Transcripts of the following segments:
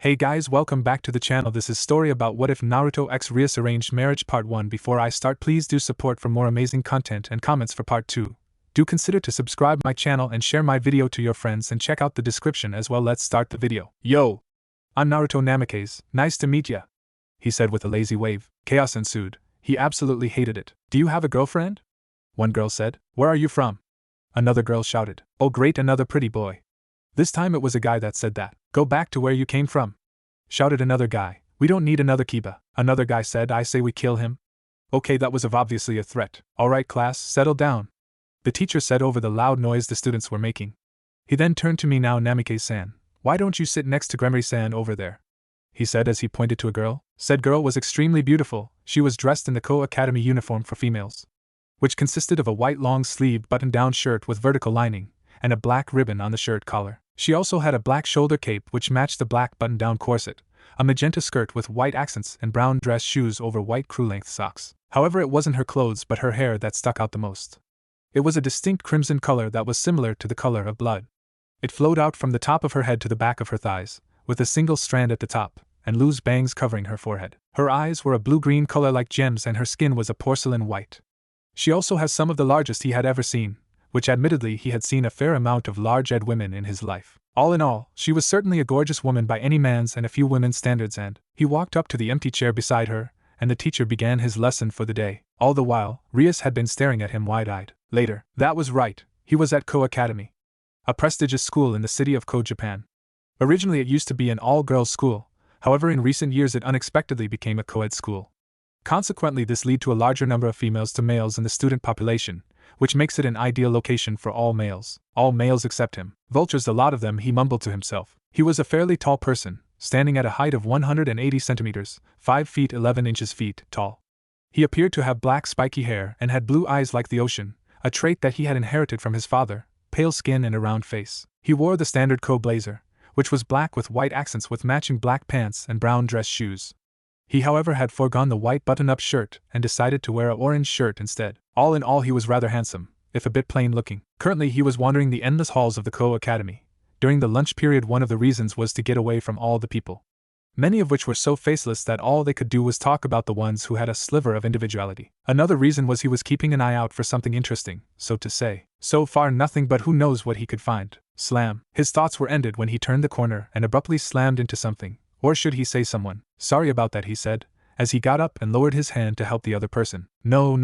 Hey guys, welcome back to the channel. This is story about what if Naruto x Rias arranged marriage part 1. Before I start, please do support for more amazing content and comments for part 2. Do consider to subscribe my channel and share my video to your friends and check out the description as well. Let's start the video. Yo! I'm Naruto Namikaze, nice to meet ya, he said with a lazy wave. Chaos ensued. He absolutely hated it. Do you have a girlfriend? One girl said. Where are you from? Another girl shouted. Oh great, another pretty boy. This time it was a guy that said that. Go back to where you came from, shouted another guy. We don't need another Kiba. Another guy said. I say we kill him. Okay, that was obviously a threat. Alright class, settle down, the teacher said over the loud noise the students were making. He then turned to me. Now Namikaze-san, why don't you sit next to Gremory-san over there? He said as he pointed to a girl. Said girl was extremely beautiful. She was dressed in the Academy uniform for females, which consisted of a white long-sleeved button-down shirt with vertical lining, and a black ribbon on the shirt collar. She also had a black shoulder cape which matched the black button-down corset, a magenta skirt with white accents and brown dress shoes over white crew-length socks. However, it wasn't her clothes but her hair that stuck out the most. It was a distinct crimson color that was similar to the color of blood. It flowed out from the top of her head to the back of her thighs, with a single strand at the top, and loose bangs covering her forehead. Her eyes were a blue-green color like gems and her skin was a porcelain white. She also has some of the largest he had ever seen, which admittedly he had seen a fair amount of large-eyed women in his life. All in all, she was certainly a gorgeous woman by any man's and a few women's standards, and he walked up to the empty chair beside her, and the teacher began his lesson for the day. All the while, Rias had been staring at him wide-eyed. Later, that was right, he was at Academy, a prestigious school in the city of Japan. Originally it used to be an all-girls school, however in recent years it unexpectedly became a co-ed school. Consequently, this led to a larger number of females to males in the student population, which makes it an ideal location for all males. All males except him. Vultures, a lot of them, he mumbled to himself. He was a fairly tall person, standing at a height of 180 centimeters, 5 feet 11 inches tall. He appeared to have black spiky hair and had blue eyes like the ocean, a trait that he had inherited from his father, pale skin and a round face. He wore the standard blazer, which was black with white accents with matching black pants and brown dress shoes. He however had foregone the white button-up shirt and decided to wear an orange shirt instead. All in all, he was rather handsome, if a bit plain-looking. Currently he was wandering the endless halls of the Academy. During the lunch period, one of the reasons was to get away from all the people, many of which were so faceless that all they could do was talk about the ones who had a sliver of individuality. Another reason was he was keeping an eye out for something interesting, so to say. So far nothing, but who knows what he could find. Slam. His thoughts were ended when he turned the corner and abruptly slammed into something. Or should he say someone? Sorry about that, he said, as he got up and lowered his hand to help the other person. No,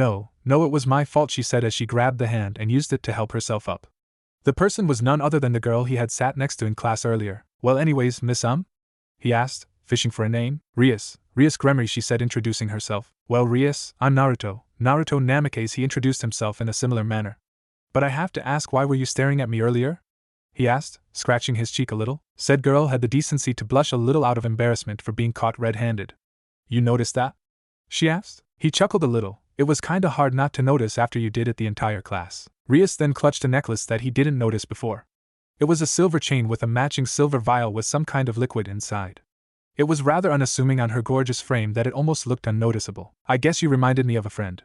it was my fault, she said as she grabbed the hand and used it to help herself up. The person was none other than the girl he had sat next to in class earlier. Well anyways, Miss he asked, fishing for a name. Rias Gremory, she said, introducing herself. Well Rias, I'm Naruto Namikaze, he introduced himself in a similar manner. But I have to ask, why were you staring at me earlier? He asked, scratching his cheek a little. Said girl had the decency to blush a little out of embarrassment for being caught red-handed. You noticed that? She asked. He chuckled a little. It was kinda hard not to notice after you did it the entire class. Rias then clutched a necklace that he didn't notice before. It was a silver chain with a matching silver vial with some kind of liquid inside. It was rather unassuming on her gorgeous frame that it almost looked unnoticeable. I guess you reminded me of a friend,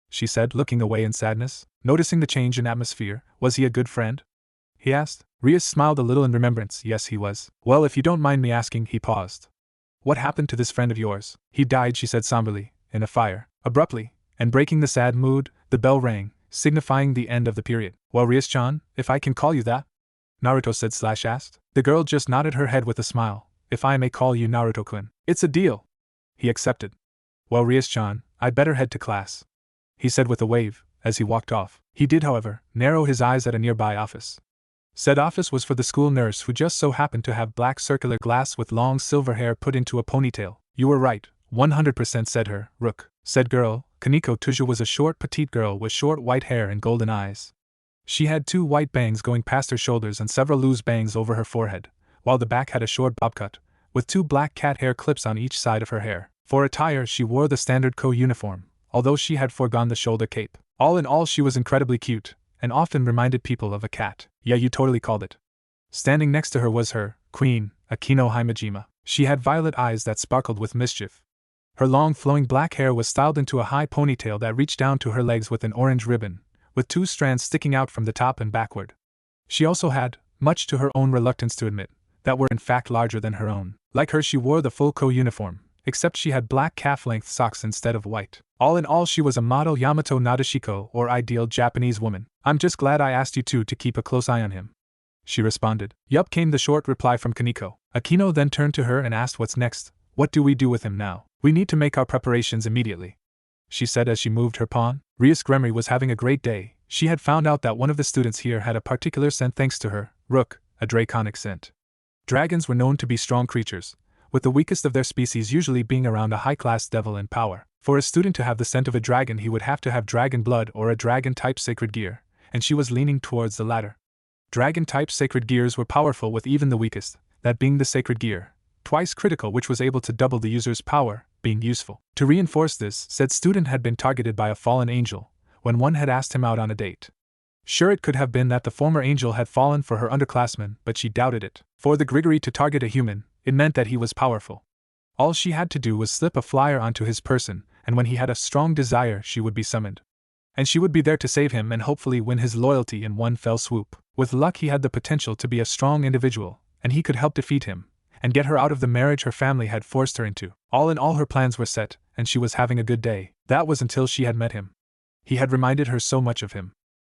she said, looking away in sadness. Noticing the change in atmosphere, was he a good friend? He asked. Rias smiled a little in remembrance. Yes, he was. Well, if you don't mind me asking, he paused. What happened to this friend of yours? He died, she said somberly, in a fire. Abruptly, and breaking the sad mood, the bell rang, signifying the end of the period. Well, Rias-chan, if I can call you that? Naruto said / asked. The girl just nodded her head with a smile. If I may call you Naruto-kun. It's a deal. He accepted. Well, Rias-chan, I'd better head to class, he said with a wave, as he walked off. He did, however, narrow his eyes at a nearby office. Said office was for the school nurse, who just so happened to have black circular glass with long silver hair put into a ponytail. You were right, 100%, said her. Rook. Said girl, Kaneko Tuju, was a short petite girl with short white hair and golden eyes. She had 2 white bangs going past her shoulders and several loose bangs over her forehead, while the back had a short bob cut, with 2 black cat hair clips on each side of her hair. For attire she wore the standard uniform, although she had foregone the shoulder cape. All in all, she was incredibly cute, and often reminded people of a cat. Yeah, you totally called it. Standing next to her was her queen, Akino Himejima. She had violet eyes that sparkled with mischief. Her long flowing black hair was styled into a high ponytail that reached down to her legs with an orange ribbon, with 2 strands sticking out from the top and backward. She also had, much to her own reluctance to admit, that were in fact larger than her own. Like her, she wore the full uniform, except she had black calf-length socks instead of white. All in all, she was a model Yamato Nadeshiko or ideal Japanese woman. I'm just glad I asked you two to keep a close eye on him, she responded. Yup, came the short reply from Kaneko. Akino then turned to her and asked what's next. What do we do with him now? We need to make our preparations immediately, she said as she moved her pawn. Rias Gremory was having a great day. She had found out that one of the students here had a particular scent thanks to her, Rook, a draconic scent. Dragons were known to be strong creatures, with the weakest of their species usually being around a high-class devil in power. For a student to have the scent of a dragon, he would have to have dragon blood or a dragon-type sacred gear, and she was leaning towards the latter. Dragon-type sacred gears were powerful with even the weakest, that being the sacred gear, twice critical, which was able to double the user's power, being useful. To reinforce this, said student had been targeted by a fallen angel, when one had asked him out on a date. Sure, it could have been that the former angel had fallen for her underclassman, but she doubted it. For the Gregory to target a human, it meant that he was powerful. All she had to do was slip a flyer onto his person, and when he had a strong desire, she would be summoned. And she would be there to save him and hopefully win his loyalty in one fell swoop. With luck, he had the potential to be a strong individual, and he could help defeat him, and get her out of the marriage her family had forced her into. All in all, her plans were set, and she was having a good day. That was until she had met him. He had reminded her so much of him.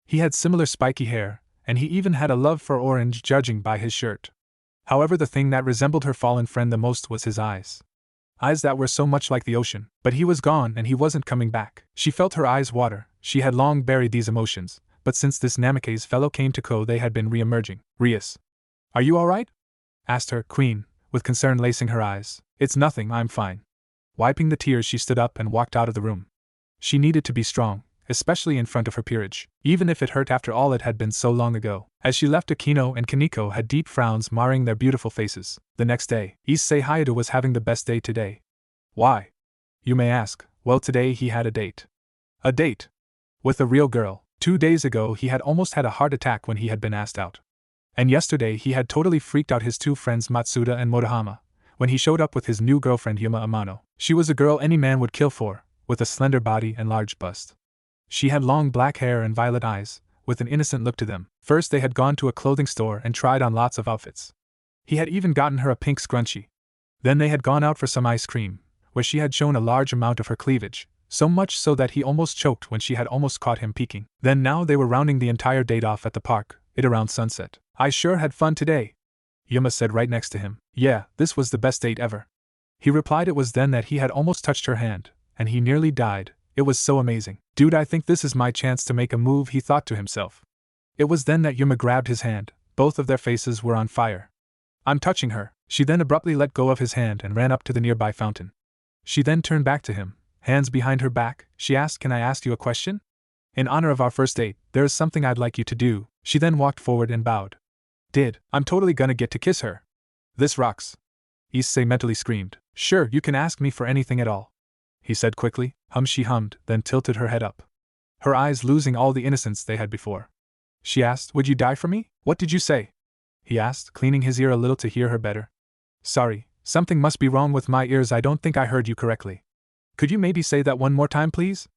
He had similar spiky hair, and he even had a love for orange, judging by his shirt. However, the thing that resembled her fallen friend the most was his eyes. Eyes that were so much like the ocean. But he was gone and he wasn't coming back. She felt her eyes water. She had long buried these emotions, but since this Namikaze fellow came to Ko, they had been re-emerging. Rias, are you alright? Asked her queen, with concern lacing her eyes. It's nothing, I'm fine. Wiping the tears, she stood up and walked out of the room. She needed to be strong, especially in front of her peerage, even if it hurt after all it had been so long ago. As she left, Akino and Kaneko had deep frowns marring their beautiful faces. The next day, Issei Hayato was having the best day today. Why? You may ask. Well, today he had a date. A date? With a real girl. 2 days ago he had almost had a heart attack when he had been asked out. And yesterday he had totally freaked out his two friends Matsuda and Motohama, when he showed up with his new girlfriend Yuma Amano. She was a girl any man would kill for, with a slender body and large bust. She had long black hair and violet eyes, with an innocent look to them. First they had gone to a clothing store and tried on lots of outfits. He had even gotten her a pink scrunchie. Then they had gone out for some ice cream, where she had shown a large amount of her cleavage, so much so that he almost choked when she had almost caught him peeking. Then now they were rounding the entire date off at the park, it around sunset. I sure had fun today, Yuma said right next to him. Yeah, this was the best date ever. He replied. It was then that he had almost touched her hand, and he nearly died. It was so amazing. Dude, I think this is my chance to make a move, he thought to himself. It was then that Yuma grabbed his hand. Both of their faces were on fire. I'm touching her. She then abruptly let go of his hand and ran up to the nearby fountain. She then turned back to him, hands behind her back. She asked, Can I ask you a question? In honor of our first date, there is something I'd like you to do. She then walked forward and bowed. I'm totally gonna get to kiss her. This rocks. Issei mentally screamed. Sure, you can ask me for anything at all, he said quickly. She hummed, then tilted her head up, her eyes losing all the innocence they had before. She asked, Would you die for me? What did you say? He asked, cleaning his ear a little to hear her better. Sorry, something must be wrong with my ears. I don't think I heard you correctly. Could you maybe say that one more time, please?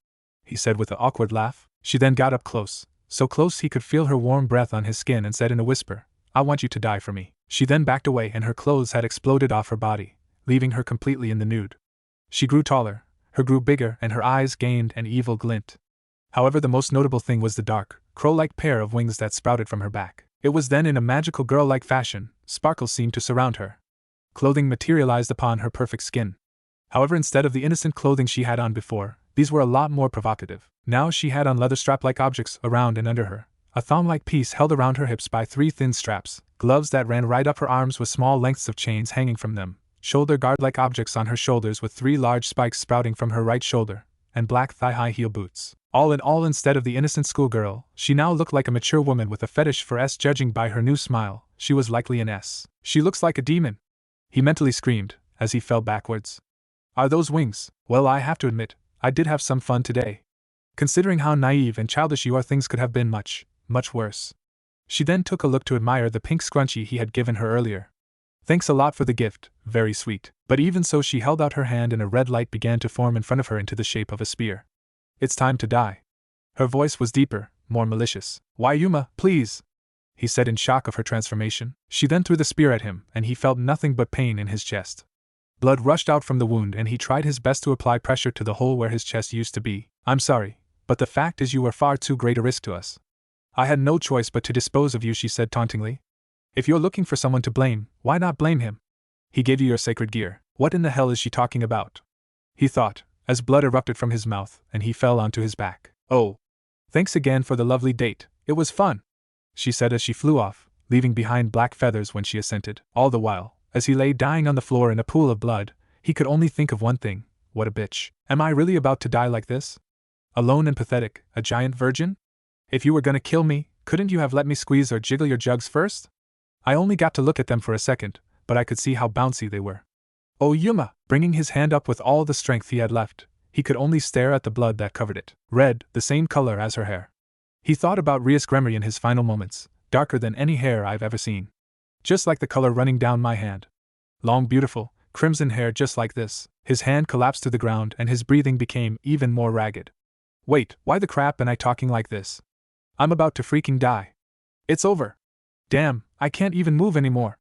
He said with an awkward laugh. She then got up close, so close he could feel her warm breath on his skin, and said in a whisper, I want you to die for me. She then backed away and her clothes had exploded off her body, leaving her completely in the nude. She grew taller, her grew bigger, and her eyes gained an evil glint. However, the most notable thing was the dark, crow-like pair of wings that sprouted from her back. It was then, in a magical girl-like fashion, sparkles seemed to surround her. Clothing materialized upon her perfect skin. However, instead of the innocent clothing she had on before, these were a lot more provocative. Now she had on leather strap-like objects around and under her, a thong-like piece held around her hips by 3 thin straps, gloves that ran right up her arms with small lengths of chains hanging from them, shoulder guard-like objects on her shoulders with 3 large spikes sprouting from her right shoulder, and black thigh-high heel boots. All in all, instead of the innocent schoolgirl, she now looked like a mature woman with a fetish for S. Judging by her new smile, she was likely an S. She looks like a demon, he mentally screamed, as he fell backwards. Are those wings? Well, I have to admit, I did have some fun today. Considering how naive and childish you are, things could have been much, much worse. She then took a look to admire the pink scrunchie he had given her earlier. Thanks a lot for the gift, very sweet. But even so, she held out her hand and a red light began to form in front of her into the shape of a spear. It's time to die. Her voice was deeper, more malicious. Why, Yuma, please, he said in shock of her transformation. She then threw the spear at him, and he felt nothing but pain in his chest. Blood rushed out from the wound, and he tried his best to apply pressure to the hole where his chest used to be. I'm sorry, but the fact is you were far too great a risk to us. I had no choice but to dispose of you, she said tauntingly. If you're looking for someone to blame, why not blame him? He gave you your sacred gear. What in the hell is she talking about? He thought, as blood erupted from his mouth, and he fell onto his back. Oh. Thanks again for the lovely date, it was fun, she said as she flew off, leaving behind black feathers when she assented. All the while, as he lay dying on the floor in a pool of blood, he could only think of one thing: what a bitch. Am I really about to die like this? Alone and pathetic, a giant virgin? If you were gonna kill me, couldn't you have let me squeeze or jiggle your jugs first? I only got to look at them for a second, but I could see how bouncy they were. Oh Yuma! Bringing his hand up with all the strength he had left, he could only stare at the blood that covered it. Red, the same color as her hair. He thought about Rias Gremory in his final moments, darker than any hair I've ever seen. Just like the color running down my hand. Long, beautiful, crimson hair just like this. His hand collapsed to the ground and his breathing became even more ragged. Wait, why the crap am I talking like this? I'm about to freaking die. It's over. Damn, I can't even move anymore.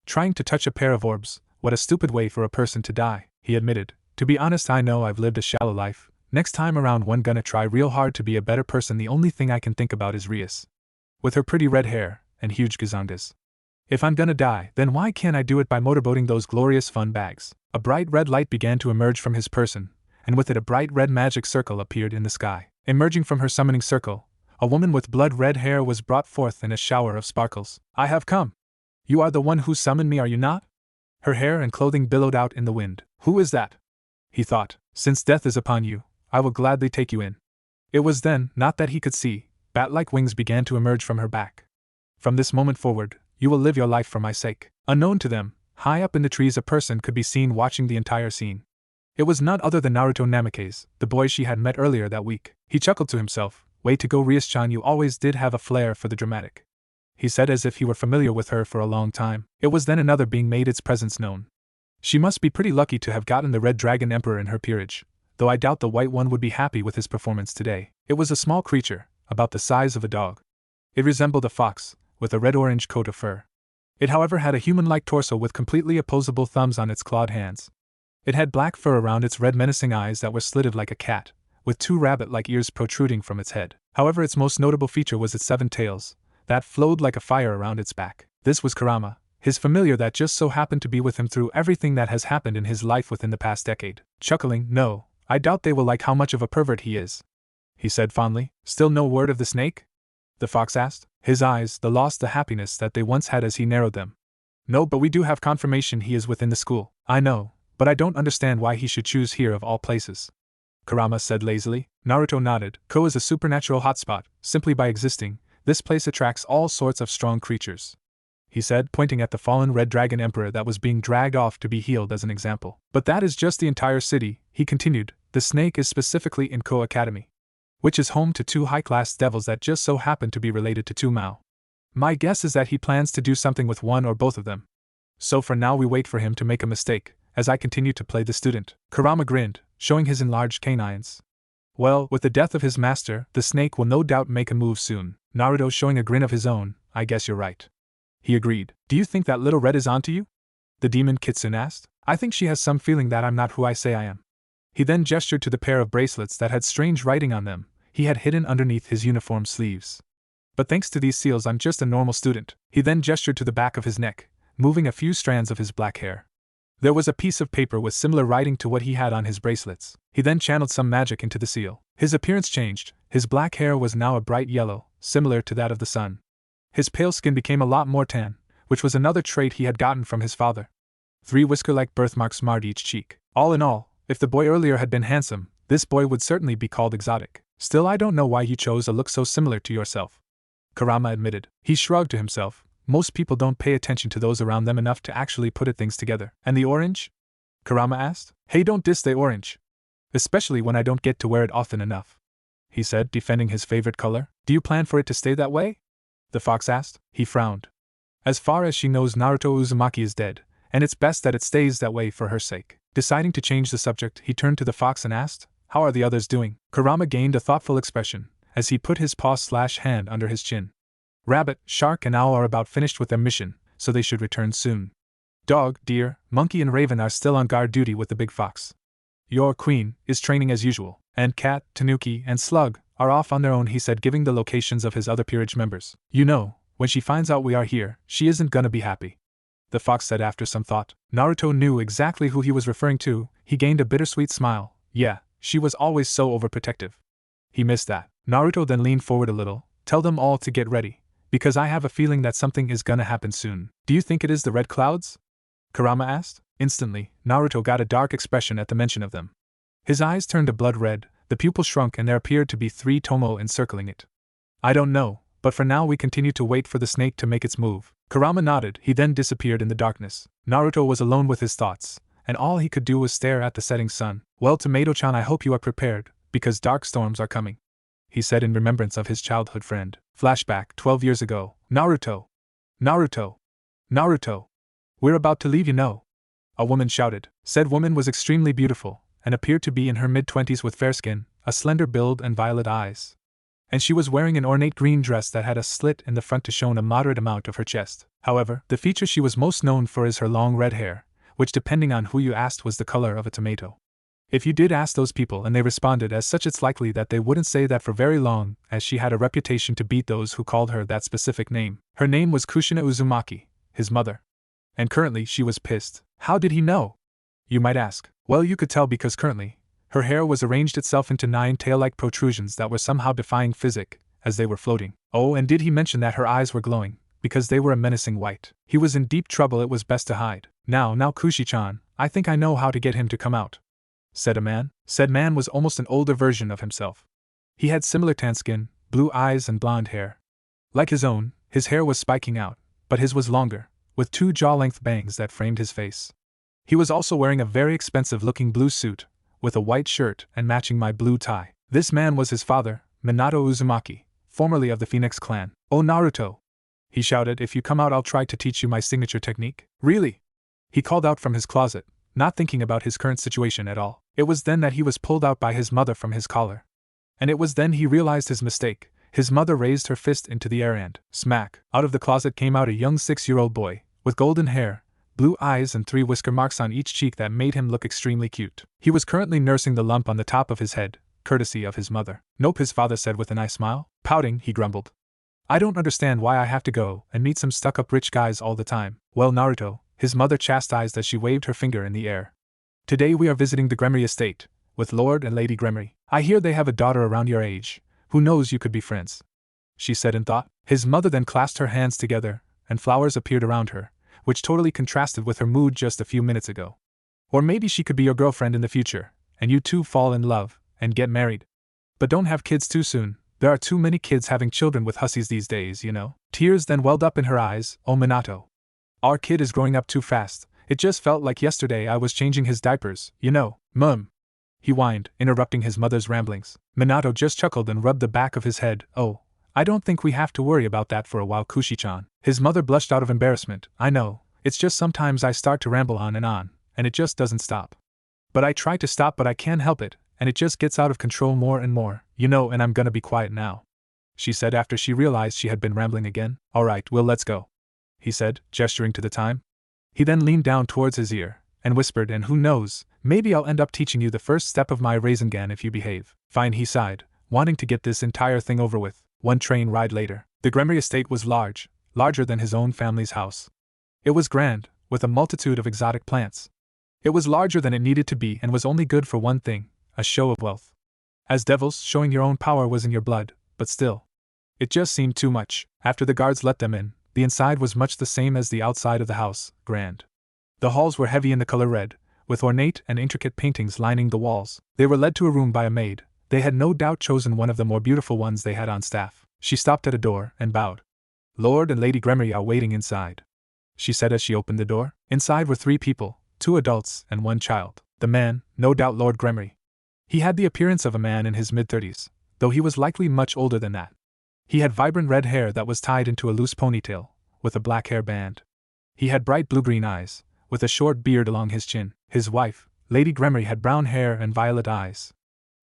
Trying to touch a pair of orbs, what a stupid way for a person to die, he admitted. To be honest, I know I've lived a shallow life. Next time around I'm gonna try real hard to be a better person. The only thing I can think about is Rias. With her pretty red hair and huge gazongas. If I'm gonna die, then why can't I do it by motorboating those glorious fun bags? A bright red light began to emerge from his person, and with it a bright red magic circle appeared in the sky. Emerging from her summoning circle, a woman with blood-red hair was brought forth in a shower of sparkles. I have come. You are the one who summoned me, are you not? Her hair and clothing billowed out in the wind. Who is that? He thought. Since death is upon you, I will gladly take you in. It was then, not that he could see, bat-like wings began to emerge from her back. From this moment forward, you will live your life for my sake. Unknown to them, high up in the trees a person could be seen watching the entire scene. It was none other than Naruto Namikaze, the boy she had met earlier that week. He chuckled to himself. Way to go, Rias-chan, you always did have a flair for the dramatic. He said as if he were familiar with her for a long time. It was then another being made its presence known. She must be pretty lucky to have gotten the Red Dragon Emperor in her peerage, though I doubt the White One would be happy with his performance today. It was a small creature, about the size of a dog. It resembled a fox, with a red-orange coat of fur. It however had a human-like torso with completely opposable thumbs on its clawed hands. It had black fur around its red menacing eyes that were slitted like a cat, with two rabbit-like ears protruding from its head. However, its most notable feature was its 7 tails, that flowed like a fire around its back. This was Kurama, his familiar that just so happened to be with him through everything that has happened in his life within the past decade. Chuckling, no, I doubt they will like how much of a pervert he is, he said fondly. Still no word of the snake? The fox asked, his eyes lost the happiness that they once had as he narrowed them. No, but we do have confirmation he is within the school. I know, but I don't understand why he should choose here of all places, Kurama said lazily. Naruto nodded. Ko is a supernatural hotspot. Simply by existing, this place attracts all sorts of strong creatures, he said, pointing at the fallen Red Dragon Emperor that was being dragged off to be healed as an example. But that is just the entire city, he continued. The snake is specifically in Ko Academy, which is home to 2 high-class devils that just so happen to be related to 2 Mao. My guess is that he plans to do something with one or both of them. So for now we wait for him to make a mistake, as I continue to play the student. Kurama grinned, showing his enlarged canines. Well, with the death of his master, the snake will no doubt make a move soon. Naruto showing a grin of his own. I guess you're right, he agreed. Do you think that little red is onto you? The demon Kitsune asked. I think she has some feeling that I'm not who I say I am. He then gestured to the pair of bracelets that had strange writing on them he had hidden underneath his uniform sleeves. But thanks to these seals I'm just a normal student. He then gestured to the back of his neck, moving a few strands of his black hair. There was a piece of paper with similar writing to what he had on his bracelets. He then channeled some magic into the seal. His appearance changed. His black hair was now a bright yellow, similar to that of the sun. His pale skin became a lot more tan, which was another trait he had gotten from his father. 3 whisker-like birthmarks marred each cheek. All in all, if the boy earlier had been handsome, this boy would certainly be called exotic. Still, I don't know why you chose a look so similar to yourself, Kurama admitted. He shrugged to himself. Most people don't pay attention to those around them enough to actually put things together. And the orange? Kurama asked. Hey, don't diss the orange. Especially when I don't get to wear it often enough, he said, defending his favorite color. Do you plan for it to stay that way? The fox asked. He frowned. As far as she knows, Naruto Uzumaki is dead, and it's best that it stays that way for her sake. Deciding to change the subject, he turned to the fox and asked, how are the others doing? Kurama gained a thoughtful expression, as he put his paw/hand under his chin. Rabbit, shark, and owl are about finished with their mission, so they should return soon. Dog, deer, monkey, and raven are still on guard duty with the big fox. Your queen is training as usual, and cat, tanuki, and slug are off on their own, he said, giving the locations of his other peerage members. You know, when she finds out we are here, she isn't gonna be happy. The fox said after some thought. Naruto knew exactly who he was referring to. He gained a bittersweet smile. Yeah, she was always so overprotective. He missed that. Naruto then leaned forward a little. Tell them all to get ready, because I have a feeling that something is gonna happen soon. Do you think it is the red clouds? Kurama asked. Instantly, Naruto got a dark expression at the mention of them. His eyes turned a blood red, the pupil shrunk, and there appeared to be 3 tomo encircling it. I don't know, but for now we continue to wait for the snake to make its move. Kurama nodded. He then disappeared in the darkness. Naruto was alone with his thoughts, and all he could do was stare at the setting sun. Well, Tomato-chan, I hope you are prepared, because dark storms are coming, he said in remembrance of his childhood friend. Flashback, 12 years ago. Naruto. Naruto. Naruto. We're about to leave, you know. A woman shouted. Said woman was extremely beautiful, and appeared to be in her mid-20s with fair skin, a slender build, and violet eyes. And she was wearing an ornate green dress that had a slit in the front to show a moderate amount of her chest. However, the feature she was most known for is her long red hair, which, depending on who you asked, was the color of a tomato. If you did ask those people and they responded as such, it's likely that they wouldn't say that for very long, as she had a reputation to beat those who called her that specific name. Her name was Kushina Uzumaki, his mother. And currently she was pissed. How did he know? You might ask. Well, you could tell because currently, her hair was arranged itself into 9 tail-like protrusions that were somehow defying physics, as they were floating. Oh, and did he mention that her eyes were glowing, because they were a menacing white. He was in deep trouble, it was best to hide. Now Kushi-chan, I think I know how to get him to come out, said a man. Said man was almost an older version of himself. He had similar tan skin, blue eyes, and blonde hair. Like his own, his hair was spiking out, but his was longer, with 2 jaw-length bangs that framed his face. He was also wearing a very expensive-looking blue suit, with a white shirt and matching my blue tie. This man was his father, Minato Uzumaki, formerly of the Phoenix clan. Oh Naruto, he shouted, if you come out I'll try to teach you my signature technique. Really? He called out from his closet, not thinking about his current situation at all. It was then that he was pulled out by his mother from his collar. And it was then he realized his mistake. His mother raised her fist into the air and, smack, out of the closet came out a young 6-year-old boy, with golden hair, blue eyes, and 3 whisker marks on each cheek that made him look extremely cute. He was currently nursing the lump on the top of his head, courtesy of his mother. Nope, his father said with a nice smile. Pouting, he grumbled. I don't understand why I have to go and meet some stuck-up rich guys all the time. Well, Naruto, his mother chastised as she waved her finger in the air. Today we are visiting the Gremory estate, with Lord and Lady Gremory. I hear they have a daughter around your age. Who knows, you could be friends, she said in thought. His mother then clasped her hands together, and flowers appeared around her, which totally contrasted with her mood just a few minutes ago. Or maybe she could be your girlfriend in the future, and you two fall in love, and get married. But don't have kids too soon. There are too many kids having children with hussies these days, you know. Tears then welled up in her eyes. Oh Minato. Our kid is growing up too fast. It just felt like yesterday I was changing his diapers, you know. Mum, he whined, interrupting his mother's ramblings. Minato just chuckled and rubbed the back of his head. Oh, I don't think we have to worry about that for a while, Kushi-chan. His mother blushed out of embarrassment. I know, it's just sometimes I start to ramble on, and it just doesn't stop. But I try to stop, but I can't help it, and it just gets out of control more and more, you know, and I'm gonna be quiet now, she said after she realized she had been rambling again. Alright, well, let's go, he said, gesturing to the time. He then leaned down towards his ear, and whispered, and who knows, maybe I'll end up teaching you the first step of my Rasengan if you behave. Fine, he sighed, wanting to get this entire thing over with. 1 train ride later. The Gremory estate was large, larger than his own family's house. It was grand, with a multitude of exotic plants. It was larger than it needed to be and was only good for one thing, a show of wealth. As devils, showing your own power was in your blood, but still. It just seemed too much. After the guards let them in, the inside was much the same as the outside of the house, grand. The halls were heavy in the color red, with ornate and intricate paintings lining the walls. They were led to a room by a maid. They had no doubt chosen one of the more beautiful ones they had on staff. She stopped at a door and bowed. Lord and Lady Gremory are waiting inside, she said as she opened the door. Inside were 3 people, 2 adults and 1 child. The man, no doubt Lord Gremory. He had the appearance of a man in his mid-30s, though he was likely much older than that. He had vibrant red hair that was tied into a loose ponytail, with a black hair band. He had bright blue-green eyes, with a short beard along his chin. His wife, Lady Gremory, had brown hair and violet eyes.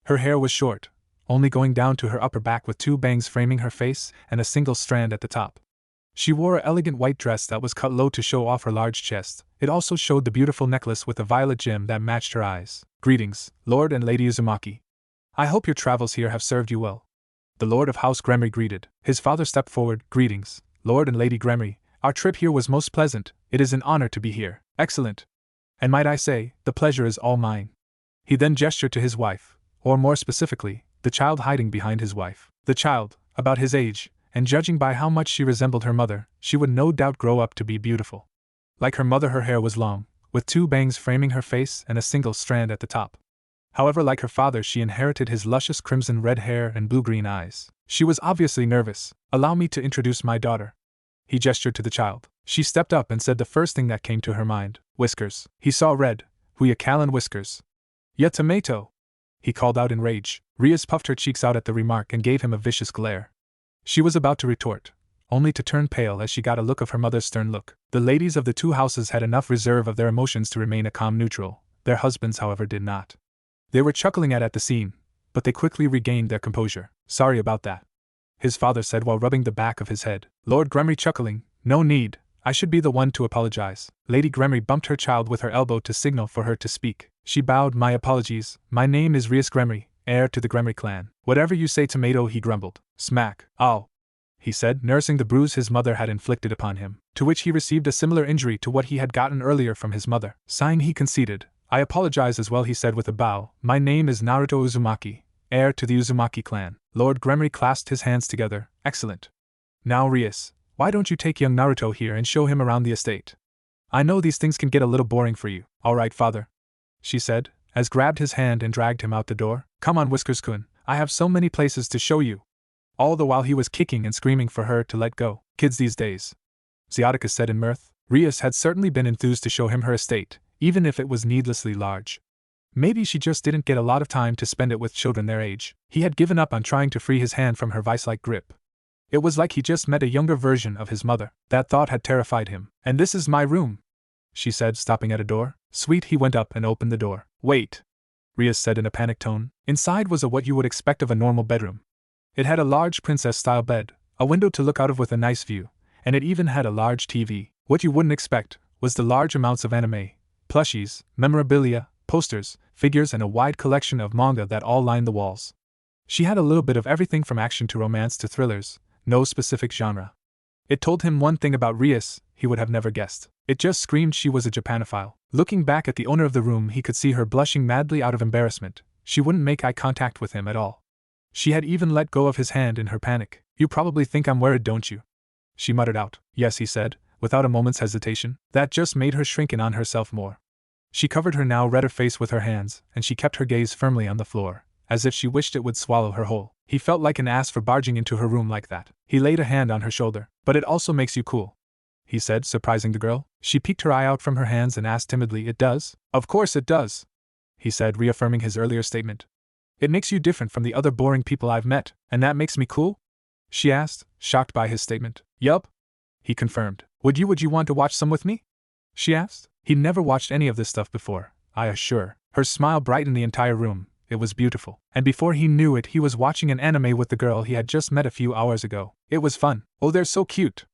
Her hair was short, only going down to her upper back with 2 bangs framing her face and a single strand at the top. She wore an elegant white dress that was cut low to show off her large chest. It also showed the beautiful necklace with a violet gem that matched her eyes. "Greetings, Lord and Lady Uzumaki. I hope your travels here have served you well." The Lord of House Gremory greeted. His father stepped forward. "Greetings, Lord and Lady Gremory. Our trip here was most pleasant. It is an honor to be here." "Excellent. And might I say, the pleasure is all mine." He then gestured to his wife, or more specifically, the child hiding behind his wife. The child, about his age, and judging by how much she resembled her mother, she would no doubt grow up to be beautiful. Like her mother, her hair was long, with 2 bangs framing her face and a single strand at the top. However, like her father, she inherited his luscious crimson-red hair and blue-green eyes. She was obviously nervous. "Allow me to introduce my daughter." He gestured to the child. She stepped up and said the first thing that came to her mind. "Whiskers." He saw red. "Huya Callan whiskers." "Ya tomato!" he called out in rage. Rias puffed her cheeks out at the remark and gave him a vicious glare. She was about to retort, only to turn pale as she got a look of her mother's stern look. The ladies of the 2 houses had enough reserve of their emotions to remain a calm neutral. Their husbands, however, did not. They were chuckling at the scene, but they quickly regained their composure. "Sorry about that," his father said while rubbing the back of his head. Lord Gremory chuckling. "No need, I should be the one to apologize." Lady Gremory bumped her child with her elbow to signal for her to speak. She bowed. "My apologies, my name is Rias Gremory, heir to the Gremory clan." "Whatever you say, tomato," he grumbled. "Smack." "Ow," he said, nursing the bruise his mother had inflicted upon him, to which he received a similar injury to what he had gotten earlier from his mother. Sighing, he conceded. "I apologize as well," he said with a bow. "My name is Naruto Uzumaki, heir to the Uzumaki clan." Lord Gremory clasped his hands together. "Excellent. Now, Rias, why don't you take young Naruto here and show him around the estate? I know these things can get a little boring for you." "All right, father," she said, as grabbed his hand and dragged him out the door. "Come on, Whiskers-kun, I have so many places to show you." All the while he was kicking and screaming for her to let go. "Kids these days," Ziatica said in mirth. Rias had certainly been enthused to show him her estate, even if it was needlessly large. Maybe she just didn't get a lot of time to spend it with children their age. He had given up on trying to free his hand from her vice-like grip. It was like he just met a younger version of his mother. That thought had terrified him. "And this is my room," she said, stopping at a door. "Sweet." He went up and opened the door. "Wait," Rias said in a panicked tone. Inside was what you would expect of a normal bedroom. It had a large princess-style bed, a window to look out of with a nice view, and it even had a large TV. What you wouldn't expect was the large amounts of anime, plushies, memorabilia, posters, figures, and a wide collection of manga that all lined the walls. She had a little bit of everything from action to romance to thrillers, no specific genre. It told him one thing about Rias he would have never guessed. It just screamed she was a Japanophile. Looking back at the owner of the room, he could see her blushing madly out of embarrassment. She wouldn't make eye contact with him at all. She had even let go of his hand in her panic. "You probably think I'm worried, don't you?" she muttered out. "Yes," he said, without a moment's hesitation. That just made her shrink in on herself more. She covered her now redder face with her hands, and she kept her gaze firmly on the floor, as if she wished it would swallow her whole. He felt like an ass for barging into her room like that. He laid a hand on her shoulder. "But it also makes you cool," he said, surprising the girl. She peeked her eye out from her hands and asked timidly, "It does?" "Of course it does," he said, reaffirming his earlier statement. "It makes you different from the other boring people I've met, and that makes me cool?" she asked, shocked by his statement. "Yup," he confirmed. Would you want to watch some with me?" she asked. He'd never watched any of this stuff before, I assure. Her smile brightened the entire room. It was beautiful. And before he knew it, he was watching an anime with the girl he had just met a few hours ago. It was fun. "Oh, they're so cute,"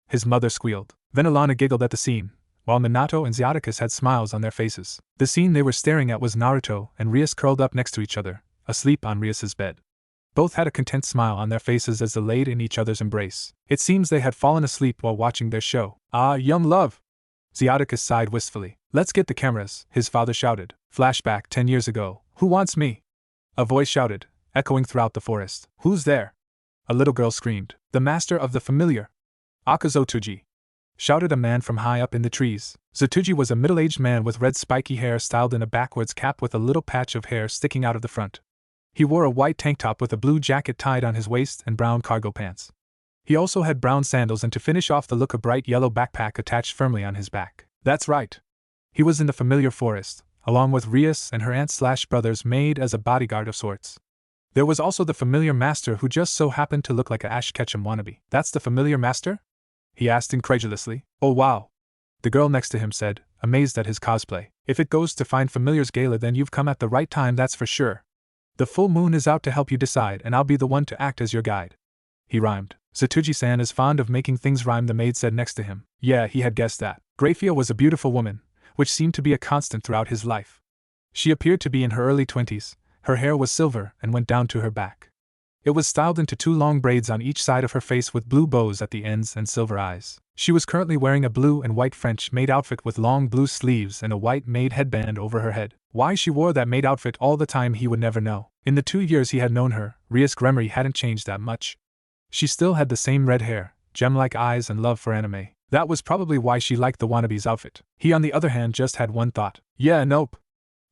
his mother squealed. Then Alana giggled at the scene, while Minato and Ziaticus had smiles on their faces. The scene they were staring at was Naruto and Rias curled up next to each other, asleep on Rias's bed. Both had a content smile on their faces as they laid in each other's embrace. It seems they had fallen asleep while watching their show. "Ah, young love!" Ziaticus sighed wistfully. "Let's get the cameras," his father shouted. Flashback 10 years ago. "Who wants me?" a voice shouted, echoing throughout the forest. "Who's there?" a little girl screamed. "The master of the familiar." "Akazotuji," shouted a man from high up in the trees. Zotuji was a middle-aged man with red spiky hair styled in a backwards cap with a little patch of hair sticking out of the front. He wore a white tank top with a blue jacket tied on his waist and brown cargo pants. He also had brown sandals and to finish off the look a bright yellow backpack attached firmly on his back. That's right. He was in the familiar forest, along with Rias and her aunt/brother's maid as a bodyguard of sorts. There was also the familiar master who just so happened to look like a Ash Ketchum wannabe. "That's the familiar master?" he asked incredulously. "Oh wow," the girl next to him said, amazed at his cosplay. "If it goes to Find Familiars Gala, then you've come at the right time, that's for sure." The full moon is out to help you decide, and I'll be the one to act as your guide. He rhymed. Satuji-san is fond of making things rhyme, the maid said next to him. Yeah, he had guessed that. Grafia was a beautiful woman, which seemed to be a constant throughout his life. She appeared to be in her early 20s, her hair was silver and went down to her back. It was styled into 2 long braids on each side of her face with blue bows at the ends and silver eyes. She was currently wearing a blue and white French-made outfit with long blue sleeves and a white maid headband over her head. Why she wore that maid outfit all the time he would never know. In the 2 years he had known her, Rias Gremory hadn't changed that much. She still had the same red hair, gem-like eyes and love for anime. That was probably why she liked the wannabe's outfit. He on the other hand just had one thought. Yeah, nope,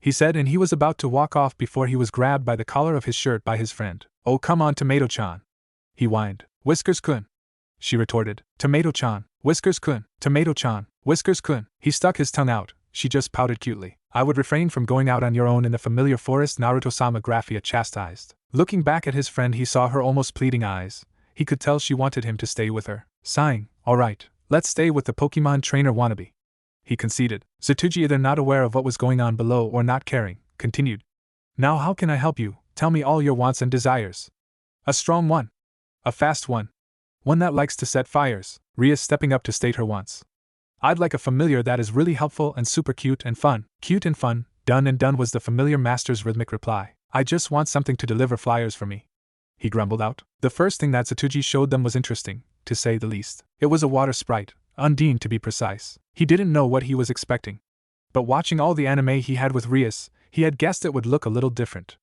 he said, and he was about to walk off before he was grabbed by the collar of his shirt by his friend. Oh come on, Tomato-chan, he whined. Whiskers-kun, she retorted. Tomato-chan, Whiskers-kun, Tomato-chan, Whiskers-kun. He stuck his tongue out, she just pouted cutely. I would refrain from going out on your own in the familiar forest, Naruto-sama, Grafia chastised. Looking back at his friend he saw her almost pleading eyes. He could tell she wanted him to stay with her. Sighing, alright, let's stay with the Pokemon trainer wannabe, he conceded. Satuji, either not aware of what was going on below or not caring, continued. Now how can I help you? Tell me all your wants and desires. A strong one. A fast one. One that likes to set fires, Rias stepping up to state her wants. I'd like a familiar that is really helpful and super cute and fun. Cute and fun, done and done, was the familiar master's rhythmic reply. I just want something to deliver flyers for me, he grumbled out. The first thing that Satuji showed them was interesting, to say the least. It was a water sprite, Undine to be precise. He didn't know what he was expecting. But watching all the anime he had with Rias, he had guessed it would look a little different.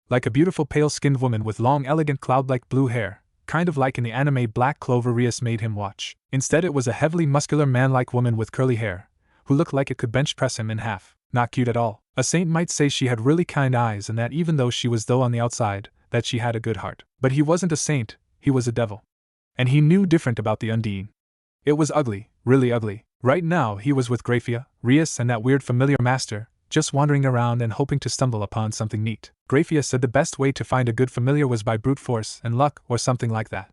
Like a beautiful pale-skinned woman with long elegant cloud-like blue hair, kind of like in the anime Black Clover Rias made him watch. Instead it was a heavily muscular man-like woman with curly hair, who looked like it could bench press him in half. Not cute at all. A saint might say she had really kind eyes, and that even though she was dull on the outside, that she had a good heart. But he wasn't a saint, he was a devil. And he knew different about the Undine. It was ugly, really ugly. Right now he was with Grafia, Rias and that weird familiar master, just wandering around and hoping to stumble upon something neat. Grafia said the best way to find a good familiar was by brute force and luck or something like that.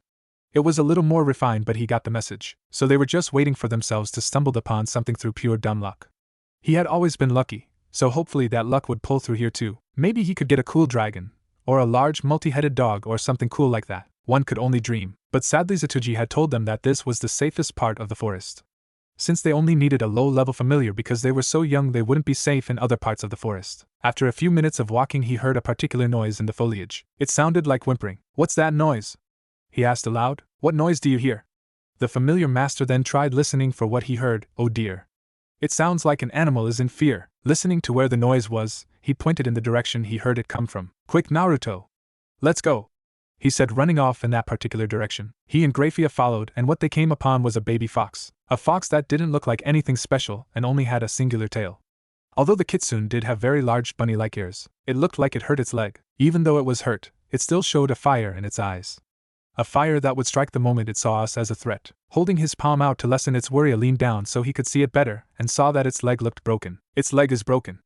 It was a little more refined, but he got the message. So they were just waiting for themselves to stumble upon something through pure dumb luck. He had always been lucky, so hopefully that luck would pull through here too. Maybe he could get a cool dragon, or a large multi-headed dog or something cool like that. One could only dream. But sadly Satuji had told them that this was the safest part of the forest. Since they only needed a low-level familiar because they were so young they wouldn't be safe in other parts of the forest. After a few minutes of walking he heard a particular noise in the foliage. It sounded like whimpering. What's that noise? He asked aloud. What noise do you hear? The familiar master then tried listening for what he heard. Oh dear. It sounds like an animal is in fear. Listening to where the noise was, he pointed in the direction he heard it come from. Quick, Naruto! Let's go! He said, running off in that particular direction. He and Grafia followed, and what they came upon was a baby fox. A fox that didn't look like anything special and only had a singular tail. Although the kitsune did have very large bunny-like ears, it looked like it hurt its leg. Even though it was hurt, it still showed a fire in its eyes. A fire that would strike the moment it saw us as a threat. Holding his palm out to lessen its worry, I leaned down so he could see it better, and saw that its leg looked broken. Its leg is broken,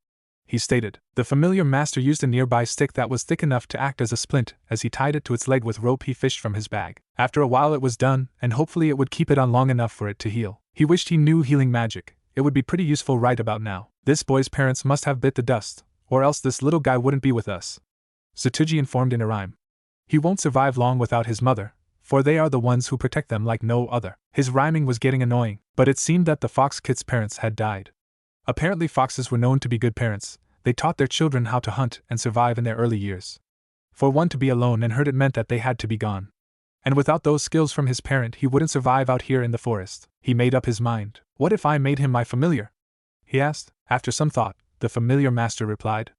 he stated. The familiar master used a nearby stick that was thick enough to act as a splint as he tied it to its leg with rope he fished from his bag. After a while it was done, and hopefully it would keep it on long enough for it to heal. He wished he knew healing magic. It would be pretty useful right about now. This boy's parents must have bit the dust, or else this little guy wouldn't be with us, Satuji informed in a rhyme. He won't survive long without his mother, for they are the ones who protect them like no other. His rhyming was getting annoying, but it seemed that the fox kid's parents had died. Apparently foxes were known to be good parents. They taught their children how to hunt and survive in their early years. For one to be alone and hurt, it meant that they had to be gone. And without those skills from his parent he wouldn't survive out here in the forest. He made up his mind. What if I made him my familiar? He asked. After some thought, the familiar master replied.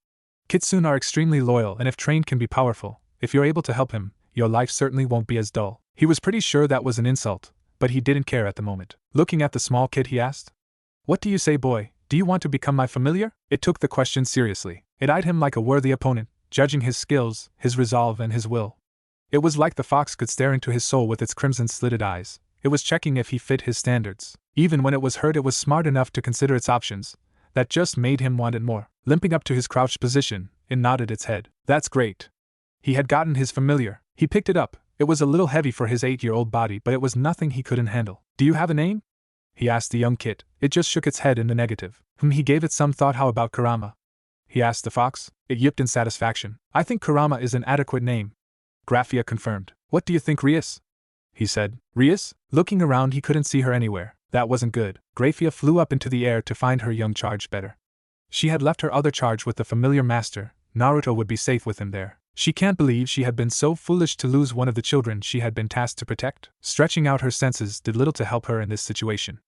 Kitsune are extremely loyal, and if trained can be powerful. If you're able to help him, your life certainly won't be as dull. He was pretty sure that was an insult, but he didn't care at the moment. Looking at the small kid he asked. What do you say, boy? Do you want to become my familiar? It took the question seriously. It eyed him like a worthy opponent, judging his skills, his resolve and his will. It was like the fox could stare into his soul with its crimson-slitted eyes. It was checking if he fit his standards. Even when it was hurt it was smart enough to consider its options. That just made him want it more. Limping up to his crouched position, it nodded its head. That's great. He had gotten his familiar. He picked it up. It was a little heavy for his 8-year-old body, but it was nothing he couldn't handle. Do you have a name? He asked the young kid. It just shook its head in the negative. He gave it some thought. How about Kurama? he asked the fox. It yipped in satisfaction. I think Kurama is an adequate name. Graphia confirmed. What do you think, Rias? He said. Rias? Looking around, he couldn't see her anywhere. That wasn't good. Graphia flew up into the air to find her young charge better. She had left her other charge with the familiar master. Naruto would be safe with him there. She can't believe she had been so foolish to lose one of the children she had been tasked to protect. Stretching out her senses did little to help her in this situation.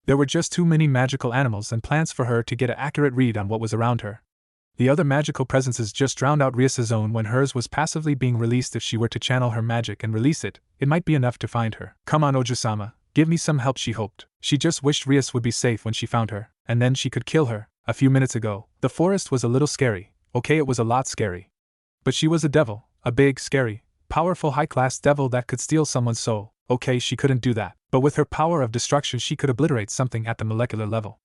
There were just too many magical animals and plants for her to get an accurate read on what was around her. The other magical presences just drowned out Rias' own when hers was passively being released. If she were to channel her magic and release it, it might be enough to find her. Come on, Oju-sama, give me some help, she hoped. She just wished Rias would be safe when she found her, and then she could kill her. A few minutes ago, the forest was a little scary. Okay, it was a lot scary. But she was a devil, a big, scary, powerful high-class devil that could steal someone's soul. Okay, she couldn't do that, but with her power of destruction she could obliterate something at the molecular level.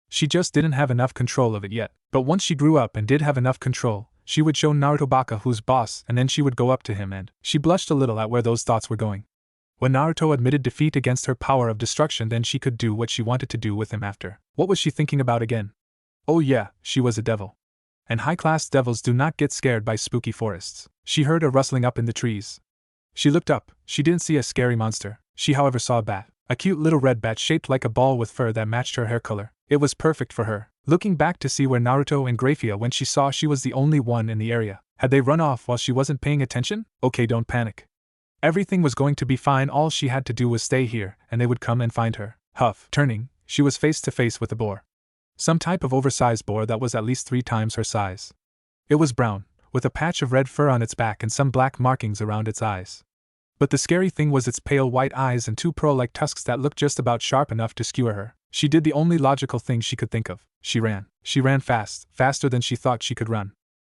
She just didn't have enough control of it yet, but once she grew up and did have enough control, she would show Naruto Baka who's boss, and then she would go up to him and she blushed a little at where those thoughts were going. When Naruto admitted defeat against her power of destruction, then she could do what she wanted to do with him after. What was she thinking about again? Oh yeah, she was a devil. And high-class devils do not get scared by spooky forests. She heard a rustling up in the trees. She looked up. She didn't see a scary monster. She however saw a bat. A cute little red bat shaped like a ball with fur that matched her hair color. It was perfect for her. Looking back to see where Naruto and Graphia when she saw she was the only one in the area. Had they run off while she wasn't paying attention? Okay, don't panic. Everything was going to be fine. All she had to do was stay here, and they would come and find her. Huff. Turning, she was face to face with a boar. Some type of oversized boar that was at least 3 times her size. It was brown, with a patch of red fur on its back and some black markings around its eyes. But the scary thing was its pale white eyes and 2 pearl-like tusks that looked just about sharp enough to skewer her. She did the only logical thing she could think of. She ran. She ran fast, faster than she thought she could run.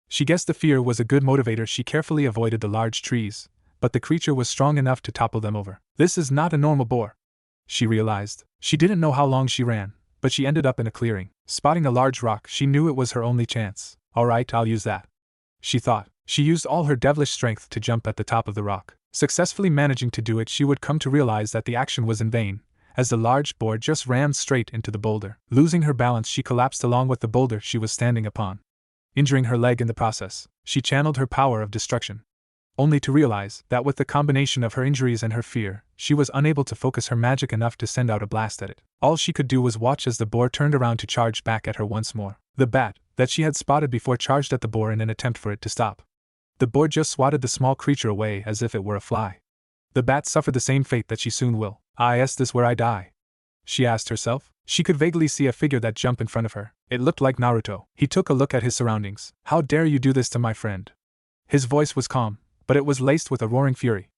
She guessed the fear was a good motivator. She carefully avoided the large trees, but the creature was strong enough to topple them over. This is not a normal boar, she realized. She didn't know how long she ran, but she ended up in a clearing. Spotting a large rock, she knew it was her only chance. Alright, I'll use that, she thought. She used all her devilish strength to jump at the top of the rock. Successfully managing to do it, she would come to realize that the action was in vain, as the large boar just rammed straight into the boulder. Losing her balance, she collapsed along with the boulder she was standing upon, injuring her leg in the process. She channeled her power of destruction, only to realize that with the combination of her injuries and her fear, she was unable to focus her magic enough to send out a blast at it. All she could do was watch as the boar turned around to charge back at her once more. The bat, that she had spotted before, charged at the boar in an attempt for it to stop. The boar just swatted the small creature away as if it were a fly. The bat suffered the same fate that she soon will. Is this where I die? She asked herself. She could vaguely see a figure that jumped in front of her. It looked like Naruto. He took a look at his surroundings. How dare you do this to my friend? His voice was calm, but it was laced with a roaring fury.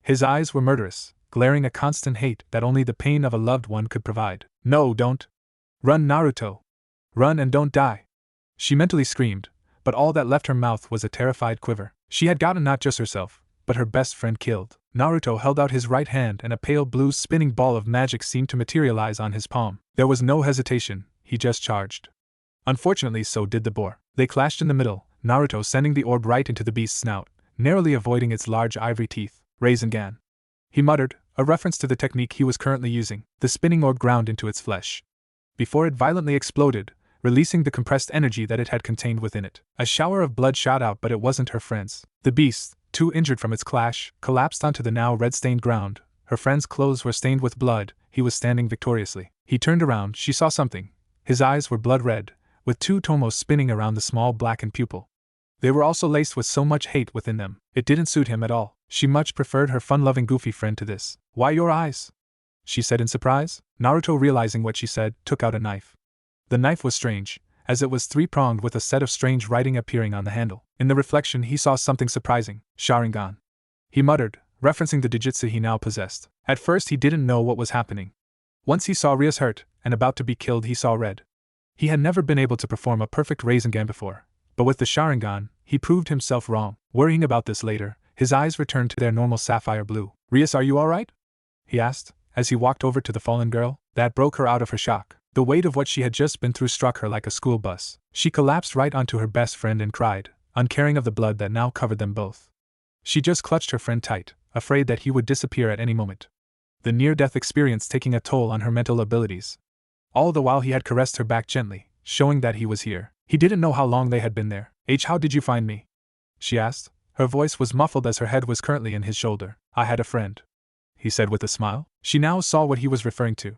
His eyes were murderous, glaring a constant hate that only the pain of a loved one could provide. No, don't. Run, Naruto. Run and don't die. She mentally screamed, but all that left her mouth was a terrified quiver. She had gotten not just herself, but her best friend killed. Naruto held out his right hand and a pale blue spinning ball of magic seemed to materialize on his palm. There was no hesitation, he just charged. Unfortunately, so did the boar. They clashed in the middle, Naruto sending the orb right into the beast's snout, narrowly avoiding its large ivory teeth. Rasengan, he muttered, a reference to the technique he was currently using. The spinning orb ground into its flesh before it violently exploded, releasing the compressed energy that it had contained within it. A shower of blood shot out, but it wasn't her friend's. The beast, too injured from its clash, collapsed onto the now red-stained ground. Her friend's clothes were stained with blood. He was standing victoriously. He turned around. She saw something. His eyes were blood red, with 2 tomos spinning around the small blackened pupil. They were also laced with so much hate within them. It didn't suit him at all. She much preferred her fun-loving goofy friend to this. Why your eyes? She said in surprise. Naruto, realizing what she said, took out a knife. The knife was strange, as it was 3-pronged with a set of strange writing appearing on the handle. In the reflection he saw something surprising. Sharingan, he muttered, referencing the Digitsu he now possessed. At first he didn't know what was happening. Once he saw Rias hurt, and about to be killed, he saw red. He had never been able to perform a perfect Rasengan before, but with the Sharingan, he proved himself wrong. Worrying about this later, his eyes returned to their normal sapphire blue. Rias, are you alright? He asked, as he walked over to the fallen girl. That broke her out of her shock. The weight of what she had just been through struck her like a school bus. She collapsed right onto her best friend and cried, uncaring of the blood that now covered them both. She just clutched her friend tight, afraid that he would disappear at any moment. The near-death experience taking a toll on her mental abilities. All the while he had caressed her back gently, showing that he was here. He didn't know how long they had been there. How did you find me? She asked. Her voice was muffled as her head was currently in his shoulder. I had a friend, he said with a smile. She now saw what he was referring to.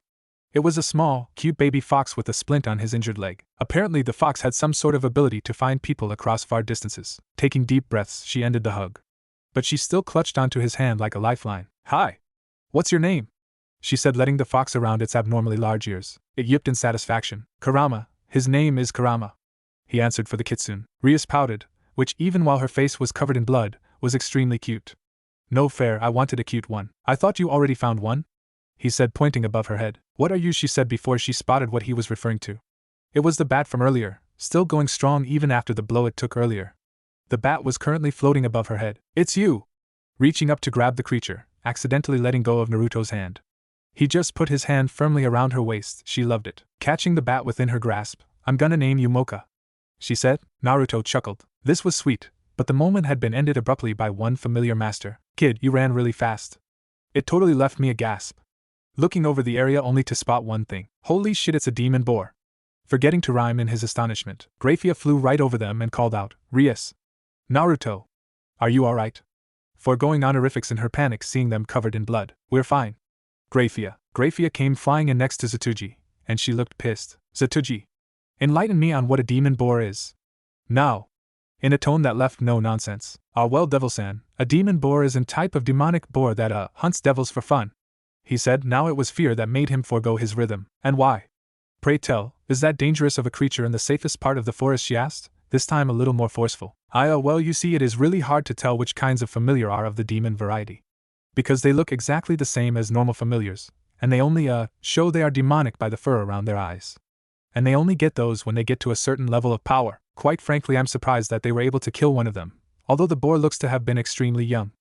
It was a small, cute baby fox with a splint on his injured leg. Apparently the fox had some sort of ability to find people across far distances. Taking deep breaths, she ended the hug. But she still clutched onto his hand like a lifeline. Hi. What's your name? She said, letting the fox around its abnormally large ears. It yipped in satisfaction. Karama. His name is Karama, he answered for the kitsune. Rias pouted, which, even while her face was covered in blood, was extremely cute. No fair, I wanted a cute one. I thought you already found one? He said, pointing above her head. What are you? She said before she spotted what he was referring to. It was the bat from earlier, still going strong even after the blow it took earlier. The bat was currently floating above her head. It's you! Reaching up to grab the creature, accidentally letting go of Naruto's hand. He just put his hand firmly around her waist. She loved it. Catching the bat within her grasp. I'm gonna name you Mocha, she said. Naruto chuckled. This was sweet, but the moment had been ended abruptly by one familiar master. Kid, you ran really fast. It totally left me a gasp. Looking over the area only to spot one thing. Holy shit, it's a demon boar. Forgetting to rhyme in his astonishment, Grafia flew right over them and called out, Rias. Naruto. Are you alright? Foregoing honorifics in her panic seeing them covered in blood. We're fine. Grafia. Grafia came flying in next to Zatuji, and she looked pissed. Zatuji. Enlighten me on what a demon boar is. Now. In a tone that left no nonsense. Ah well, Devil-san, a demon boar is a type of demonic boar that hunts devils for fun, he said. Now it was fear that made him forego his rhythm. And why? Pray tell, is that dangerous of a creature in the safest part of the forest, she asked, this time a little more forceful. Well, you see, it is really hard to tell which kinds of familiar are of the demon variety. Because they look exactly the same as normal familiars, and they only show they are demonic by the fur around their eyes. And they only get those when they get to a certain level of power. Quite frankly, I'm surprised that they were able to kill one of them, although the boar looks to have been extremely young.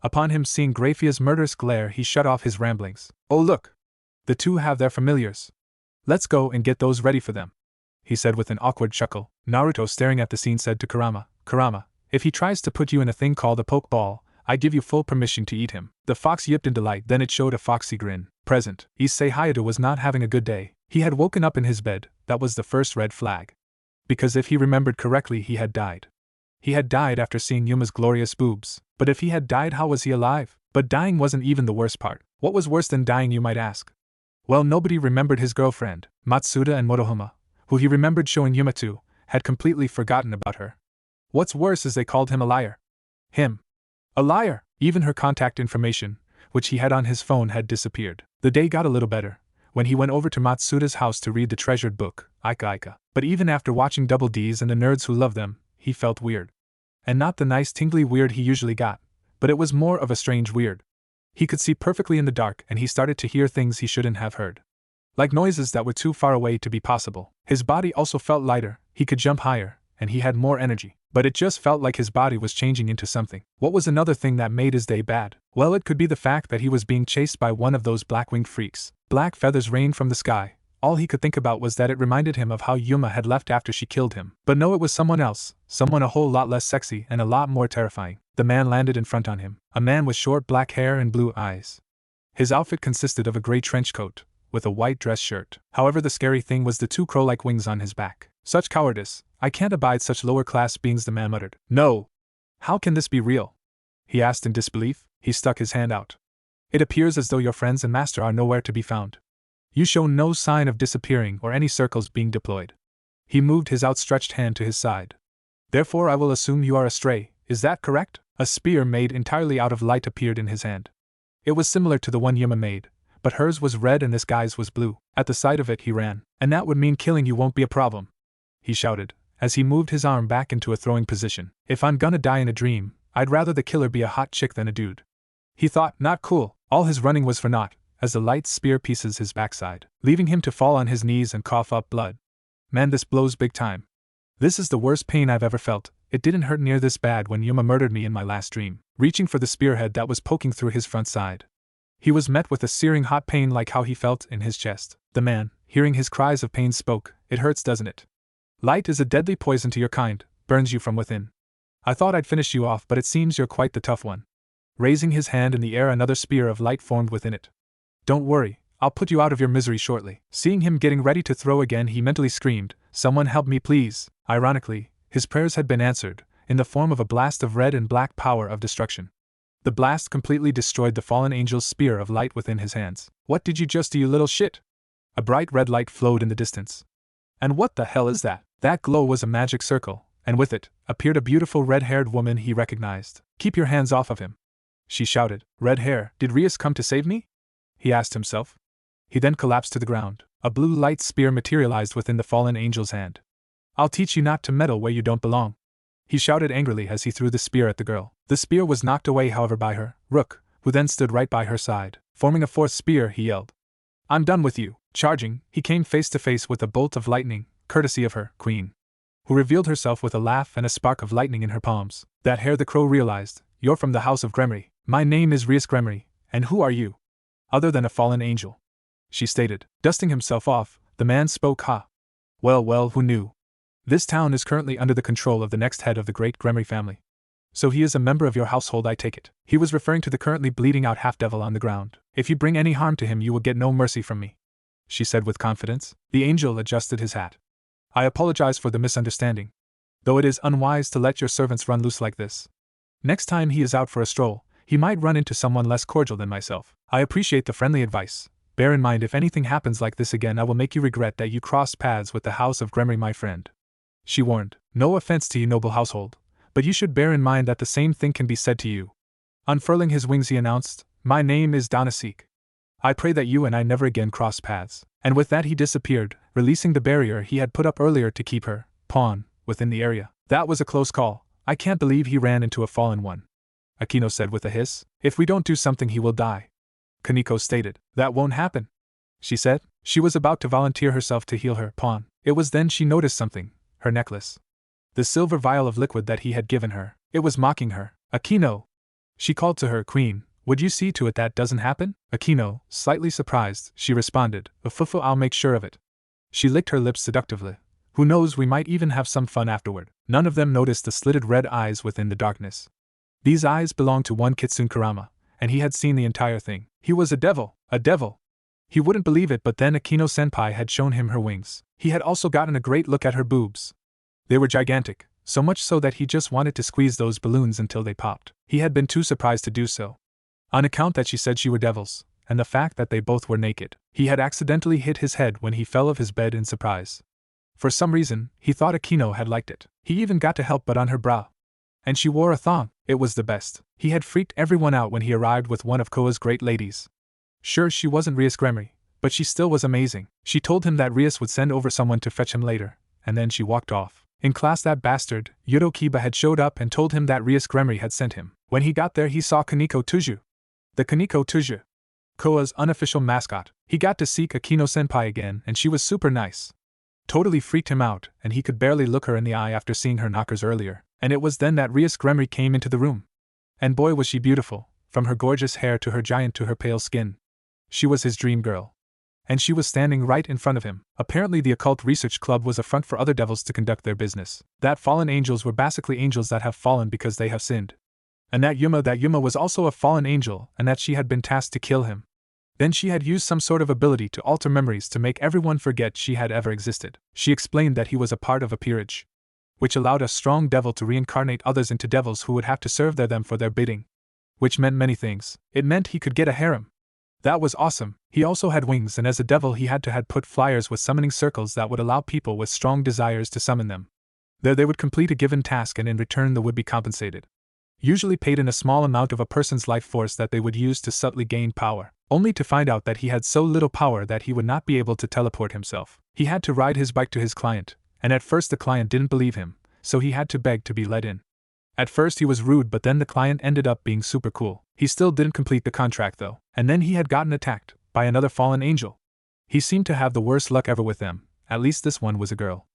Upon him seeing Grafia's murderous glare, he shut off his ramblings. Oh look! The two have their familiars. Let's go and get those ready for them, he said with an awkward chuckle. Naruto, staring at the scene, said to Karama, Karama, if he tries to put you in a thing called a pokeball, I give you full permission to eat him. The fox yipped in delight, then it showed a foxy grin. Present. Issei Hayato was not having a good day. He had woken up in his bed. That was the first red flag. Because if he remembered correctly, he had died. He had died after seeing Yuma's glorious boobs. But if he had died, how was he alive? But dying wasn't even the worst part. What was worse than dying, you might ask? Well, nobody remembered his girlfriend, Matsuda, and Motohama, who he remembered showing Yuma to, had completely forgotten about her. What's worse is they called him a liar. Him. A liar! Even her contact information, which he had on his phone, had disappeared. The day got a little better when he went over to Matsuda's house to read the treasured book, Ika Ika. But even after watching Double D's and the nerds who love them, he felt weird. And not the nice tingly weird he usually got, but it was more of a strange weird. He could see perfectly in the dark, and he started to hear things he shouldn't have heard. Like noises that were too far away to be possible. His body also felt lighter, he could jump higher, and he had more energy. But it just felt like his body was changing into something. What was another thing that made his day bad? Well, it could be the fact that he was being chased by one of those black-winged freaks. Black feathers rained from the sky. All he could think about was that it reminded him of how Yuma had left after she killed him. But no, it was someone else, someone a whole lot less sexy and a lot more terrifying. The man landed in front on him, a man with short black hair and blue eyes. His outfit consisted of a gray trench coat, with a white dress shirt. However, the scary thing was the two crow-like wings on his back. Such cowardice. I can't abide such lower-class beings, the man muttered. No! How can this be real? He asked in disbelief. He stuck his hand out. It appears as though your friends and master are nowhere to be found. You show no sign of disappearing or any circles being deployed. He moved his outstretched hand to his side. Therefore I will assume you are astray, is that correct? A spear made entirely out of light appeared in his hand. It was similar to the one Yuma made, but hers was red and this guy's was blue. At the sight of it he ran. And that would mean killing you won't be a problem, he shouted, as he moved his arm back into a throwing position. If I'm gonna die in a dream, I'd rather the killer be a hot chick than a dude. He thought, not cool. All his running was for naught, as the light spear pieces his backside, leaving him to fall on his knees and cough up blood. Man, this blows big time. This is the worst pain I've ever felt. It didn't hurt near this bad when Yuma murdered me in my last dream. Reaching for the spearhead that was poking through his front side, he was met with a searing hot pain like how he felt in his chest. The man, hearing his cries of pain, spoke. It hurts, doesn't it? Light is a deadly poison to your kind, burns you from within. I thought I'd finish you off, but it seems you're quite the tough one. Raising his hand in the air, another spear of light formed within it. Don't worry, I'll put you out of your misery shortly. Seeing him getting ready to throw again, he mentally screamed, "Someone help me please." Ironically, his prayers had been answered, in the form of a blast of red and black power of destruction. The blast completely destroyed the fallen angel's spear of light within his hands. "What did you just do, you little shit?" A bright red light flowed in the distance. "And what the hell is that?" That glow was a magic circle, and with it appeared a beautiful red-haired woman he recognized. "Keep your hands off of him," she shouted. "Red hair, did Rias come to save me?" he asked himself. He then collapsed to the ground. A blue light spear materialized within the fallen angel's hand. "I'll teach you not to meddle where you don't belong," he shouted angrily as he threw the spear at the girl. The spear was knocked away, however, by her, Rook, who then stood right by her side. Forming a fourth spear, he yelled, "I'm done with you." Charging, he came face to face with a bolt of lightning, courtesy of her queen, who revealed herself with a laugh and a spark of lightning in her palms. That hair, the crow realized. "You're from the house of Gremory. My name is Rias Gremory, and who are you?" "Other than a fallen angel," she stated. Dusting himself off, the man spoke. "Ha. Well, who knew? This town is currently under the control of the next head of the great Gremory family. So he is a member of your household, I take it." He was referring to the currently bleeding out half-devil on the ground. "If you bring any harm to him, you will get no mercy from me," she said with confidence. The angel adjusted his hat. "I apologize for the misunderstanding, though it is unwise to let your servants run loose like this. Next time he is out for a stroll, he might run into someone less cordial than myself. I appreciate the friendly advice. Bear in mind, if anything happens like this again, I will make you regret that you crossed paths with the house of Gremory, my friend," she warned. "No offense to you, noble household, but you should bear in mind that the same thing can be said to you." Unfurling his wings, he announced, "My name is Donasik. I pray that you and I never again cross paths." And with that he disappeared, releasing the barrier he had put up earlier to keep her, pawn, within the area. "That was a close call. I can't believe he ran into a fallen one," Akino said with a hiss. "If we don't do something, he will die," Kaneko stated. "That won't happen," she said. She was about to volunteer herself to heal her pawn. It was then she noticed something, her necklace. The silver vial of liquid that he had given her. It was mocking her. "Akino," she called to her queen, "would you see to it that doesn't happen?" Akino, slightly surprised, she responded, "Fufu, I'll make sure of it." She licked her lips seductively. "Who knows, we might even have some fun afterward." None of them noticed the slitted red eyes within the darkness. These eyes belonged to one Kitsune Kurama, and he had seen the entire thing. He was a devil, a devil! He wouldn't believe it, but then Akino-senpai had shown him her wings. He had also gotten a great look at her boobs. They were gigantic, so much so that he just wanted to squeeze those balloons until they popped. He had been too surprised to do so, on account that she said she were devils, and the fact that they both were naked. He had accidentally hit his head when he fell off his bed in surprise. For some reason, he thought Akino had liked it. He even got to help but on her brow. And she wore a thong. It was the best. He had freaked everyone out when he arrived with one of Koa's great ladies. Sure, she wasn't Rias Gremory, but she still was amazing. She told him that Rias would send over someone to fetch him later, and then she walked off. In class, that bastard, Yuro Kiba, had showed up and told him that Rias Gremory had sent him. When he got there, he saw Kaneko Tuju. The Kaneko Tuju, Koa's unofficial mascot. He got to see Akino-senpai again, and she was super nice. Totally freaked him out, and he could barely look her in the eye after seeing her knockers earlier. And it was then that Rias Gremory came into the room. And boy was she beautiful, from her gorgeous hair to her giant to her pale skin. She was his dream girl. And she was standing right in front of him. Apparently the Occult Research Club was a front for other devils to conduct their business. That fallen angels were basically angels that have fallen because they have sinned. And that Yuma was also a fallen angel, and that she had been tasked to kill him. Then she had used some sort of ability to alter memories to make everyone forget she had ever existed. She explained that he was a part of a peerage, which allowed a strong devil to reincarnate others into devils who would have to serve them for their bidding. Which meant many things. It meant he could get a harem. That was awesome. He also had wings, and as a devil he had put flyers with summoning circles that would allow people with strong desires to summon them. There they would complete a given task, and in return they would be compensated. Usually paid in a small amount of a person's life force that they would use to subtly gain power, only to find out that he had so little power that he would not be able to teleport himself. He had to ride his bike to his client, and at first the client didn't believe him, so he had to beg to be let in. At first he was rude, but then the client ended up being super cool. He still didn't complete the contract though, and then he had gotten attacked by another fallen angel. He seemed to have the worst luck ever with them, at least this one was a girl.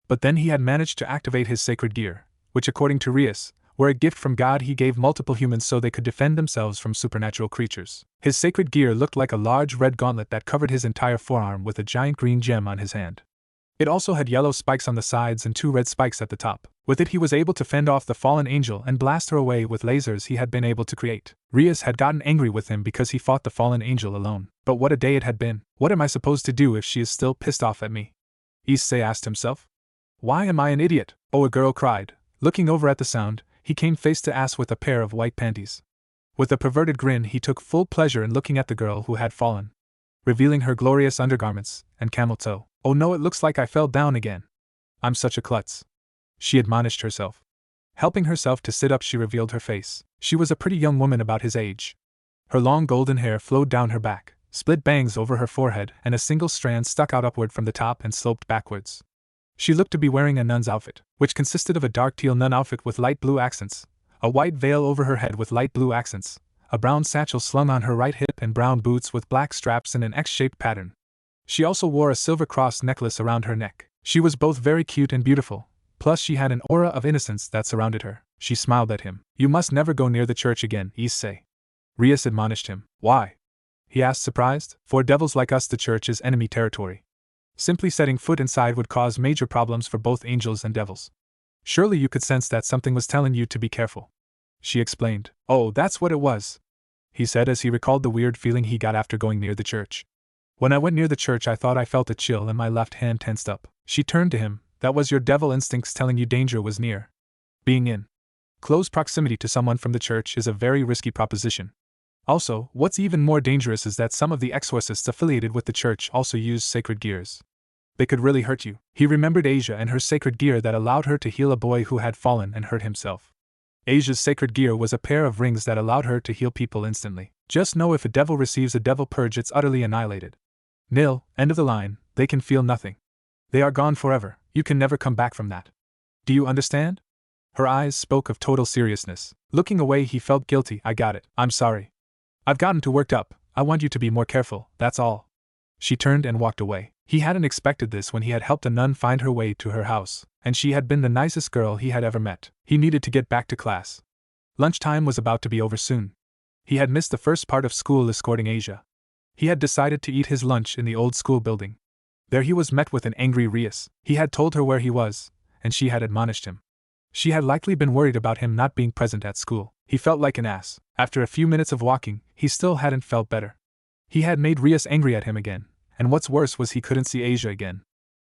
But then he had managed to activate his sacred gear, which according to Rias, were a gift from God he gave multiple humans so they could defend themselves from supernatural creatures. His sacred gear looked like a large red gauntlet that covered his entire forearm with a giant green gem on his hand. It also had yellow spikes on the sides and 2 red spikes at the top. With it he was able to fend off the fallen angel and blast her away with lasers he had been able to create. Rias had gotten angry with him because he fought the fallen angel alone. But what a day it had been. What am I supposed to do if she is still pissed off at me? Issei asked himself. Why am I an idiot? Oh, a girl cried. Looking over at the sound, he came face to face with a pair of white panties. With a perverted grin he took full pleasure in looking at the girl who had fallen, revealing her glorious undergarments and camel toe. Oh no, it looks like I fell down again. I'm such a klutz, she admonished herself. Helping herself to sit up, she revealed her face. She was a pretty young woman about his age. Her long golden hair flowed down her back, split bangs over her forehead, and a single strand stuck out upward from the top and sloped backwards. She looked to be wearing a nun's outfit, which consisted of a dark teal nun outfit with light blue accents, a white veil over her head with light blue accents, a brown satchel slung on her right hip, and brown boots with black straps in an X-shaped pattern. She also wore a silver cross necklace around her neck. She was both very cute and beautiful, plus she had an aura of innocence that surrounded her. She smiled at him. You must never go near the church again, Issei. Rias admonished him. Why? He asked, surprised. For devils like us, the church is enemy territory. Simply setting foot inside would cause major problems for both angels and devils. Surely you could sense that something was telling you to be careful, she explained. Oh, that's what it was, he said as he recalled the weird feeling he got after going near the church. When I went near the church, I thought I felt a chill and my left hand tensed up. She turned to him. That was your devil instincts telling you danger was near. Being in close proximity to someone from the church is a very risky proposition. Also, what's even more dangerous is that some of the exorcists affiliated with the church also use sacred gears. They could really hurt you. He remembered Asia and her sacred gear that allowed her to heal a boy who had fallen and hurt himself. Asia's sacred gear was a pair of rings that allowed her to heal people instantly. Just know if a devil receives a devil purge, it's utterly annihilated. Nil, end of the line, they can feel nothing. They are gone forever, you can never come back from that. Do you understand? Her eyes spoke of total seriousness. Looking away, he felt guilty. I got it. I'm sorry. I've gotten too worked up. I want you to be more careful, that's all. She turned and walked away. He hadn't expected this when he had helped a nun find her way to her house, and she had been the nicest girl he had ever met. He needed to get back to class. Lunchtime was about to be over soon. He had missed the first part of school escorting Asia. He had decided to eat his lunch in the old school building. There he was met with an angry Rias. He had told her where he was, and she had admonished him. She had likely been worried about him not being present at school. He felt like an ass. After a few minutes of walking, he still hadn't felt better. He had made Rias angry at him again, and what's worse was he couldn't see Asia again.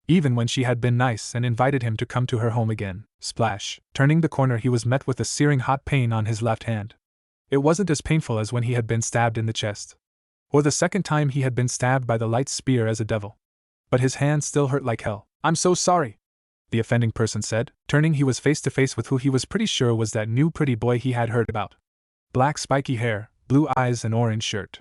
Even when she had been nice and invited him to come to her home again. Splash. Turning the corner, he was met with a searing hot pain on his left hand. It wasn't as painful as when he had been stabbed in the chest, or the second time he had been stabbed by the light spear as a devil. But his hand still hurt like hell. I'm so sorry, the offending person said. Turning, he was face to face with who he was pretty sure was that new pretty boy he had heard about. Black spiky hair, blue eyes, and orange shirt.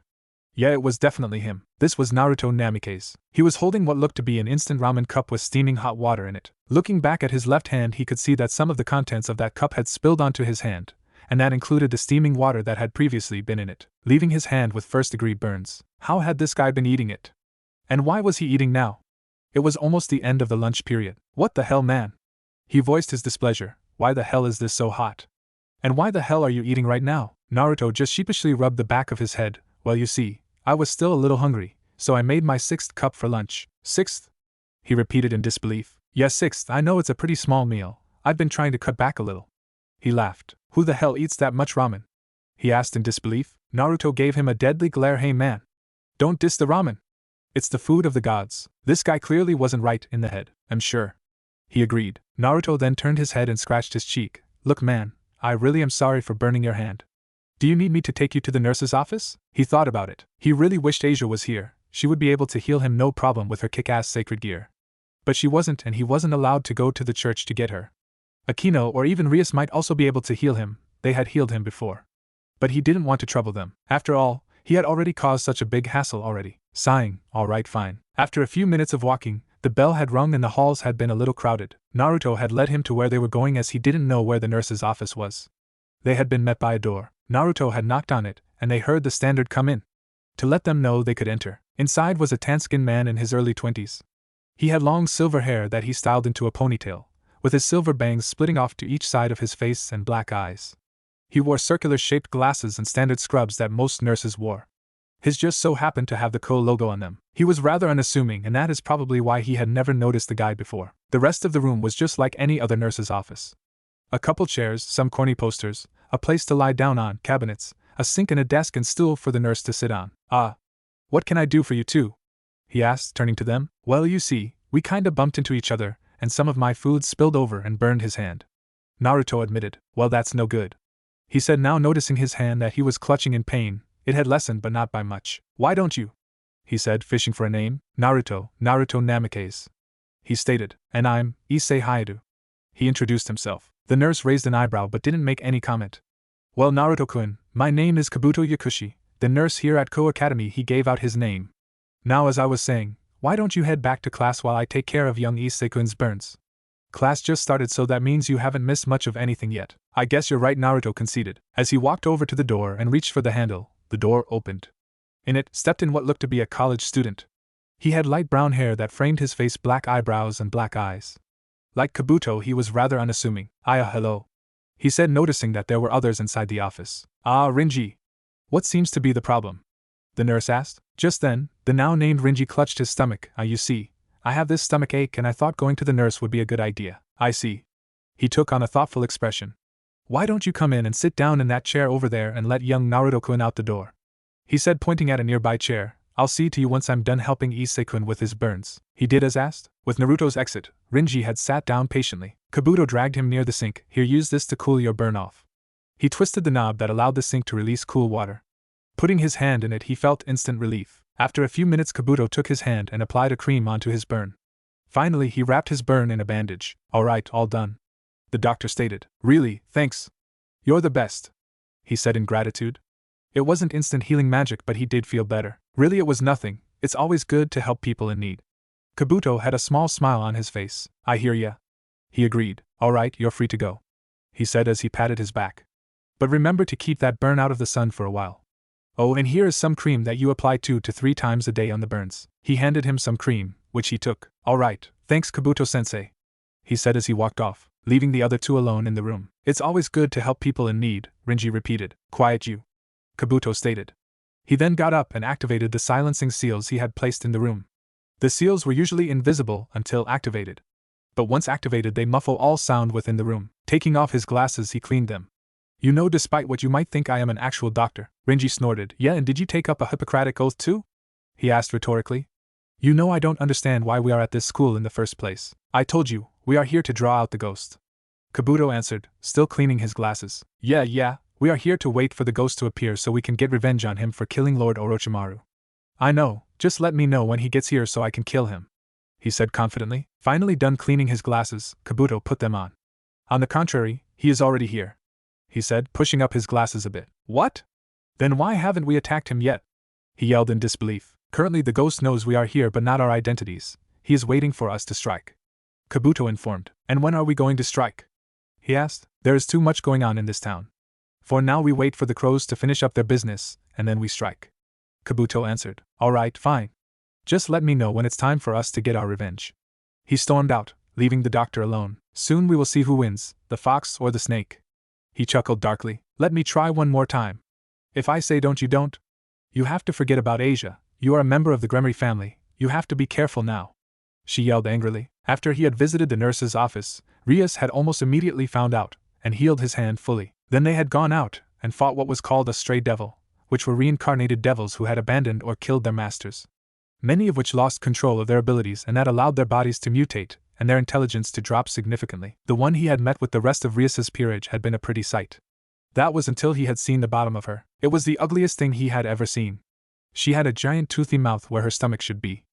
Yeah, it was definitely him. This was Naruto Namikaze. He was holding what looked to be an instant ramen cup with steaming hot water in it. Looking back at his left hand, he could see that some of the contents of that cup had spilled onto his hand, and that included the steaming water that had previously been in it, leaving his hand with first-degree burns. How had this guy been eating it? And why was he eating now? It was almost the end of the lunch period. What the hell, man? He voiced his displeasure. Why the hell is this so hot? And why the hell are you eating right now? Naruto just sheepishly rubbed the back of his head. Well, you see, I was still a little hungry, so I made my 6th cup for lunch. 6th? He repeated in disbelief. Yes, 6th. I know it's a pretty small meal. I've been trying to cut back a little. He laughed. Who the hell eats that much ramen? He asked in disbelief. Naruto gave him a deadly glare. Hey man, don't diss the ramen. It's the food of the gods. This guy clearly wasn't right in the head, I'm sure. He agreed. Naruto then turned his head and scratched his cheek. Look man, I really am sorry for burning your hand. Do you need me to take you to the nurse's office? He thought about it. He really wished Asia was here. She would be able to heal him no problem with her kick-ass sacred gear. But she wasn't, and he wasn't allowed to go to the church to get her. Akino or even Rias might also be able to heal him. They had healed him before. But he didn't want to trouble them. After all, he had already caused such a big hassle already. Sighing, alright fine. After a few minutes of walking, the bell had rung and the halls had been a little crowded. Naruto had led him to where they were going as he didn't know where the nurse's office was. They had been met by a door. Naruto had knocked on it, and they heard the standard come in to let them know they could enter. Inside was a tan-skinned man in his early 20s. He had long silver hair that he styled into a ponytail, with his silver bangs splitting off to each side of his face and black eyes. He wore circular-shaped glasses and standard scrubs that most nurses wore. His just so happened to have the Co logo on them. He was rather unassuming, and that is probably why he had never noticed the guy before. The rest of the room was just like any other nurse's office. A couple chairs, some corny posters, a place to lie down on, cabinets, a sink and a desk and stool for the nurse to sit on. What can I do for you two? He asked, turning to them. Well, you see, we kinda bumped into each other, and some of my food spilled over and burned his hand. Naruto admitted. Well, that's no good. He said, now noticing his hand that he was clutching in pain. It had lessened, but not by much. Why don't you? He said, fishing for a name. Naruto Namikaze. He stated. And I'm Issei Hayato. He introduced himself. The nurse raised an eyebrow but didn't make any comment. Well, Naruto-kun, my name is Kabuto Yakushi, the nurse here at Ko Academy. He gave out his name. Now, as I was saying, why don't you head back to class while I take care of young Issei-kun's burns? Class just started, so that means you haven't missed much of anything yet. I guess you're right, Naruto conceded. As he walked over to the door and reached for the handle, the door opened. In it stepped in what looked to be a college student. He had light brown hair that framed his face, black eyebrows and black eyes. Like Kabuto, he was rather unassuming. Hello. He said, noticing that there were others inside the office. Rinji. What seems to be the problem? The nurse asked. Just then, the now named Rinji clutched his stomach. You see, I have this stomach ache and I thought going to the nurse would be a good idea. I see. He took on a thoughtful expression. Why don't you come in and sit down in that chair over there and let young Naruto-kun out the door? He said, pointing at a nearby chair. I'll see to you once I'm done helping Issei-kun with his burns. He did as asked. With Naruto's exit, Rinji had sat down patiently. Kabuto dragged him near the sink. Here, use this to cool your burn off. He twisted the knob that allowed the sink to release cool water. Putting his hand in it, he felt instant relief. After a few minutes, Kabuto took his hand and applied a cream onto his burn. Finally, he wrapped his burn in a bandage. All right, all done. The doctor stated. Really, thanks. You're the best, he said in gratitude. It wasn't instant healing magic, but he did feel better. Really, it was nothing. It's always good to help people in need. Kabuto had a small smile on his face. I hear ya. He agreed. All right, you're free to go, he said as he patted his back. But remember to keep that burn out of the sun for a while. Oh, and here is some cream that you apply 2 to 3 times a day on the burns. He handed him some cream, which he took. All right, thanks Kabuto-sensei, he said as he walked off, leaving the other two alone in the room. It's always good to help people in need, Rinji repeated. Quiet you, Kabuto stated. He then got up and activated the silencing seals he had placed in the room. The seals were usually invisible until activated. But once activated, they muffle all sound within the room. Taking off his glasses, he cleaned them. You know, despite what you might think, I am an actual doctor, Rinji snorted. Yeah, and did you take up a Hippocratic oath too? He asked rhetorically. You know, I don't understand why we are at this school in the first place. I told you, we are here to draw out the ghost, Kabuto answered, still cleaning his glasses. Yeah, we are here to wait for the ghost to appear so we can get revenge on him for killing Lord Orochimaru. I know, just let me know when he gets here so I can kill him, he said confidently. Finally done cleaning his glasses, Kabuto put them on. On the contrary, he is already here, he said, pushing up his glasses a bit. What? Then why haven't we attacked him yet? He yelled in disbelief. Currently the ghost knows we are here but not our identities. He is waiting for us to strike, Kabuto informed. And when are we going to strike? He asked. There is too much going on in this town. For now we wait for the crows to finish up their business, and then we strike, Kabuto answered. All right, fine. Just let me know when it's time for us to get our revenge. He stormed out, leaving the doctor alone. Soon we will see who wins, the fox or the snake. He chuckled darkly. Let me try one more time. If I say don't, you don't? You have to forget about Asia. You are a member of the Gremory family. You have to be careful now, she yelled angrily. After he had visited the nurse's office, Rias had almost immediately found out, and healed his hand fully. Then they had gone out, and fought what was called a stray devil, which were reincarnated devils who had abandoned or killed their masters. Many of which lost control of their abilities, and that allowed their bodies to mutate, and their intelligence to drop significantly. The one he had met with the rest of Rias's peerage had been a pretty sight. That was until he had seen the bottom of her. It was the ugliest thing he had ever seen. She had a giant toothy mouth where her stomach should be.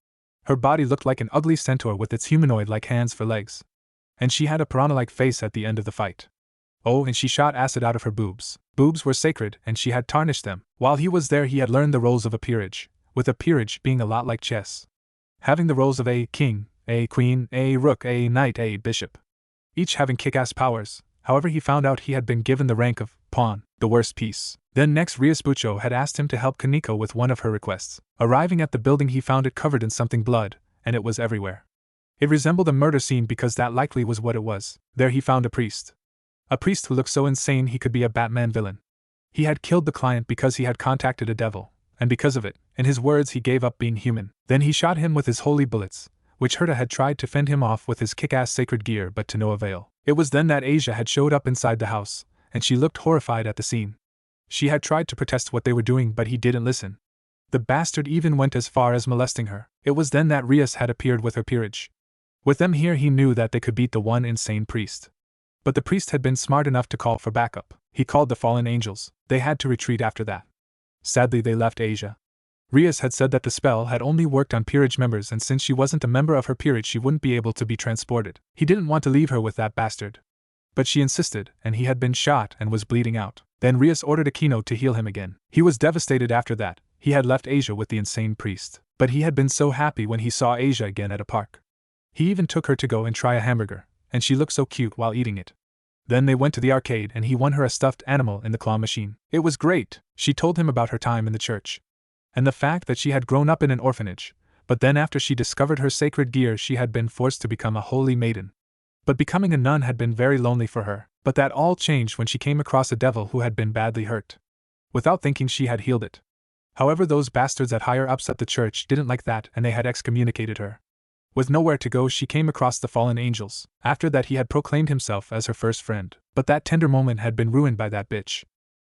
Her body looked like an ugly centaur with its humanoid-like hands for legs. And she had a piranha-like face at the end of the fight. Oh, and she shot acid out of her boobs. Boobs were sacred, and she had tarnished them. While he was there, he had learned the roles of a peerage, with a peerage being a lot like chess. Having the roles of a king, a queen, a rook, a knight, a bishop. Each having kick-ass powers. However, he found out he had been given the rank of pawn, the worst piece. Then next, Rias Bucho had asked him to help Kaneko with one of her requests. Arriving at the building, he found it covered in something blood, and it was everywhere. It resembled a murder scene because that likely was what it was. There he found a priest. A priest who looked so insane he could be a Batman villain. He had killed the client because he had contacted a devil, and because of it, in his words, he gave up being human. Then he shot him with his holy bullets, which Herta had tried to fend him off with his kick-ass sacred gear but to no avail. It was then that Asia had showed up inside the house, and she looked horrified at the scene. She had tried to protest what they were doing but he didn't listen. The bastard even went as far as molesting her. It was then that Rias had appeared with her peerage. With them here he knew that they could beat the one insane priest. But the priest had been smart enough to call for backup. He called the fallen angels. They had to retreat after that. Sadly they left Asia. Rias had said that the spell had only worked on peerage members, and since she wasn't a member of her peerage she wouldn't be able to be transported. He didn't want to leave her with that bastard. But she insisted, and he had been shot and was bleeding out. Then Rias ordered Aquino to heal him again. He was devastated after that. He had left Asia with the insane priest. But he had been so happy when he saw Asia again at a park. He even took her to go and try a hamburger, and she looked so cute while eating it. Then they went to the arcade and he won her a stuffed animal in the claw machine. It was great. She told him about her time in the church. And the fact that she had grown up in an orphanage, but then after she discovered her sacred gear she had been forced to become a holy maiden. But becoming a nun had been very lonely for her, but that all changed when she came across a devil who had been badly hurt. Without thinking she had healed it. However, those bastards at higher ups at the church didn't like that and they had excommunicated her. With nowhere to go she came across the fallen angels. After that he had proclaimed himself as her first friend, but that tender moment had been ruined by that bitch.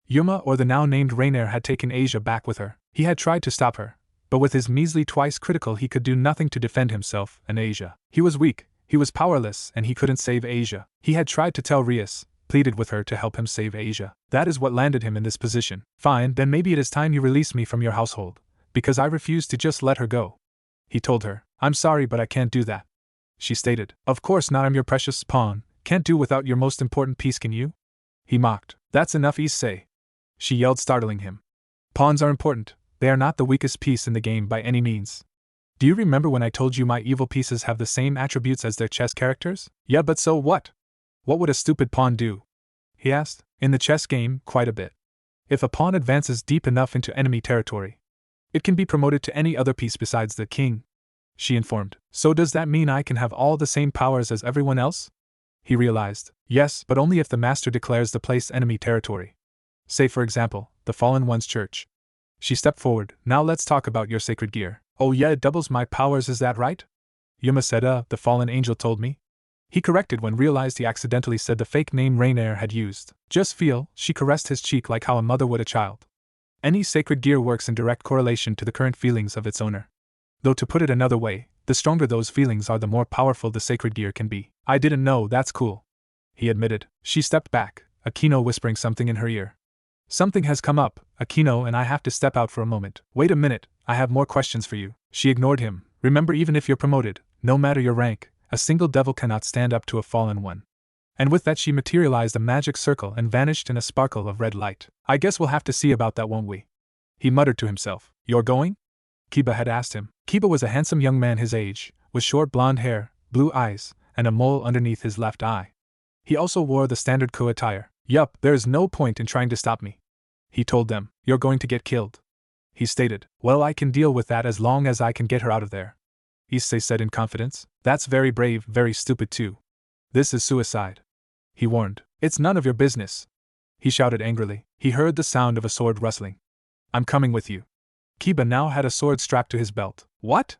Yuma, or the now named Rainier, had taken Asia back with her. He had tried to stop her, but with his measly twice critical he could do nothing to defend himself and Asia. He was weak, he was powerless, and he couldn't save Asia. He had tried to tell Rias, pleaded with her to help him save Asia. That is what landed him in this position. Fine, then maybe it is time you release me from your household, because I refuse to just let her go. He told her. I'm sorry, but I can't do that. She stated. Of course not, I'm your precious pawn. Can't do without your most important piece, can you? He mocked. That's enough, Issei. She yelled, startling him. Pawns are important. They are not the weakest piece in the game by any means. Do you remember when I told you my evil pieces have the same attributes as their chess characters? Yeah, but so what? What would a stupid pawn do? He asked. In the chess game, quite a bit. If a pawn advances deep enough into enemy territory, it can be promoted to any other piece besides the king, she informed. So does that mean I can have all the same powers as everyone else? He realized. Yes, but only if the master declares the place enemy territory. Say for example, the Fallen One's church. She stepped forward. Now let's talk about your sacred gear. Oh yeah, it doubles my powers, is that right? Yuma said, the fallen angel told me. He corrected when realized he accidentally said the fake name Rainier had used. Just feel, she caressed his cheek like how a mother would a child. Any sacred gear works in direct correlation to the current feelings of its owner. Though to put it another way, the stronger those feelings are, the more powerful the sacred gear can be. I didn't know, that's cool, he admitted. She stepped back, Aquino whispering something in her ear. Something has come up, Aquino, and I have to step out for a moment. Wait a minute, I have more questions for you. She ignored him. Remember, even if you're promoted, no matter your rank, a single devil cannot stand up to a fallen one. And with that she materialized a magic circle and vanished in a sparkle of red light. I guess we'll have to see about that, won't we? He muttered to himself. You're going? Kiba had asked him. Kiba was a handsome young man his age, with short blonde hair, blue eyes, and a mole underneath his left eye. He also wore the standard Ko attire. Yup, there's no point in trying to stop me, he told them. You're going to get killed, he stated. Well, I can deal with that as long as I can get her out of there, Issei said in confidence. That's very brave, very stupid too. This is suicide, he warned. It's none of your business, he shouted angrily. He heard the sound of a sword rustling. I'm coming with you. Kiba now had a sword strapped to his belt. What?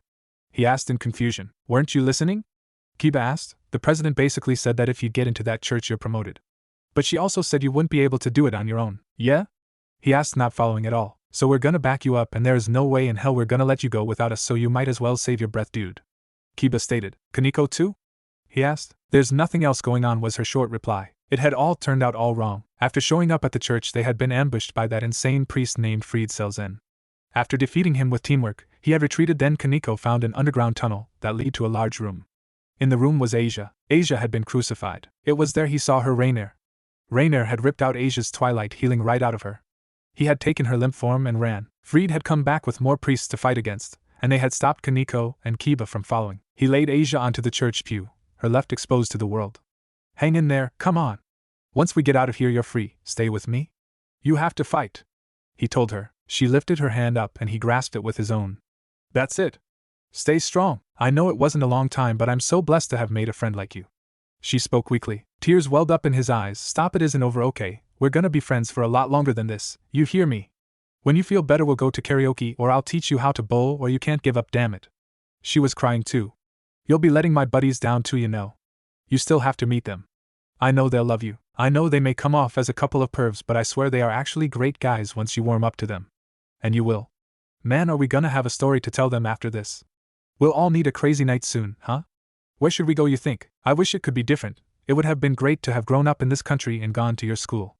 He asked in confusion. Weren't you listening? Kiba asked. The president basically said that if you get into that church you're promoted. But she also said you wouldn't be able to do it on your own. Yeah? He asked, not following at all. So we're gonna back you up and there's no way in hell we're gonna let you go without us, so you might as well save your breath, dude, Kiba stated. Kaneko too? He asked. There's nothing else going on, was her short reply. It had all turned out all wrong. After showing up at the church they had been ambushed by that insane priest named Fried Selzen. After defeating him with teamwork, he had retreated. Then Kaneko found an underground tunnel that led to a large room. In the room was Asia. Asia had been crucified. It was there he saw her Rainier. Rainier had ripped out Asia's twilight healing right out of her. He had taken her limp form and ran. Fried had come back with more priests to fight against, and they had stopped Kaneko and Kiba from following. He laid Asia onto the church pew, her left exposed to the world. Hang in there, come on. Once we get out of here you're free. Stay with me? You have to fight, he told her. She lifted her hand up and he grasped it with his own. That's it. Stay strong. I know it wasn't a long time, but I'm so blessed to have made a friend like you. She spoke weakly. Tears welled up in his eyes. Stop, it isn't over, okay? We're gonna be friends for a lot longer than this. You hear me? When you feel better, we'll go to karaoke, or I'll teach you how to bowl, or you can't give up, damn it. She was crying too. You'll be letting my buddies down too, you know. You still have to meet them. I know they'll love you. I know they may come off as a couple of pervs, but I swear they are actually great guys once you warm up to them. And you will. Man, are we gonna have a story to tell them after this? We'll all need a crazy night soon, huh? Where should we go, you think? I wish it could be different. It would have been great to have grown up in this country and gone to your school.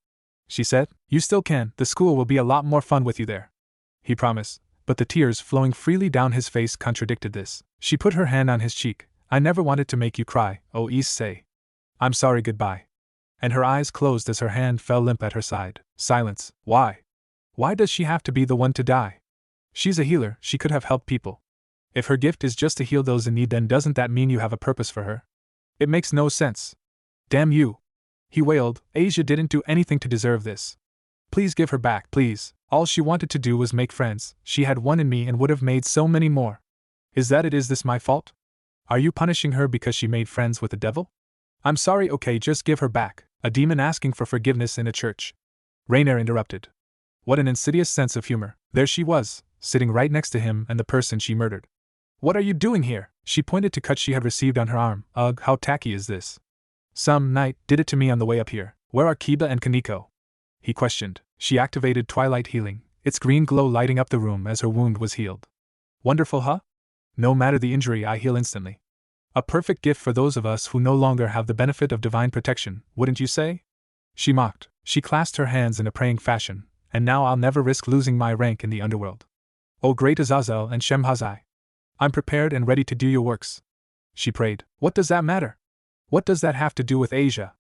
She said. You still can, the school will be a lot more fun with you there. He promised, but the tears flowing freely down his face contradicted this. She put her hand on his cheek. I never wanted to make you cry, oh Issei. I'm sorry, goodbye. And her eyes closed as her hand fell limp at her side. Silence. Why? Why does she have to be the one to die? She's a healer, she could have helped people. If her gift is just to heal those in need, then doesn't that mean you have a purpose for her? It makes no sense. Damn you. He wailed, Asia didn't do anything to deserve this. Please give her back, please. All she wanted to do was make friends. She had one in me and would have made so many more. Is this my fault? Are you punishing her because she made friends with the devil? I'm sorry, okay, just give her back. A demon asking for forgiveness in a church. Rainier interrupted. What an insidious sense of humor. There she was, sitting right next to him and the person she murdered. What are you doing here? She pointed to cuts she had received on her arm. Ugh, how tacky is this? Some knight did it to me on the way up here. Where are Kiba and Kaneko? He questioned. She activated Twilight Healing, its green glow lighting up the room as her wound was healed. Wonderful, huh? No matter the injury, I heal instantly. A perfect gift for those of us who no longer have the benefit of divine protection, wouldn't you say? She mocked. She clasped her hands in a praying fashion, and now I'll never risk losing my rank in the underworld. O great Azazel and Shemhazai. I'm prepared and ready to do your works. She prayed. What does that matter? What does that have to do with Asia?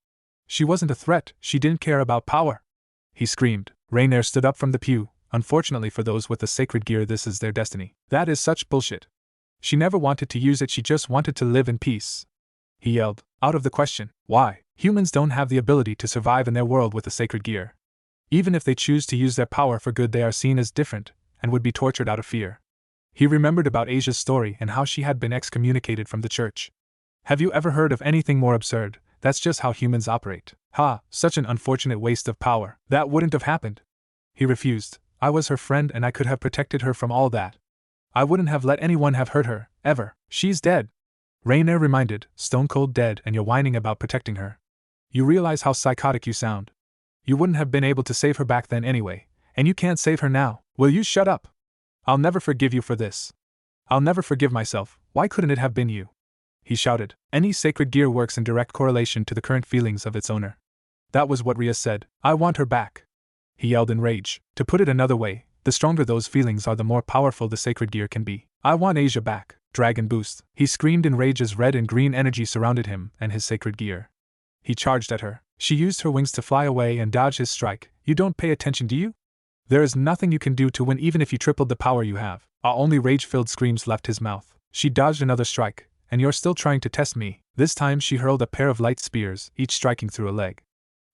She wasn't a threat, she didn't care about power. He screamed. Rainier stood up from the pew. Unfortunately for those with the sacred gear, this is their destiny. That is such bullshit. She never wanted to use it, she just wanted to live in peace. He yelled. Out of the question. Why? Humans don't have the ability to survive in their world with the sacred gear. Even if they choose to use their power for good, they are seen as different, and would be tortured out of fear. He remembered about Asia's story and how she had been excommunicated from the church. Have you ever heard of anything more absurd? That's just how humans operate. Ha, such an unfortunate waste of power. That wouldn't have happened. He refused. I was her friend and I could have protected her from all that. I wouldn't have let anyone have hurt her, ever. She's dead. Rainier reminded, stone cold dead, and you're whining about protecting her. You realize how psychotic you sound. You wouldn't have been able to save her back then anyway, and you can't save her now. Will you shut up? I'll never forgive you for this. I'll never forgive myself. Why couldn't it have been you? He shouted. Any sacred gear works in direct correlation to the current feelings of its owner. That was what Rias said. I want her back. He yelled in rage. To put it another way, the stronger those feelings are, the more powerful the sacred gear can be. I want Asia back. Dragon boost. He screamed in rage as red and green energy surrounded him and his sacred gear. He charged at her. She used her wings to fly away and dodge his strike. You don't pay attention, do you? There is nothing you can do to win even if you tripled the power you have. Only rage-filled screams left his mouth. She dodged another strike. And you're still trying to test me. This time she hurled a pair of light spears, each striking through a leg.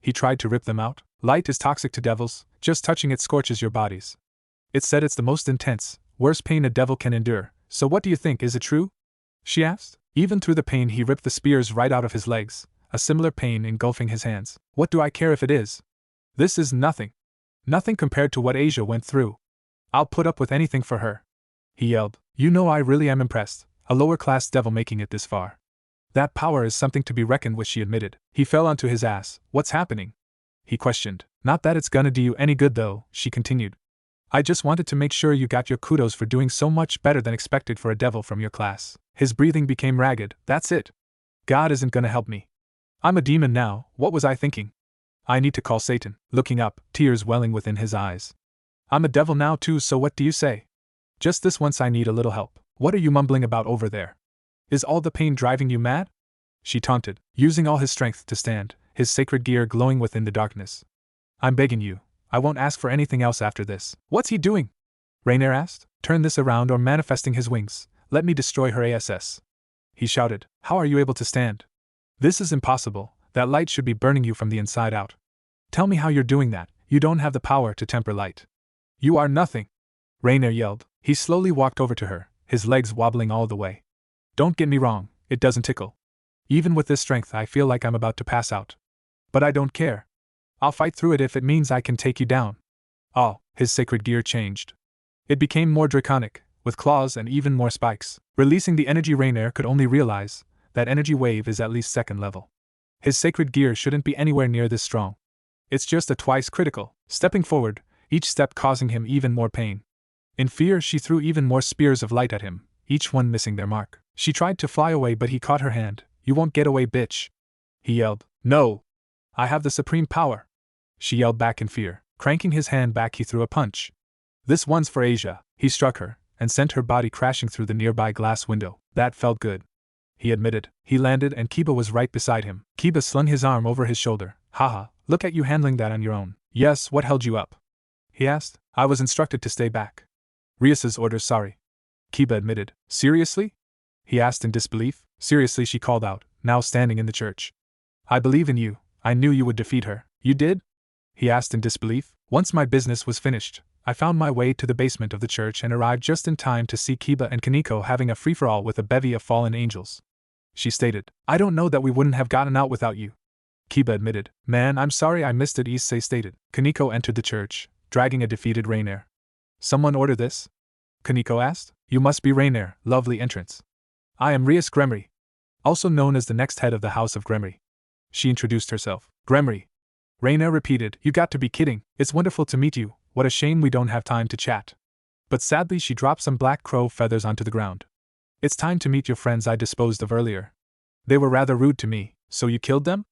He tried to rip them out. Light is toxic to devils, just touching it scorches your bodies. It said it's the most intense, worst pain a devil can endure, so what do you think, is it true? She asked. Even through the pain he ripped the spears right out of his legs, a similar pain engulfing his hands. What do I care if it is? This is nothing. Nothing compared to what Asia went through. I'll put up with anything for her. He yelled. You know, I really am impressed. A lower-class devil making it this far. That power is something to be reckoned with, she admitted. He fell onto his ass. What's happening? He questioned. Not that it's gonna do you any good though, she continued. I just wanted to make sure you got your kudos for doing so much better than expected for a devil from your class. His breathing became ragged. That's it. God isn't gonna help me. I'm a demon now, what was I thinking? I need to call Satan. Looking up, tears welling within his eyes. I'm a devil now too, so what do you say? Just this once I need a little help. What are you mumbling about over there? Is all the pain driving you mad? She taunted, using all his strength to stand, his sacred gear glowing within the darkness. I'm begging you, I won't ask for anything else after this. What's he doing? Rainier asked. Turn this around or manifesting his wings. Let me destroy her ass. He shouted. How are you able to stand? This is impossible, that light should be burning you from the inside out. Tell me how you're doing that, you don't have the power to temper light. You are nothing. Rainier yelled. He slowly walked over to her, his legs wobbling all the way. Don't get me wrong, it doesn't tickle. Even with this strength I feel like I'm about to pass out. But I don't care. I'll fight through it if it means I can take you down. Oh, His sacred gear changed. It became more draconic, with claws and even more spikes. Releasing the energy Rainier could only realize that energy wave is at least second level. His sacred gear shouldn't be anywhere near this strong. It's just a twice critical, stepping forward, each step causing him even more pain. In fear, she threw even more spears of light at him, each one missing their mark. She tried to fly away, but he caught her hand. "You won't get away, bitch," he yelled. "No! I have the supreme power," she yelled back in fear. Cranking his hand back, he threw a punch. "This one's for Asia." He struck her, and sent her body crashing through the nearby glass window. "That felt good," he admitted. He landed, and Kiba was right beside him. Kiba slung his arm over his shoulder. "Haha, look at you handling that on your own." "Yes, what held you up?" he asked. "I was instructed to stay back." "Rias's orders, sorry," Kiba admitted. "Seriously?" he asked in disbelief. "Seriously," she called out, now standing in the church. "I believe in you. I knew you would defeat her." "You did?" he asked in disbelief. "Once my business was finished, I found my way to the basement of the church and arrived just in time to see Kiba and Kaneko having a free-for-all with a bevy of fallen angels," she stated. "I don't know that we wouldn't have gotten out without you," Kiba admitted. "Man, I'm sorry I missed it," Issei stated. Kaneko entered the church, dragging a defeated Rainier. "Someone order this?" Kaneko asked. "You must be Rainier." Lovely entrance. "I am Rias Gremory, also known as the next head of the House of Gremory," she introduced herself. "Gremory," Rainier repeated. "You got to be kidding. It's wonderful to meet you. What a shame we don't have time to chat." But sadly, she dropped some black crow feathers onto the ground. "It's time to meet your friends I disposed of earlier. They were rather rude to me." "So you killed them?"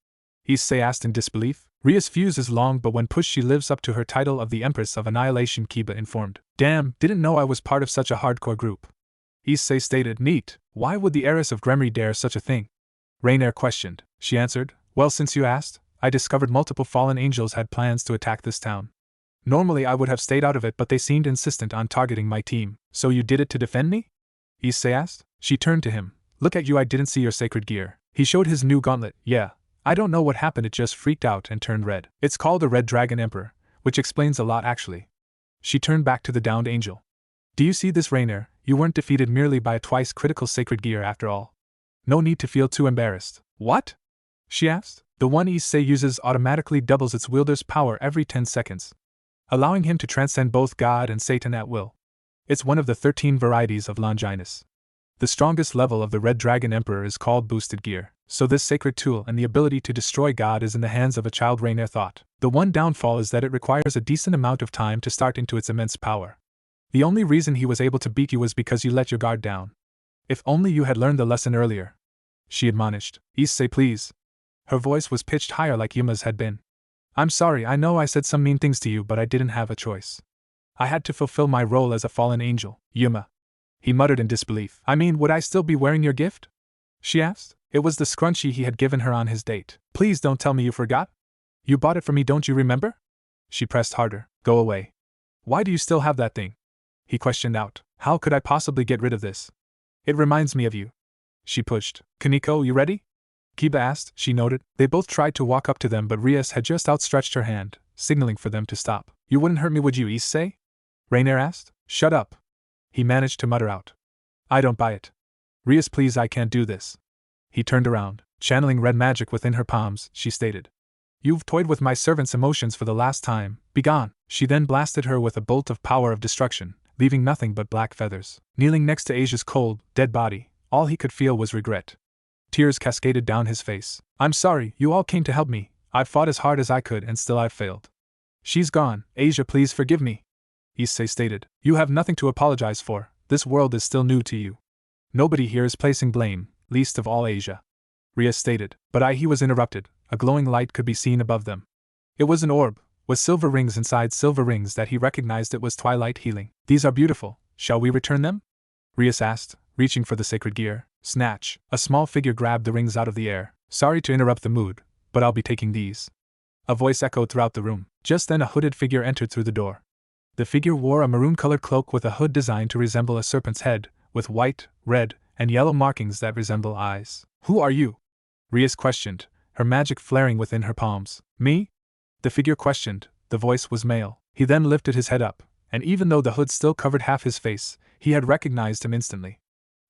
Issei asked in disbelief. "Ria's fuse is long, but when pushed she lives up to her title of the Empress of Annihilation," Kiba informed. "Damn, didn't know I was part of such a hardcore group," Issei stated. "Neat. Why would the heiress of Gremory dare such a thing?" Rainier questioned. She answered, "Well, since you asked, I discovered multiple fallen angels had plans to attack this town. Normally I would have stayed out of it, but they seemed insistent on targeting my team." "So you did it to defend me?" Issei asked. She turned to him. "Look at you, I didn't see your sacred gear." He showed his new gauntlet. "Yeah. I don't know what happened, it just freaked out and turned red. It's called a Red Dragon Emperor, which explains a lot actually." She turned back to the downed angel. "Do you see this, Rainier? You weren't defeated merely by a twice critical sacred gear after all. No need to feel too embarrassed." "What?" she asked. "The one Issei uses automatically doubles its wielder's power every 10 seconds. Allowing him to transcend both God and Satan at will. It's one of the 13 varieties of Longinus. The strongest level of the Red Dragon Emperor is called Boosted Gear. So this sacred tool and the ability to destroy God is in the hands of a child," Rainier thought. "The one downfall is that it requires a decent amount of time to start into its immense power. The only reason he was able to beat you was because you let your guard down. If only you had learned the lesson earlier," she admonished. "Issei, please." Her voice was pitched higher like Yuma's had been. "I'm sorry, I know I said some mean things to you, but I didn't have a choice. I had to fulfill my role as a fallen angel." "Yuma," he muttered in disbelief. "I mean, would I still be wearing your gift?" she asked. It was the scrunchie he had given her on his date. "Please don't tell me you forgot. You bought it for me, don't you remember?" She pressed harder. "Go away." "Why do you still have that thing?" he questioned out. "How could I possibly get rid of this? It reminds me of you." She pushed. "Kaneko, you ready?" Kiba asked. She nodded. They both tried to walk up to them, but Rias had just outstretched her hand, signaling for them to stop. "You wouldn't hurt me, would you, Issei?" Rainier asked. "Shut up," he managed to mutter out. "I don't buy it. Rias, please, I can't do this." He turned around. Channeling red magic within her palms, she stated. "You've toyed with my servant's emotions for the last time. Begone." She then blasted her with a bolt of power of destruction, leaving nothing but black feathers. Kneeling next to Asia's cold, dead body, all he could feel was regret. Tears cascaded down his face. "I'm sorry, you all came to help me. I've fought as hard as I could and still I've failed. She's gone. Asia, please forgive me," Issei stated. "You have nothing to apologize for. This world is still new to you. Nobody here is placing blame, least of all Asia," Rias stated. But he was interrupted. A glowing light could be seen above them. It was an orb, with silver rings inside silver rings that he recognized. It was Twilight Healing. "These are beautiful. Shall we return them?" Rias asked, reaching for the sacred gear. Snatch. A small figure grabbed the rings out of the air. "Sorry to interrupt the mood, but I'll be taking these." A voice echoed throughout the room. Just then a hooded figure entered through the door. The figure wore a maroon-colored cloak with a hood designed to resemble a serpent's head, with white, red, and yellow markings that resemble eyes. "Who are you?" Rias questioned, her magic flaring within her palms. "Me?" the figure questioned. The voice was male. He then lifted his head up, and even though the hood still covered half his face, he had recognized him instantly.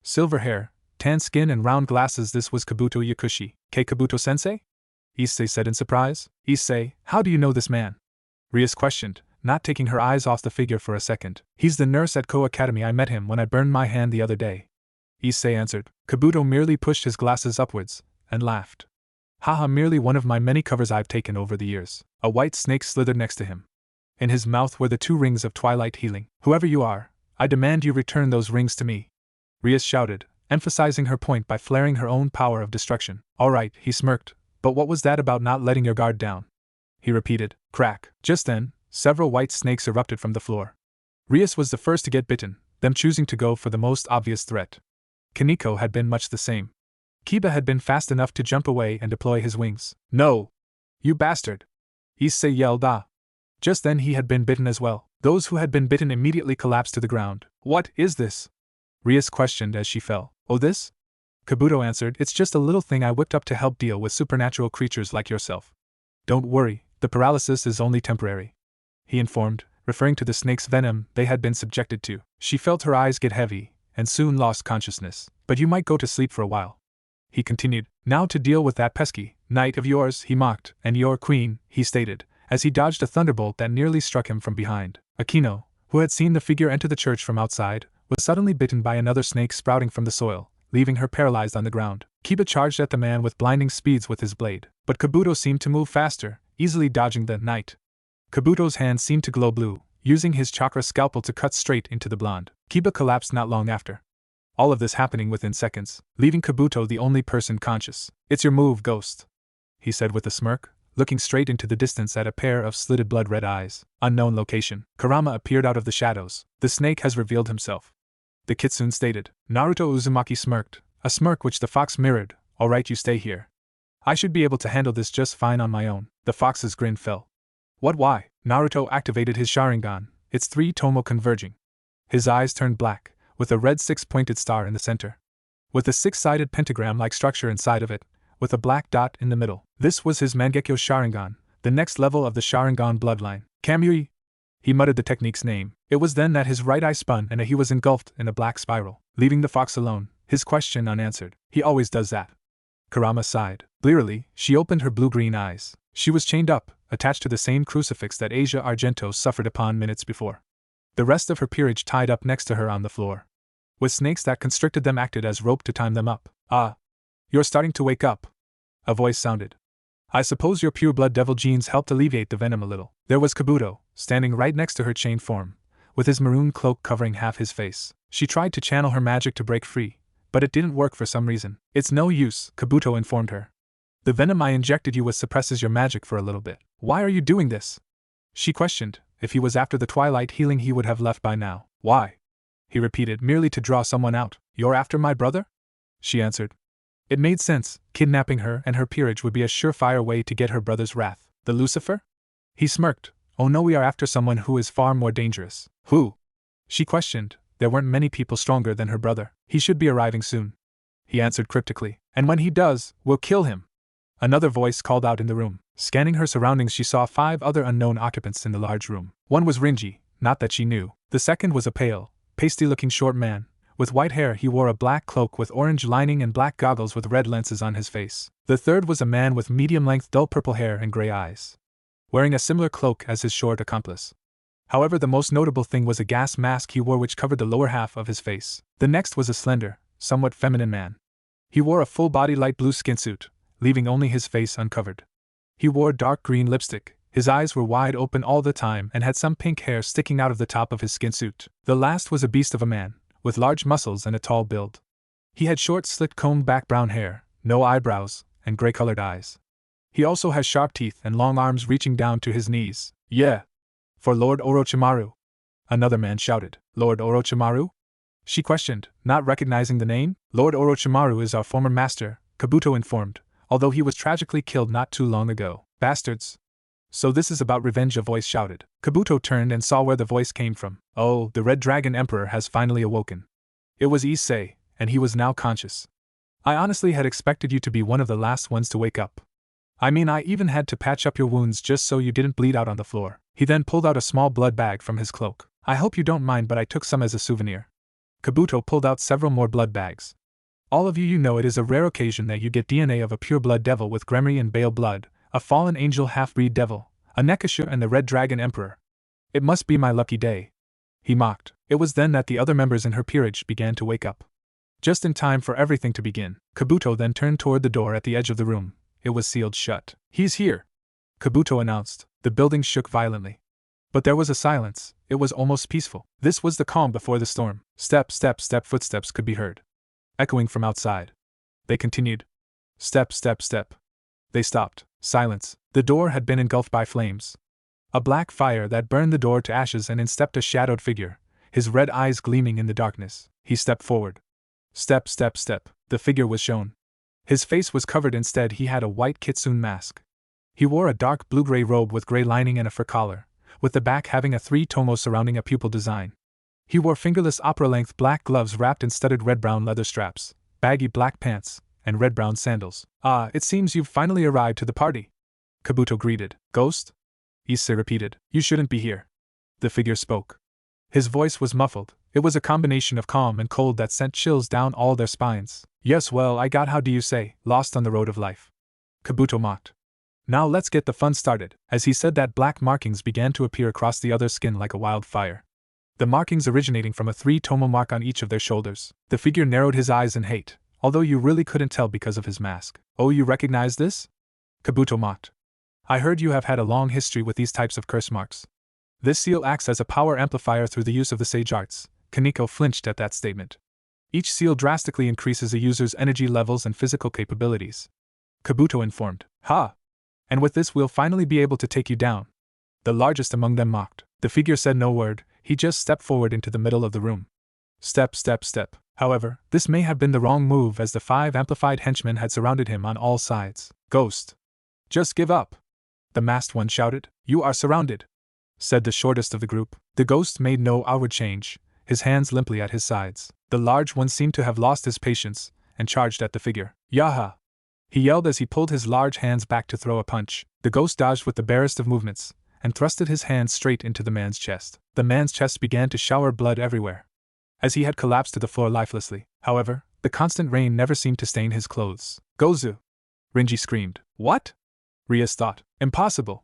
Silver hair, tan skin and round glasses. This was Kabuto Yakushi. "Kabuto-sensei?" Issei said in surprise. "Issei, how do you know this man?" Rias questioned, not taking her eyes off the figure for a second. He's the nurse at Ko Academy. I met him when I burned my hand the other day. Issei answered. Kabuto merely pushed his glasses upwards, and laughed. Haha, merely one of my many covers I've taken over the years. A white snake slithered next to him. In his mouth were the 2 rings of twilight healing. Whoever you are, I demand you return those rings to me. Rias shouted, emphasizing her point by flaring her own power of destruction. All right, he smirked, but what was that about not letting your guard down? He repeated. Crack. Just then, several white snakes erupted from the floor. Rias was the first to get bitten, them choosing to go for the most obvious threat. Kaneko had been much the same. Kiba had been fast enough to jump away and deploy his wings. No! You bastard! Issei yelled. Just then he had been bitten as well. Those who had been bitten immediately collapsed to the ground. What is this? Rias questioned as she fell. Oh, this? Kabuto answered. It's just a little thing I whipped up to help deal with supernatural creatures like yourself. Don't worry, the paralysis is only temporary, he informed, referring to the snake's venom they had been subjected to. She felt her eyes get heavy, and soon lost consciousness. But you might go to sleep for a while, he continued. Now to deal with that pesky knight of yours, he mocked, and your queen, he stated, as he dodged a thunderbolt that nearly struck him from behind. Akino, who had seen the figure enter the church from outside, was suddenly bitten by another snake sprouting from the soil, leaving her paralyzed on the ground. Kiba charged at the man with blinding speeds with his blade, but Kabuto seemed to move faster, easily dodging the knight. Kabuto's hand seemed to glow blue, using his chakra scalpel to cut straight into the blonde. Kiba collapsed not long after. All of this happening within seconds, leaving Kabuto the only person conscious. It's your move, ghost, he said with a smirk, looking straight into the distance at a pair of slitted blood-red eyes. Unknown location. Kurama appeared out of the shadows. The snake has revealed himself, the kitsune stated. Naruto Uzumaki smirked, a smirk which the fox mirrored. All right, you stay here. I should be able to handle this just fine on my own. The fox's grin fell. What, why? Naruto activated his Sharingan, its 3 tomo converging. His eyes turned black, with a red 6-pointed star in the center, with a 6-sided pentagram-like structure inside of it, with a black dot in the middle. This was his Mangekyo Sharingan, the next level of the Sharingan bloodline. Kamui! He muttered the technique's name. It was then that his right eye spun and he was engulfed in a black spiral, leaving the fox alone, his question unanswered. He always does that. Kurama sighed. Blearily, she opened her blue-green eyes. She was chained up, attached to the same crucifix that Asia Argento suffered upon minutes before. The rest of her peerage tied up next to her on the floor, with snakes that constricted them acted as rope to time them up. Ah! You're starting to wake up, a voice sounded. I suppose your pure blood devil genes helped alleviate the venom a little. There was Kabuto, standing right next to her chained form, with his maroon cloak covering half his face. She tried to channel her magic to break free, but it didn't work for some reason. It's no use, Kabuto informed her. The venom I injected you with suppresses your magic for a little bit. Why are you doing this? She questioned. If he was after the twilight healing he would have left by now. Why? He repeated, merely to draw someone out. You're after my brother? She answered. It made sense. Kidnapping her and her peerage would be a surefire way to get her brother's wrath. The Lucifer? He smirked. Oh no, we are after someone who is far more dangerous. Who? She questioned. There weren't many people stronger than her brother. He should be arriving soon, he answered cryptically. And when he does, we'll kill him. Another voice called out in the room. Scanning her surroundings, she saw 5 other unknown occupants in the large room. One was Rinji, not that she knew. The second was a pale, pasty-looking short man. With white hair, he wore a black cloak with orange lining and black goggles with red lenses on his face. The third was a man with medium-length dull purple hair and gray eyes, wearing a similar cloak as his short accomplice. However, the most notable thing was a gas mask he wore which covered the lower half of his face. The next was a slender, somewhat feminine man. He wore a full-body light blue skin suit, leaving only his face uncovered. He wore dark green lipstick, his eyes were wide open all the time and had some pink hair sticking out of the top of his skin suit. The last was a beast of a man, with large muscles and a tall build. He had short slit combed back brown hair, no eyebrows, and gray-colored eyes. He also has sharp teeth and long arms reaching down to his knees. Yeah! For Lord Orochimaru! Another man shouted. Lord Orochimaru? She questioned, not recognizing the name. Lord Orochimaru is our former master, Kabuto informed, although he was tragically killed not too long ago. Bastards! So this is about revenge, a voice shouted. Kabuto turned and saw where the voice came from. Oh, the Red Dragon Emperor has finally awoken. It was Issei, and he was now conscious. I honestly had expected you to be one of the last ones to wake up. I mean, I even had to patch up your wounds just so you didn't bleed out on the floor. He then pulled out a small blood bag from his cloak. I hope you don't mind, but I took some as a souvenir. Kabuto pulled out several more blood bags. All of you know it is a rare occasion that you get DNA of a pure blood devil with Gremory and Bale blood, a fallen angel half-breed devil, a Nekasha and the Red Dragon Emperor. It must be my lucky day, he mocked. It was then that the other members in her peerage began to wake up. Just in time for everything to begin, Kabuto then turned toward the door at the edge of the room. It was sealed shut. He's here, Kabuto announced. The building shook violently. But there was a silence. It was almost peaceful. This was the calm before the storm. Step, step, step, footsteps could be heard, echoing from outside. They continued. Step, step, step. They stopped. Silence. The door had been engulfed by flames. A black fire that burned the door to ashes, and in stepped a shadowed figure, his red eyes gleaming in the darkness. He stepped forward. Step, step, step. The figure was shown. His face was covered. Instead, he had a white kitsune mask. He wore a dark blue-gray robe with gray lining and a fur collar, with the back having a 3-tomo surrounding a pupil design. He wore fingerless opera-length black gloves wrapped in studded red-brown leather straps, baggy black pants, and red-brown sandals. Ah, it seems you've finally arrived to the party, Kabuto greeted. Ghost? Issei repeated. You shouldn't be here. The figure spoke. His voice was muffled. It was a combination of calm and cold that sent chills down all their spines. Yes, well, I got, how do you say, lost on the road of life, Kabuto mocked. Now let's get the fun started. As he said that, black markings began to appear across the other's skin like a wildfire. The markings originating from a 3-tomo mark on each of their shoulders. The figure narrowed his eyes in hate, although you really couldn't tell because of his mask. Oh, you recognize this? Kabuto mocked. I heard you have had a long history with these types of curse marks. This seal acts as a power amplifier through the use of the sage arts. Kaneko flinched at that statement. Each seal drastically increases a user's energy levels and physical capabilities, Kabuto informed. Ha! And with this we'll finally be able to take you down. The largest among them mocked. The figure said no word, he just stepped forward into the middle of the room. Step, step, step. However, this may have been the wrong move, as the 5 amplified henchmen had surrounded him on all sides. Ghost! Just give up! The masked one shouted. You are surrounded, said the shortest of the group. The ghost made no outward change, his hands limply at his sides. The large one seemed to have lost his patience, and charged at the figure. Yaha! He yelled as he pulled his large hands back to throw a punch. The ghost dodged with the barest of movements, and thrusted his hand straight into the man's chest. The man's chest began to shower blood everywhere, as he had collapsed to the floor lifelessly. However, the constant rain never seemed to stain his clothes. Gozu! Rinji screamed. What? Rias thought. Impossible!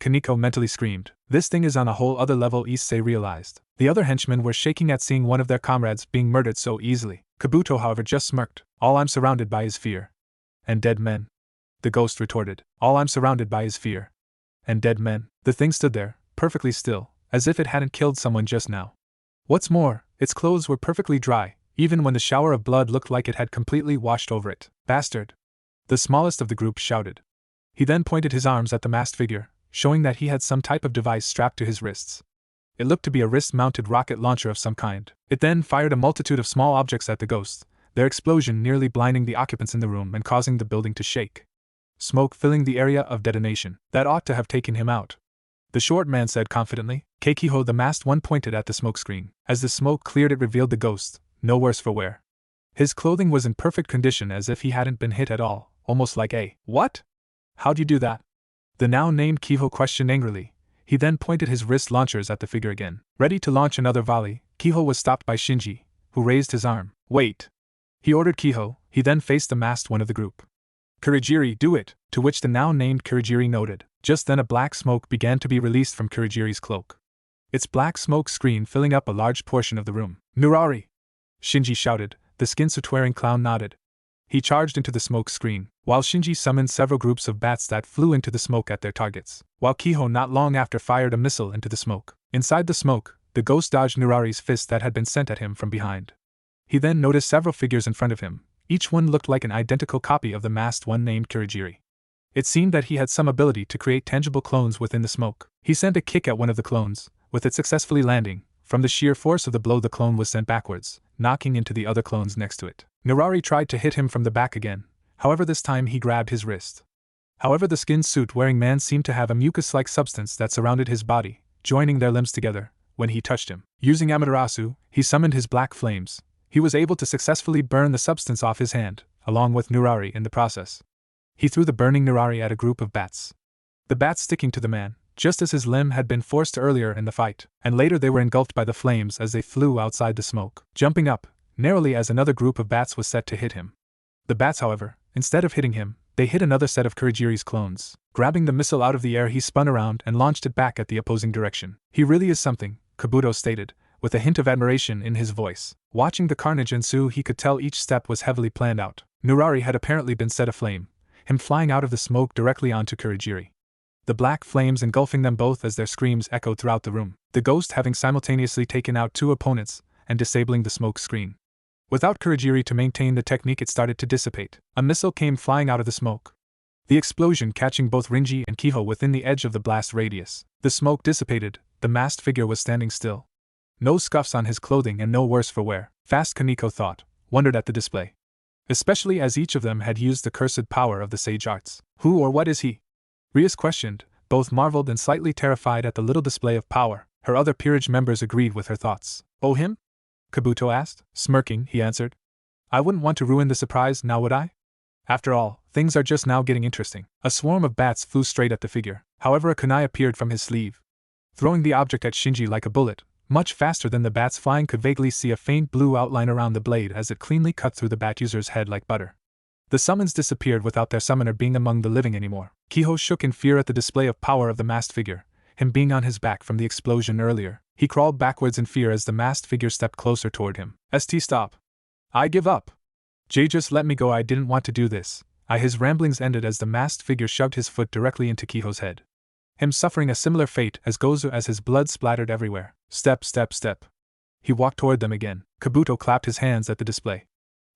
Kaneko mentally screamed. This thing is on a whole other level, Issei realized. The other henchmen were shaking at seeing one of their comrades being murdered so easily. Kabuto, however, just smirked. All I'm surrounded by is fear. And dead men. The ghost retorted. All I'm surrounded by is fear. And dead men. The thing stood there, perfectly still, as if it hadn't killed someone just now. What's more, its clothes were perfectly dry, even when the shower of blood looked like it had completely washed over it. Bastard! The smallest of the group shouted. He then pointed his arms at the masked figure, showing that he had some type of device strapped to his wrists. It looked to be a wrist-mounted rocket launcher of some kind. It then fired a multitude of small objects at the ghost, their explosion nearly blinding the occupants in the room and causing the building to shake. Smoke filling the area of detonation. That ought to have taken him out, the short man said confidently. Keikiho, the masked one, pointed at the smoke screen. As the smoke cleared, it revealed the ghost, no worse for wear. His clothing was in perfect condition, as if he hadn't been hit at all, almost like a what? How'd you do that? The now named Kiho questioned angrily. He then pointed his wrist launchers at the figure again. Ready to launch another volley, Kiho was stopped by Shinji, who raised his arm. Wait! He ordered Kiho. He then faced the masked one of the group. Kurigiri, do it! To which the now named Kurigiri nodded. Just then a black smoke began to be released from Kurigiri's cloak, its black smoke screen filling up a large portion of the room. Nurari! Shinji shouted. The skin-suit-wearing clown nodded. He charged into the smoke screen, while Shinji summoned several groups of bats that flew into the smoke at their targets, while Kiho not long after fired a missile into the smoke. Inside the smoke, the ghost dodged Nurari's fist that had been sent at him from behind. He then noticed several figures in front of him. Each one looked like an identical copy of the masked one named Kurigiri. It seemed that he had some ability to create tangible clones within the smoke. He sent a kick at one of the clones, with it successfully landing. From the sheer force of the blow, the clone was sent backwards, knocking into the other clones next to it. Nurari tried to hit him from the back again, however this time he grabbed his wrist. However, the skin suit-wearing man seemed to have a mucus-like substance that surrounded his body, joining their limbs together, when he touched him. Using Amaterasu, he summoned his black flames. He was able to successfully burn the substance off his hand, along with Nurari in the process. He threw the burning Nurari at a group of bats, the bats sticking to the man, just as his limb had been forced earlier in the fight, and later they were engulfed by the flames as they flew outside the smoke, jumping up narrowly as another group of bats was set to hit him. The bats, however, instead of hitting him, they hit another set of Kurigiri's clones. Grabbing the missile out of the air, he spun around and launched it back at the opposing direction. He really is something, Kabuto stated, with a hint of admiration in his voice. Watching the carnage ensue, he could tell each step was heavily planned out. Nurari had apparently been set aflame, him flying out of the smoke directly onto Kurogiri. The black flames engulfing them both as their screams echoed throughout the room, the ghost having simultaneously taken out 2 opponents and disabling the smoke screen. Without Kurogiri to maintain the technique, it started to dissipate. A missile came flying out of the smoke, the explosion catching both Rinji and Kiho within the edge of the blast radius. The smoke dissipated, the masked figure was standing still. No scuffs on his clothing and no worse for wear. Fast Kaneko thought, wondered at the display. Especially as each of them had used the cursed power of the sage arts. Who or what is he? Rias questioned, both marveled and slightly terrified at the little display of power. Her other peerage members agreed with her thoughts. Oh, him? Kabuto asked. Smirking, he answered. I wouldn't want to ruin the surprise, now would I? After all, things are just now getting interesting. A swarm of bats flew straight at the figure. However, a kunai appeared from his sleeve, throwing the object at Shinji like a bullet. Much faster than the bats flying, could vaguely see a faint blue outline around the blade as it cleanly cut through the bat user's head like butter. The summons disappeared without their summoner being among the living anymore. Kiho shook in fear at the display of power of the masked figure, him being on his back from the explosion earlier. He crawled backwards in fear as the masked figure stepped closer toward him. Stop. I give up. Jay, just let me go, I didn't want to do this. His ramblings ended as the masked figure shoved his foot directly into Kiho's head, him suffering a similar fate as Gozu as his blood splattered everywhere. Step. He walked toward them again. Kabuto clapped his hands at the display,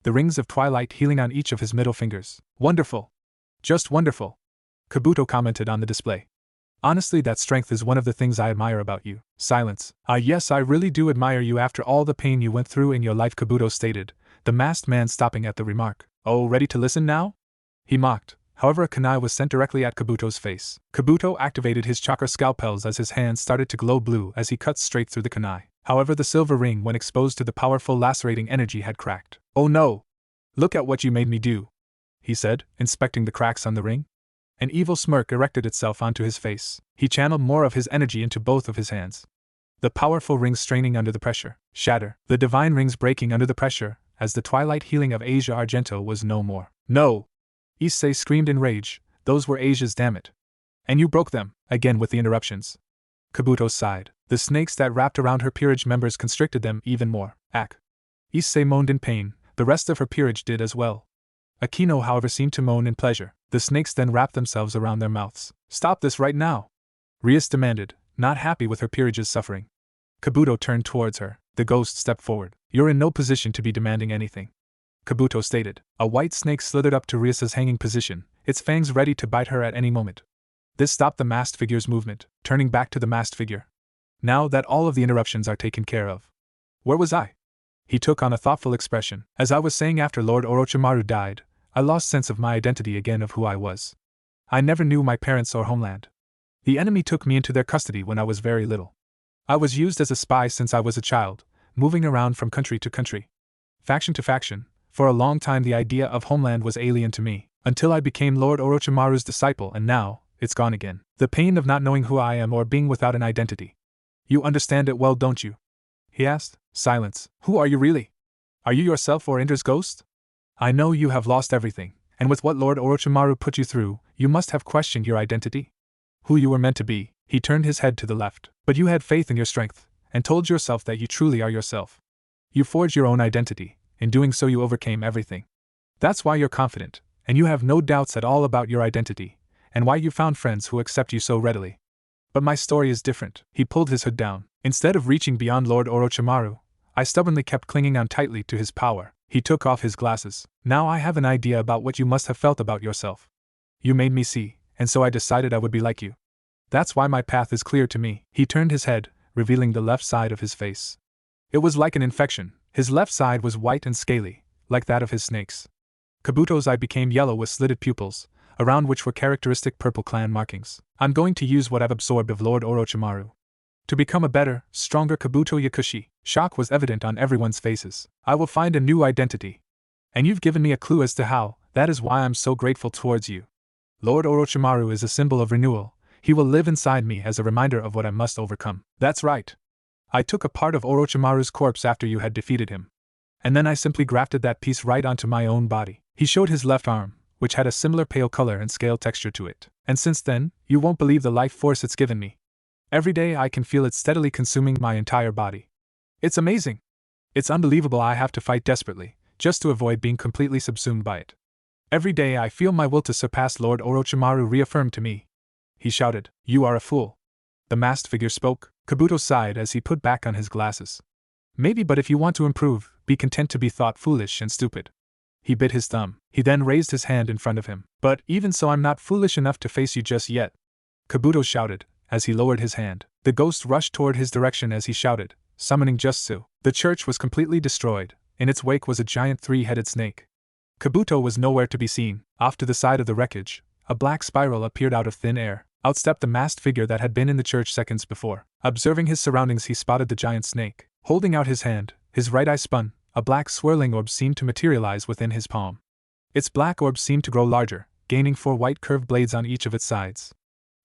the rings of twilight healing on each of his middle fingers. Wonderful. Just wonderful. Kabuto commented on the display. Honestly, that strength is one of the things I admire about you. Silence. Yes, I really do admire you after all the pain you went through in your life, Kabuto stated, the masked man stopping at the remark. Oh, ready to listen now? He mocked. However, a kunai was sent directly at Kabuto's face. Kabuto activated his chakra scalpels as his hands started to glow blue as he cut straight through the kunai. However, the silver ring, when exposed to the powerful lacerating energy, had cracked. Oh no! Look at what you made me do, he said, inspecting the cracks on the ring. An evil smirk erected itself onto his face. He channeled more of his energy into both of his hands, the powerful rings straining under the pressure. Shatter. The divine rings breaking under the pressure, as the twilight healing of Asia Argento was no more. No! Issei screamed in rage. Those were Asia's, damn it. And you broke them, again with the interruptions. Kabuto sighed. The snakes that wrapped around her peerage members constricted them even more. Ack. Issei moaned in pain. The rest of her peerage did as well. Akino, however, seemed to moan in pleasure. The snakes then wrapped themselves around their mouths. Stop this right now! Rias demanded, not happy with her peerage's suffering. Kabuto turned towards her. The ghost stepped forward. You're in no position to be demanding anything, Kabuto stated. A white snake slithered up to Rias's hanging position, its fangs ready to bite her at any moment. This stopped the masked figure's movement, turning back to the masked figure. Now that all of the interruptions are taken care of. Where was I? He took on a thoughtful expression. As I was saying, after Lord Orochimaru died, I lost sense of my identity again, of who I was. I never knew my parents or homeland. The enemy took me into their custody when I was very little. I was used as a spy since I was a child, moving around from country to country, faction to faction. For a long time the idea of homeland was alien to me, until I became Lord Orochimaru's disciple, and now, it's gone again. The pain of not knowing who I am or being without an identity. You understand it well, don't you? He asked. Silence. Who are you really? Are you yourself or Inder's ghost? I know you have lost everything, and with what Lord Orochimaru put you through, you must have questioned your identity. Who you were meant to be. He turned his head to the left. But you had faith in your strength, and told yourself that you truly are yourself. You forged your own identity. In doing so, you overcame everything. That's why you're confident, and you have no doubts at all about your identity, and why you found friends who accept you so readily. But my story is different. He pulled his hood down. Instead of reaching beyond Lord Orochimaru, I stubbornly kept clinging on tightly to his power. He took off his glasses. Now I have an idea about what you must have felt about yourself. You made me see, and so I decided I would be like you. That's why my path is clear to me. He turned his head, revealing the left side of his face. It was like an infection. His left side was white and scaly, like that of his snakes. Kabuto's eye became yellow with slitted pupils, around which were characteristic purple clan markings. I'm going to use what I've absorbed of Lord Orochimaru to become a better, stronger Kabuto Yakushi. Shock was evident on everyone's faces. I will find a new identity. And you've given me a clue as to how. That is why I'm so grateful towards you. Lord Orochimaru is a symbol of renewal. He will live inside me as a reminder of what I must overcome. That's right. I took a part of Orochimaru's corpse after you had defeated him. And then I simply grafted that piece right onto my own body. He showed his left arm, which had a similar pale color and scale texture to it. And since then, you won't believe the life force it's given me. Every day I can feel it steadily consuming my entire body. It's amazing. It's unbelievable I have to fight desperately, just to avoid being completely subsumed by it. Every day I feel my will to surpass Lord Orochimaru reaffirmed to me. He shouted, "You are a fool." The masked figure spoke. Kabuto sighed as he put back on his glasses. "Maybe, but if you want to improve, be content to be thought foolish and stupid." He bit his thumb. He then raised his hand in front of him. "But even so, I'm not foolish enough to face you just yet," Kabuto shouted, as he lowered his hand. The ghost rushed toward his direction as he shouted, summoning Jutsu. The church was completely destroyed. In its wake was a giant three-headed snake. Kabuto was nowhere to be seen. Off to the side of the wreckage, a black spiral appeared out of thin air. Out stepped the masked figure that had been in the church seconds before. Observing his surroundings, he spotted the giant snake. Holding out his hand, his right eye spun. A black swirling orb seemed to materialize within his palm. Its black orb seemed to grow larger, gaining 4 white curved blades on each of its sides.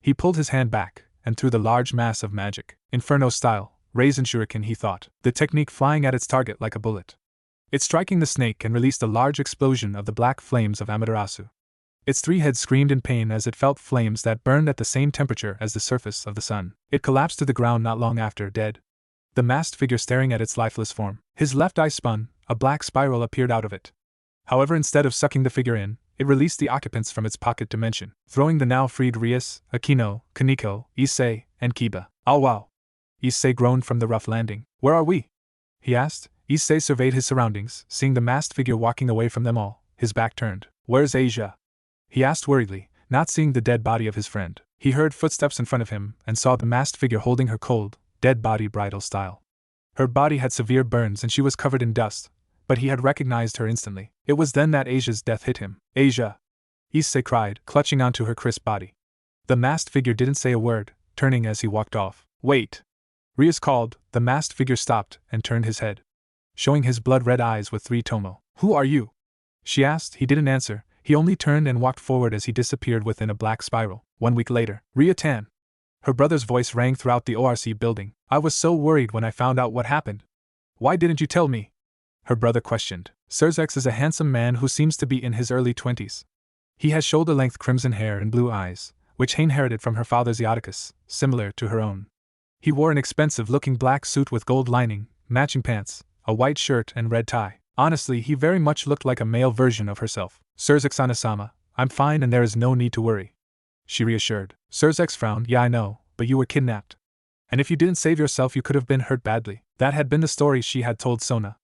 He pulled his hand back, and threw the large mass of magic. Inferno style, Raisin Shuriken, he thought, the technique flying at its target like a bullet. It striking the snake and released a large explosion of the black flames of Amaterasu. Its 3 heads screamed in pain as it felt flames that burned at the same temperature as the surface of the sun. It collapsed to the ground not long after, dead. The masked figure staring at its lifeless form. His left eye spun, a black spiral appeared out of it. However, instead of sucking the figure in, it released the occupants from its pocket dimension, throwing the now freed Rias, Akino, Kaneko, Issei, and Kiba. "Oh wow!" Issei groaned from the rough landing. "Where are we?" he asked. Issei surveyed his surroundings, seeing the masked figure walking away from them all, his back turned. "Where's Asia?" he asked worriedly, not seeing the dead body of his friend. He heard footsteps in front of him and saw the masked figure holding her cold, dead body bridal style. Her body had severe burns and she was covered in dust, but he had recognized her instantly. It was then that Asia's death hit him. "Asia!" Issei cried, clutching onto her crisp body. The masked figure didn't say a word, turning as he walked off. "Wait!" Rias called. The masked figure stopped and turned his head, showing his blood-red eyes with 3 tomo. "Who are you?" she asked. He didn't answer. He only turned and walked forward as he disappeared within a black spiral. 1 week later, Ria-tan. Her brother's voice rang throughout the ORC building. "I was so worried when I found out what happened." "Why didn't you tell me?" her brother questioned. Surzex is a handsome man who seems to be in his early 20s. He has shoulder-length crimson hair and blue eyes, which Hane inherited from her father's Iodicus, similar to her own. He wore an expensive-looking black suit with gold lining, matching pants, a white shirt and red tie. Honestly, he very much looked like a male version of herself. "Surzex-Anasama, I'm fine and there is no need to worry," she reassured. Surzex frowned. "Yeah, I know, but you were kidnapped. And if you didn't save yourself you could have been hurt badly." That had been the story she had told Sona.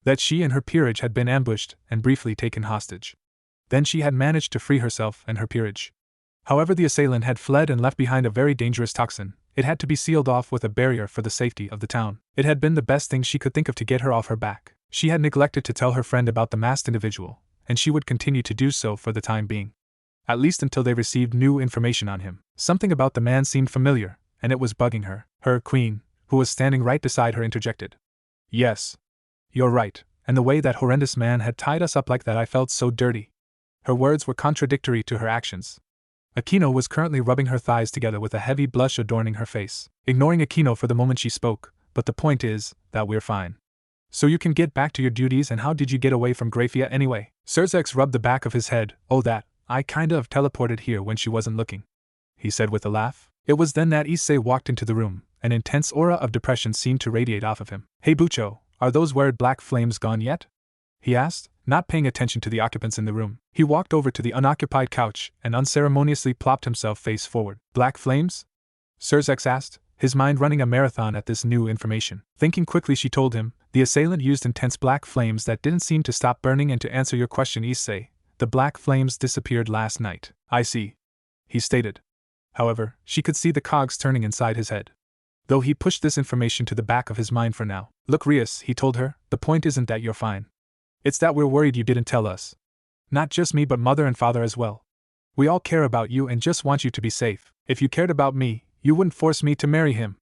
That she and her peerage had been ambushed and briefly taken hostage. Then she had managed to free herself and her peerage. However, the assailant had fled and left behind a very dangerous toxin. It had to be sealed off with a barrier for the safety of the town. It had been the best thing she could think of to get her off her back. She had neglected to tell her friend about the masked individual, and she would continue to do so for the time being. At least until they received new information on him. Something about the man seemed familiar, and it was bugging her. Her queen, who was standing right beside her, interjected. "Yes. You're right, and the way that horrendous man had tied us up like that, I felt so dirty." Her words were contradictory to her actions. Akino was currently rubbing her thighs together with a heavy blush adorning her face. Ignoring Akino for the moment, she spoke, "But the point is, that we're fine. So you can get back to your duties, and how did you get away from Grafia anyway?" Surzex rubbed the back of his head. "Oh, that, I kinda of teleported here when she wasn't looking," he said with a laugh. It was then that Issei walked into the room. An intense aura of depression seemed to radiate off of him. "Hey Bucho, are those weird black flames gone yet?" he asked, not paying attention to the occupants in the room. He walked over to the unoccupied couch and unceremoniously plopped himself face forward. "Black flames?" Surzex asked, his mind running a marathon at this new information. Thinking quickly, she told him, "The assailant used intense black flames that didn't seem to stop burning, and to answer your question, Issei, the black flames disappeared last night." "I see," he stated. However, she could see the cogs turning inside his head, though he pushed this information to the back of his mind for now. "Look, Rias," he told her, "the point isn't that you're fine. It's that we're worried you didn't tell us. Not just me, but mother and father as well. We all care about you and just want you to be safe. If you cared about me, you wouldn't force me to marry him,"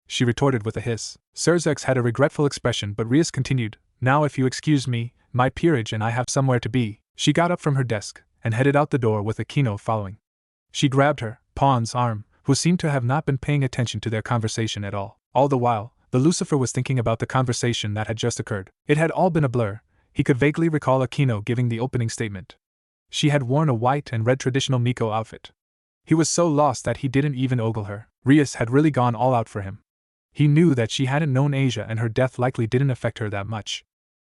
she retorted with a hiss. Surzex had a regretful expression, but Rias continued, "Now if you excuse me, my peerage and I have somewhere to be." She got up from her desk and headed out the door with Akino following. She grabbed her, Pawn's arm, who seemed to have not been paying attention to their conversation at all. All the while, the Lucifer was thinking about the conversation that had just occurred. It had all been a blur. He could vaguely recall Akino giving the opening statement. She had worn a white and red traditional Miko outfit. He was so lost that he didn't even ogle her. Rias had really gone all out for him. He knew that she hadn't known Asia and her death likely didn't affect her that much.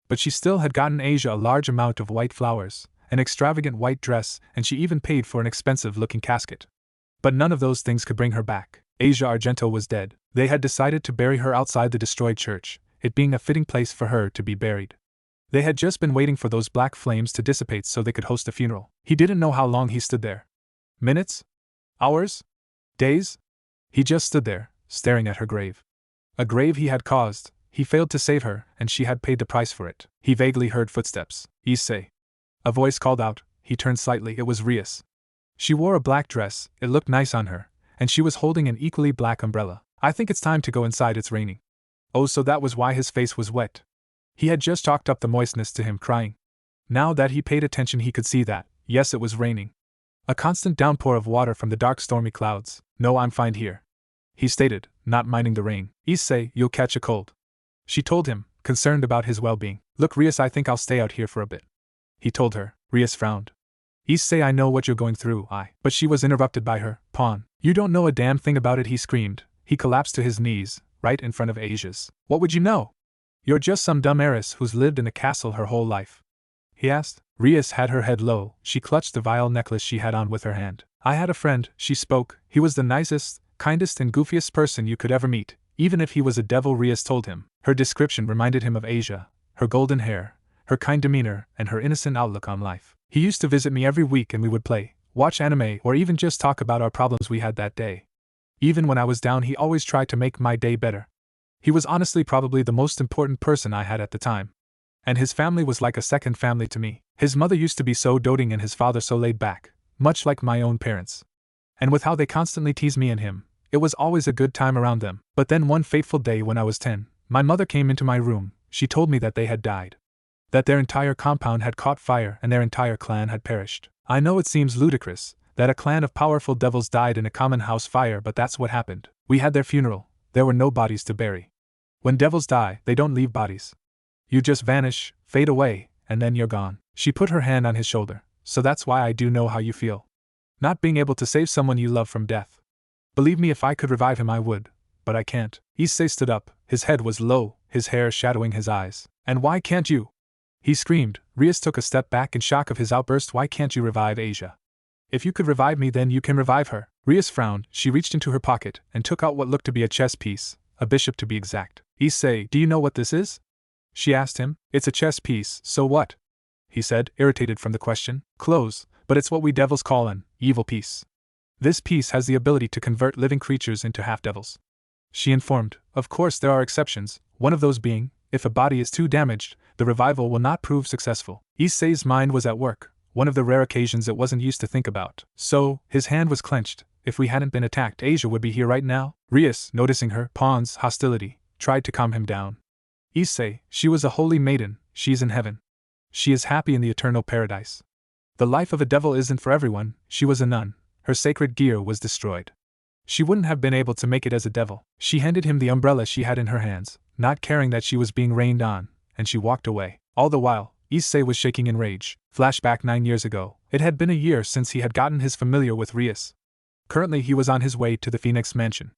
But she still had gotten Asia a large amount of white flowers, an extravagant white dress, and she even paid for an expensive-looking casket. But none of those things could bring her back. Asia Argento was dead. They had decided to bury her outside the destroyed church, it being a fitting place for her to be buried. They had just been waiting for those black flames to dissipate so they could host a funeral. He didn't know how long he stood there. Minutes? Hours? Days? He just stood there, staring at her grave. A grave he had caused. He failed to save her, and she had paid the price for it. He vaguely heard footsteps. Issei. A voice called out. He turned slightly. It was Rias. She wore a black dress, it looked nice on her, and she was holding an equally black umbrella. I think it's time to go inside, it's raining. Oh, so that was why his face was wet. He had just chalked up the moistness to him crying. Now that he paid attention he could see that, yes, it was raining. A constant downpour of water from the dark stormy clouds. No, I'm fine here, he stated, not minding the rain. Issei, you'll catch a cold, she told him, concerned about his well-being. Look, Rias, I think I'll stay out here for a bit, he told her. Rias frowned. Issei, I know what you're going through, But she was interrupted by her. Pawn. You don't know a damn thing about it, he screamed. He collapsed to his knees, right in front of Asia's. What would you know? You're just some dumb heiress who's lived in a castle her whole life, he asked. Rias had her head low. She clutched the vile necklace she had on with her hand. I had a friend, she spoke. He was the nicest, kindest and goofiest person you could ever meet, even if he was a devil, Rias told him. Her description reminded him of Asia, her golden hair, her kind demeanor, and her innocent outlook on life. He used to visit me every week and we would play, watch anime, or even just talk about our problems we had that day. Even when I was down, he always tried to make my day better. He was honestly probably the most important person I had at the time. And his family was like a second family to me. His mother used to be so doting and his father so laid back, much like my own parents. And with how they constantly teased me and him, it was always a good time around them. But then one fateful day when I was 10, my mother came into my room. She told me that they had died. That their entire compound had caught fire and their entire clan had perished. I know it seems ludicrous that a clan of powerful devils died in a common house fire, but that's what happened. We had their funeral. There were no bodies to bury. When devils die, they don't leave bodies. You just vanish, fade away, and then you're gone. She put her hand on his shoulder. So that's why I do know how you feel. Not being able to save someone you love from death. Believe me, if I could revive him I would, but I can't. Issei stood up. His head was low, his hair shadowing his eyes. And why can't you? He screamed. Rias took a step back in shock of his outburst. Why can't you revive Asia? If you could revive me, then you can revive her. Rias frowned. She reached into her pocket and took out what looked to be a chess piece, a bishop to be exact. Issei, do you know what this is? She asked him. It's a chess piece, so what? He said, irritated from the question. Close, but it's what we devils call an evil piece. This piece has the ability to convert living creatures into half-devils, she informed. Of course there are exceptions, one of those being, if a body is too damaged, the revival will not prove successful. Issei's mind was at work, one of the rare occasions it wasn't used to think about. So, his hand was clenched. If we hadn't been attacked, Asia would be here right now. Rias, noticing her pawn's hostility, tried to calm him down. Issei, she was a holy maiden, she's in heaven. She is happy in the eternal paradise. The life of a devil isn't for everyone. She was a nun. Her sacred gear was destroyed. She wouldn't have been able to make it as a devil. She handed him the umbrella she had in her hands, not caring that she was being rained on, and she walked away. All the while, Issei was shaking in rage. Flashback 9 years ago. It had been a year since he had gotten his familiar with Rias. Currently he was on his way to the Phoenix mansion.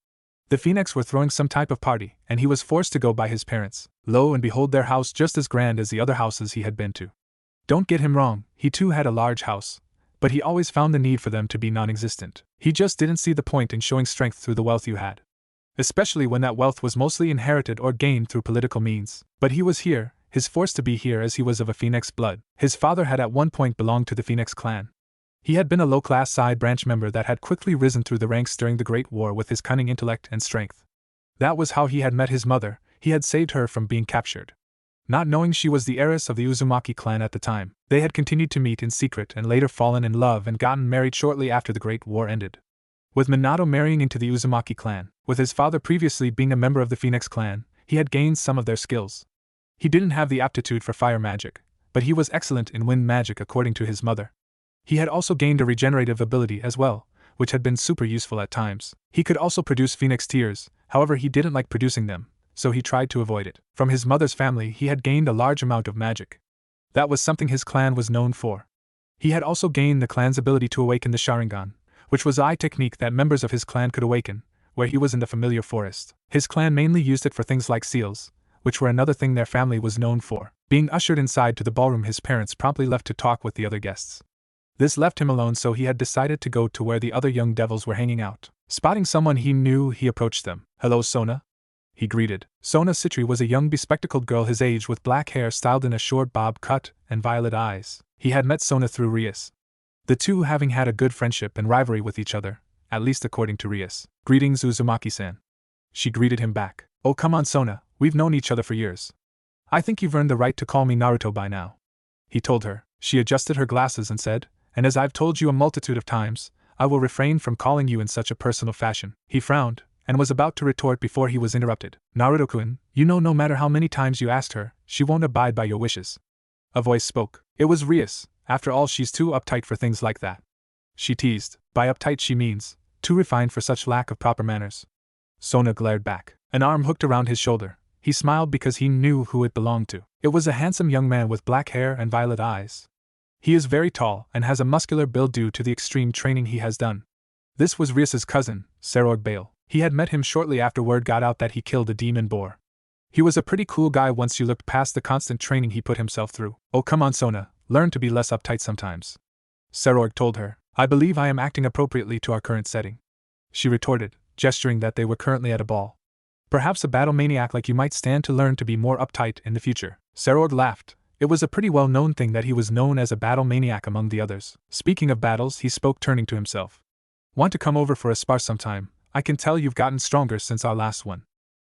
The Phoenix were throwing some type of party, and he was forced to go by his parents. Lo and behold, their house just as grand as the other houses he had been to. Don't get him wrong, he too had a large house, but he always found the need for them to be non-existent. He just didn't see the point in showing strength through the wealth you had. Especially when that wealth was mostly inherited or gained through political means. But he was here, his forced to be here as he was of a Phoenix blood. His father had at one point belonged to the Phoenix clan. He had been a low-class side branch member that had quickly risen through the ranks during the Great War with his cunning intellect and strength. That was how he had met his mother. He had saved her from being captured. Not knowing she was the heiress of the Uzumaki clan at the time, they had continued to meet in secret and later fallen in love and gotten married shortly after the Great War ended. With Minato marrying into the Uzumaki clan, with his father previously being a member of the Phoenix clan, he had gained some of their skills. He didn't have the aptitude for fire magic, but he was excellent in wind magic according to his mother. He had also gained a regenerative ability as well, which had been super useful at times. He could also produce Phoenix tears, however he didn't like producing them, so he tried to avoid it. From his mother's family he had gained a large amount of magic. That was something his clan was known for. He had also gained the clan's ability to awaken the Sharingan, which was a technique that members of his clan could awaken, where he was in the familiar forest. His clan mainly used it for things like seals, which were another thing their family was known for. Being ushered inside to the ballroom, his parents promptly left to talk with the other guests. This left him alone, so he had decided to go to where the other young devils were hanging out. Spotting someone he knew, he approached them. "Hello, Sona," he greeted. Sona Citri was a young bespectacled girl his age with black hair styled in a short bob cut and violet eyes. He had met Sona through Rias, the two having had a good friendship and rivalry with each other, at least according to Rias. "Greetings, Uzumaki-san." She greeted him back. "Oh, come on, Sona, we've known each other for years. I think you've earned the right to call me Naruto by now," he told her. She adjusted her glasses and said, "And as I've told you a multitude of times, I will refrain from calling you in such a personal fashion." He frowned, and was about to retort before he was interrupted. "Naruto-kun, you know no matter how many times you asked her, she won't abide by your wishes." A voice spoke. It was Rias. "After all, she's too uptight for things like that," she teased. "By uptight she means too refined for such lack of proper manners." Sona glared back. An arm hooked around his shoulder. He smiled because he knew who it belonged to. It was a handsome young man with black hair and violet eyes. He is very tall and has a muscular build due to the extreme training he has done. This was Rias's cousin, Sarorg Bale. He had met him shortly after word got out that he killed a demon boar. He was a pretty cool guy once you looked past the constant training he put himself through. "Oh, come on, Sona, learn to be less uptight sometimes," Sarorg told her. "I believe I am acting appropriately to our current setting," she retorted, gesturing that they were currently at a ball. "Perhaps a battle maniac like you might stand to learn to be more uptight in the future." Sarorg laughed. It was a pretty well-known thing that he was known as a battle maniac among the others. Speaking of battles, he spoke, turning to himself. "Want to come over for a spar sometime? I can tell you've gotten stronger since our last one,"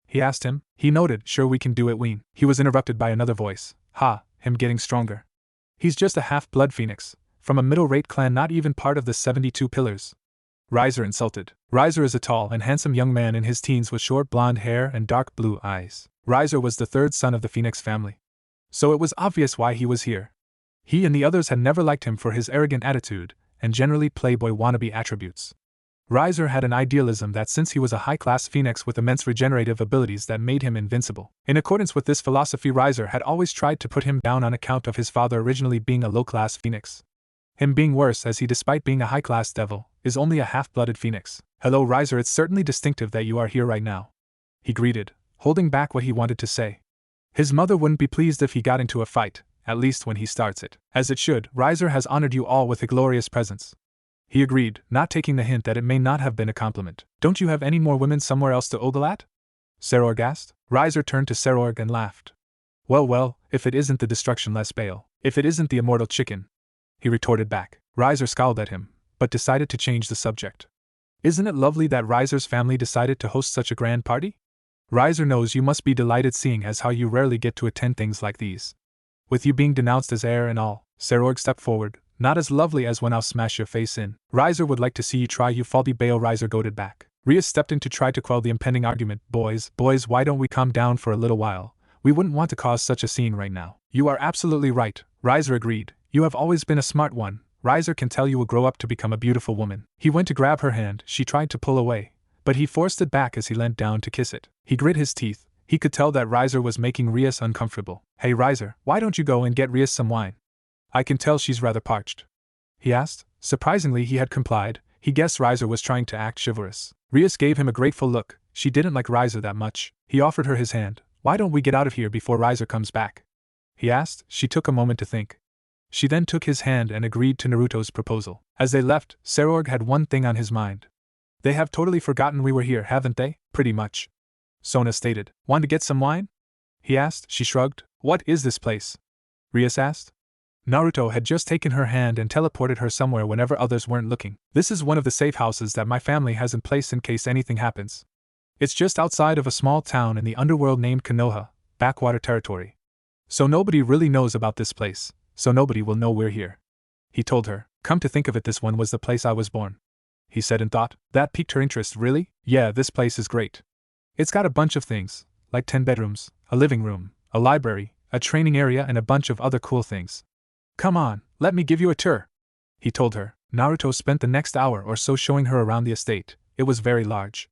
he asked him. He nodded. "Sure, we can do it, Ween." He was interrupted by another voice. "Ha, him getting stronger. He's just a half-blood phoenix, from a middle-rate clan not even part of the 72 pillars." Riser insulted. Riser is a tall and handsome young man in his teens with short blonde hair and dark blue eyes. Riser was the third son of the Phoenix family, so it was obvious why he was here. He and the others had never liked him for his arrogant attitude and generally playboy wannabe attributes. Riser had an idealism that since he was a high-class phoenix with immense regenerative abilities that made him invincible. In accordance with this philosophy, Riser had always tried to put him down on account of his father originally being a low-class phoenix. Him being worse, as he, despite being a high-class devil, is only a half-blooded phoenix. "Hello, Riser, it's certainly distinctive that you are here right now," he greeted, holding back what he wanted to say. His mother wouldn't be pleased if he got into a fight, at least when he starts it. "As it should, Riser has honored you all with a glorious presence," he agreed, not taking the hint that it may not have been a compliment. "Don't you have any more women somewhere else to ogle at?" Sarorg asked. Riser turned to Sarorg and laughed. Well, if it isn't the destructionless Bale, if it isn't the immortal chicken," he retorted back. Riser scowled at him, but decided to change the subject. "Isn't it lovely that Riser's family decided to host such a grand party? Riser knows you must be delighted, seeing as how you rarely get to attend things like these. With you being denounced as heir and all." Sarorg stepped forward. "Not as lovely as when I'll smash your face in. Riser would like to see you try, you faulty Bale," Riser goaded back. Rias stepped in to try to quell the impending argument. Boys, why don't we calm down for a little while? We wouldn't want to cause such a scene right now." "You are absolutely right," Riser agreed. "You have always been a smart one. Riser can tell you will grow up to become a beautiful woman." He went to grab her hand. She tried to pull away, but he forced it back as he leant down to kiss it. He grit his teeth. He could tell that Riser was making Rias uncomfortable. "Hey Riser, why don't you go and get Rias some wine? I can tell she's rather parched," he asked. Surprisingly, he had complied. He guessed Riser was trying to act chivalrous. Rias gave him a grateful look. She didn't like Riser that much. He offered her his hand. "Why don't we get out of here before Riser comes back?" he asked. She took a moment to think. She then took his hand and agreed to Naruto's proposal. As they left, Sarorg had one thing on his mind. "They have totally forgotten we were here, haven't they?" "Pretty much," Sona stated. "Want to get some wine?" he asked. She shrugged. "What is this place?" Rias asked. Naruto had just taken her hand and teleported her somewhere whenever others weren't looking. "This is one of the safe houses that my family has in place in case anything happens. It's just outside of a small town in the underworld named Konoha, backwater territory. So nobody really knows about this place, so nobody will know we're here," he told her. "Come to think of it, this one was the place I was born," he said in thought. That piqued her interest. "Really? Yeah, this place is great. It's got a bunch of things, like 10 bedrooms, a living room, a library, a training area, and a bunch of other cool things. Come on, let me give you a tour," he told her. Naruto spent the next hour or so showing her around the estate. It was very large.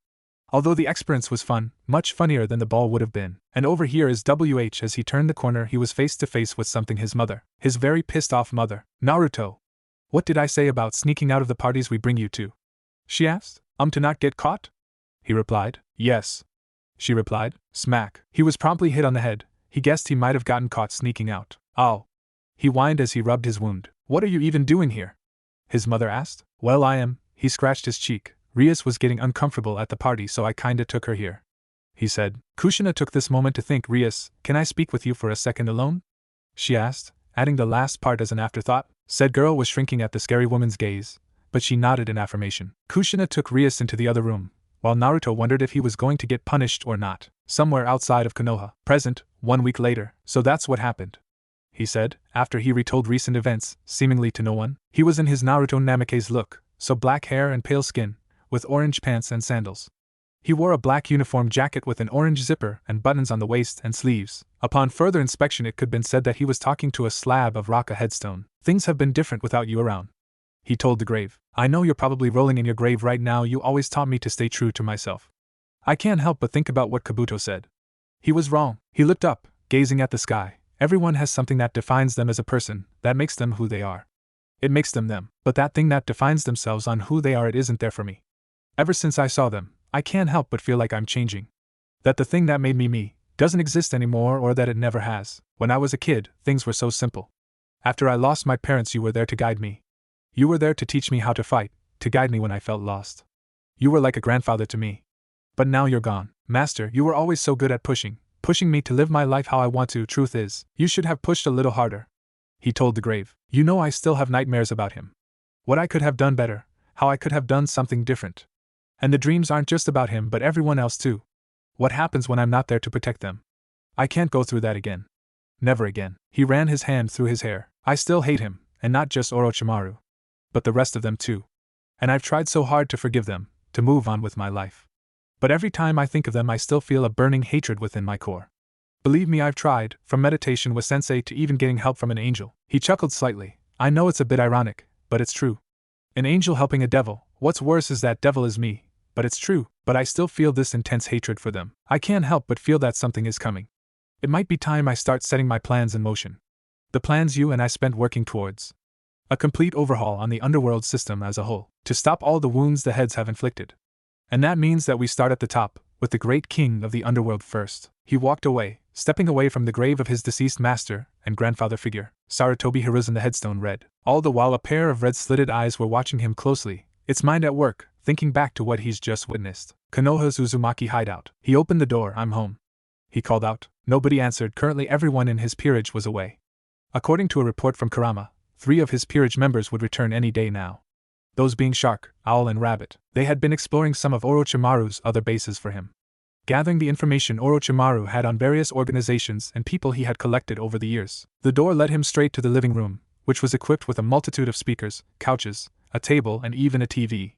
Although the experience was fun, much funnier than the ball would have been. "And over here is WH." As he turned the corner, he was face to face with something. His mother. His very pissed off mother. "Naruto! What did I say about sneaking out of the parties we bring you to?" she asked. To not get caught? He replied. Yes. She replied. Smack. He was promptly hit on the head. He guessed he might have gotten caught sneaking out. Ow. He whined as he rubbed his wound. What are you even doing here? His mother asked. Well, I am. He scratched his cheek. Rias was getting uncomfortable at the party, so I kinda took her here, he said. Kushina took this moment to think. Rias, can I speak with you for a second alone? She asked, adding the last part as an afterthought. Said girl was shrinking at the scary woman's gaze, but she nodded in affirmation. Kushina took Rias into the other room, while Naruto wondered if he was going to get punished or not. Somewhere outside of Konoha. Present, 1 week later. So that's what happened, he said, after he retold recent events, seemingly to no one. He was in his Naruto Namake's look, so black hair and pale skin, with orange pants and sandals. He wore a black uniform jacket with an orange zipper and buttons on the waist and sleeves. Upon further inspection, it could have been said that he was talking to a slab of rock, a headstone. Things have been different without you around, he told the grave. I know you're probably rolling in your grave right now. You always taught me to stay true to myself. I can't help but think about what Kabuto said. He was wrong. He looked up, gazing at the sky. Everyone has something that defines them as a person, that makes them who they are. It makes them them, but that thing that defines themselves on who they are, it isn't there for me. Ever since I saw them, I can't help but feel like I'm changing. That the thing that made me me doesn't exist anymore, or that it never has. When I was a kid, things were so simple. After I lost my parents, you were there to guide me. You were there to teach me how to fight, to guide me when I felt lost. You were like a grandfather to me. But now you're gone. Master, you were always so good at pushing me to live my life how I want to. Truth is, you should have pushed a little harder, he told the grave. You know, I still have nightmares about him. What I could have done better, how I could have done something different. And the dreams aren't just about him but everyone else too. What happens when I'm not there to protect them? I can't go through that again. Never again. He ran his hand through his hair. I still hate him, and not just Orochimaru, but the rest of them too. And I've tried so hard to forgive them, to move on with my life. But every time I think of them, I still feel a burning hatred within my core. Believe me, I've tried, from meditation with sensei to even getting help from an angel. He chuckled slightly. I know it's a bit ironic, but it's true. An angel helping a devil. What's worse is that devil is me. But it's true, but I still feel this intense hatred for them. I can't help but feel that something is coming. It might be time I start setting my plans in motion. The plans you and I spent working towards. A complete overhaul on the underworld system as a whole, to stop all the wounds the heads have inflicted. And that means that we start at the top, with the great king of the underworld first. He walked away, stepping away from the grave of his deceased master and grandfather figure. Sarutobi Hiruzen the headstone read. All the while a pair of red-slitted eyes were watching him closely, its mind at work, thinking back to what he's just witnessed. Konoha's Uzumaki hideout. He opened the door. I'm home, he called out. Nobody answered. Currently everyone in his peerage was away. According to a report from Kurama, 3 of his peerage members would return any day now. Those being Shark, Owl and Rabbit. They had been exploring some of Orochimaru's other bases for him, gathering the information Orochimaru had on various organizations and people he had collected over the years. The door led him straight to the living room, which was equipped with a multitude of speakers, couches, a table and even a TV.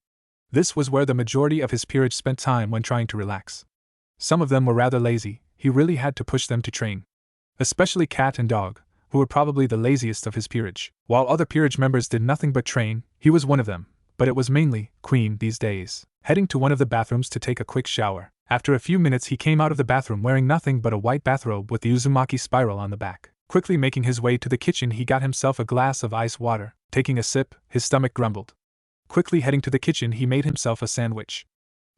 This was where the majority of his peerage spent time when trying to relax. Some of them were rather lazy. He really had to push them to train. Especially Cat and Dog, who were probably the laziest of his peerage. While other peerage members did nothing but train, he was one of them, but it was mainly Queen these days. Heading to one of the bathrooms to take a quick shower. After a few minutes he came out of the bathroom wearing nothing but a white bathrobe with the Uzumaki spiral on the back. Quickly making his way to the kitchen, he got himself a glass of ice water. Taking a sip, his stomach grumbled. Quickly heading to the kitchen, he made himself a sandwich.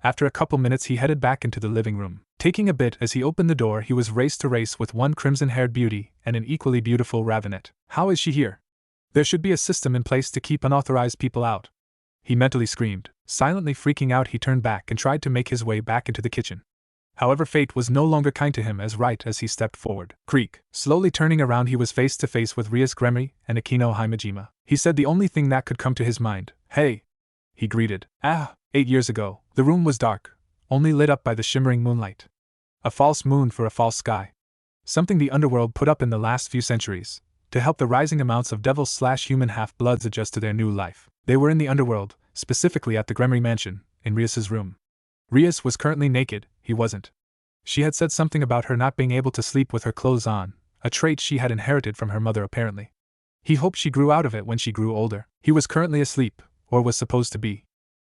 After a couple minutes he headed back into the living room. Taking a bit as he opened the door, he was race to race with one crimson-haired beauty and an equally beautiful Ravenet. How is she here? There should be a system in place to keep unauthorized people out, he mentally screamed. Silently freaking out, he turned back and tried to make his way back into the kitchen. However, fate was no longer kind to him as right as he stepped forward. Creak. Slowly turning around, he was face to face with Rias Gremory and Akino Himejima. He said the only thing that could come to his mind. Hey, he greeted. 8 years ago, the room was dark, only lit up by the shimmering moonlight. A false moon for a false sky. Something the underworld put up in the last few centuries, to help the rising amounts of devil/human half-bloods adjust to their new life. They were in the underworld, specifically at the Gremory mansion, in Rias's room. Rias was currently naked, he wasn't. She had said something about her not being able to sleep with her clothes on, a trait she had inherited from her mother apparently. He hoped she grew out of it when she grew older. He was currently asleep, or was supposed to be.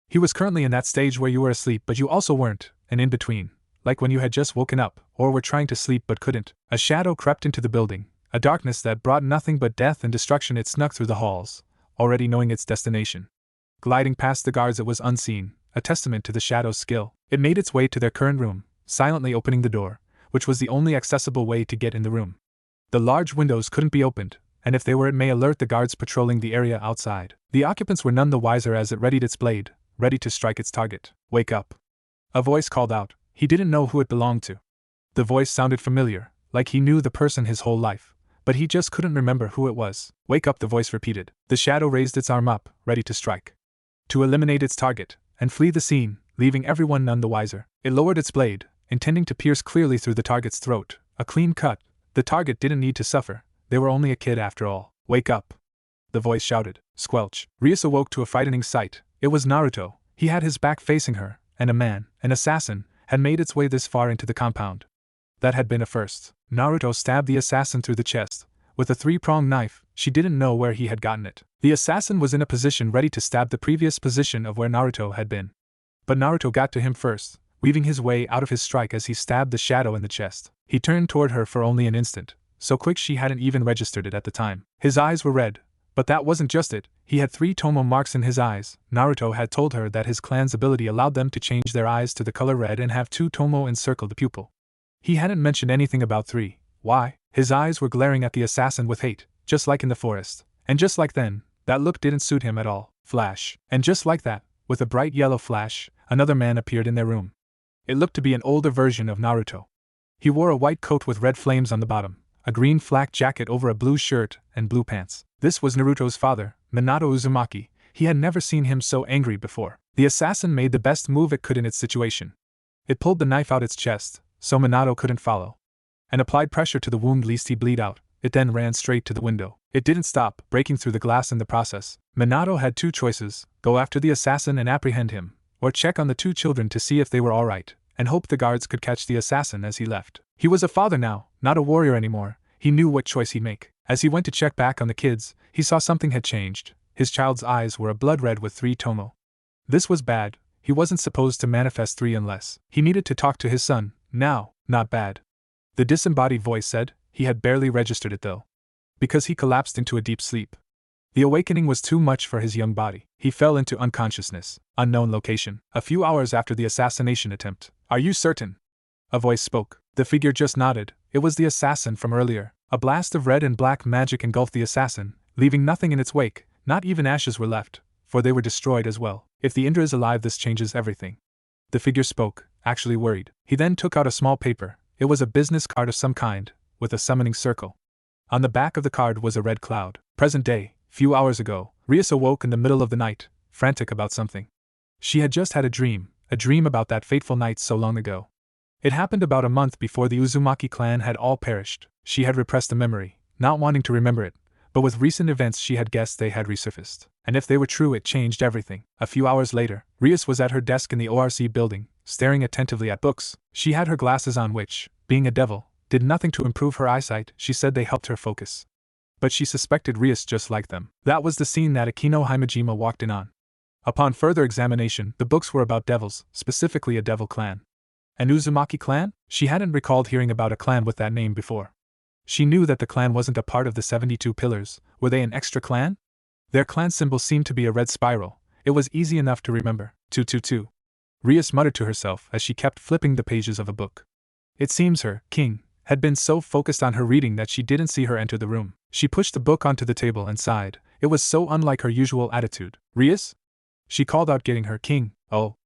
He was currently in that stage where you were asleep but you also weren't, and in between, like when you had just woken up, or were trying to sleep but couldn't. A shadow crept into the building, a darkness that brought nothing but death and destruction. It snuck through the halls, already knowing its destination. Gliding past the guards, it was unseen, a testament to the shadow's skill. It made its way to their current room, silently opening the door, which was the only accessible way to get in the room. The large windows couldn't be opened, and if they were, it may alert the guards patrolling the area outside. The occupants were none the wiser as it readied its blade, ready to strike its target. "Wake up!" A voice called out. He didn't know who it belonged to. The voice sounded familiar, like he knew the person his whole life, but he just couldn't remember who it was. "Wake up," the voice repeated. The shadow raised its arm up, ready to strike. To eliminate its target, and flee the scene, leaving everyone none the wiser. It lowered its blade, intending to pierce clearly through the target's throat. A clean cut. The target didn't need to suffer. They were only a kid after all. "Wake up!" the voice shouted. Squelch. Rias awoke to a frightening sight. It was Naruto. He had his back facing her, and a man, an assassin, had made its way this far into the compound. That had been a first. Naruto stabbed the assassin through the chest. With a three-pronged knife, she didn't know where he had gotten it. The assassin was in a position ready to stab the previous position of where Naruto had been. But Naruto got to him first, weaving his way out of his strike as he stabbed the shadow in the chest. He turned toward her for only an instant, so quick she hadn't even registered it at the time. His eyes were red, but that wasn't just it. He had 3 tomo marks in his eyes. Naruto had told her that his clan's ability allowed them to change their eyes to the color red and have 2 tomo encircle the pupil. He hadn't mentioned anything about 3. Why? His eyes were glaring at the assassin with hate, just like in the forest. And just like then, that look didn't suit him at all. Flash. And just like that, with a bright yellow flash, another man appeared in their room. It looked to be an older version of Naruto. He wore a white coat with red flames on the bottom, a green flak jacket over a blue shirt, and blue pants. This was Naruto's father, Minato Uzumaki. He had never seen him so angry before. The assassin made the best move it could in its situation. It pulled the knife out its chest, so Minato couldn't follow, and applied pressure to the wound lest he bleed out. It then ran straight to the window. It didn't stop, breaking through the glass in the process. Minato had 2 choices: go after the assassin and apprehend him, or check on the 2 children to see if they were alright, and hope the guards could catch the assassin as he left. He was a father now, not a warrior anymore. He knew what choice he'd make. As he went to check back on the kids, he saw something had changed. His child's eyes were a blood red with 3 tomo. This was bad. He wasn't supposed to manifest 3 unless he needed to talk to his son. Now, not bad. The disembodied voice said. He had barely registered it though, because he collapsed into a deep sleep. The awakening was too much for his young body. He fell into unconsciousness. Unknown location. A few hours after the assassination attempt. "Are you certain?" a voice spoke. The figure just nodded. It was the assassin from earlier. A blast of red and black magic engulfed the assassin, leaving nothing in its wake. Not even ashes were left, for they were destroyed as well. "If the Indra is alive, this changes everything." The figure spoke, actually worried. He then took out a small paper. It was a business card of some kind, with a summoning circle. On the back of the card was a red cloud. Present day. Few hours ago, Rias awoke in the middle of the night, frantic about something. She had just had a dream about that fateful night so long ago. It happened about a month before the Uzumaki clan had all perished. She had repressed the memory, not wanting to remember it, but with recent events she had guessed they had resurfaced. And if they were true, it changed everything. A few hours later, Rias was at her desk in the ORC building, staring attentively at books. She had her glasses on which, being a devil, did nothing to improve her eyesight. She said they helped her focus. But she suspected Rias just like them. That was the scene that Akino Himejima walked in on. Upon further examination, the books were about devils, specifically a devil clan. An Uzumaki clan? She hadn't recalled hearing about a clan with that name before. She knew that the clan wasn't a part of the 72 pillars. Were they an extra clan? Their clan symbol seemed to be a red spiral. It was easy enough to remember. 222. Rias muttered to herself as she kept flipping the pages of a book. It seems her, King, had been so focused on her reading that she didn't see her enter the room. She pushed the book onto the table and sighed. It was so unlike her usual attitude. "Rias?" she called out, getting her. "King, oh.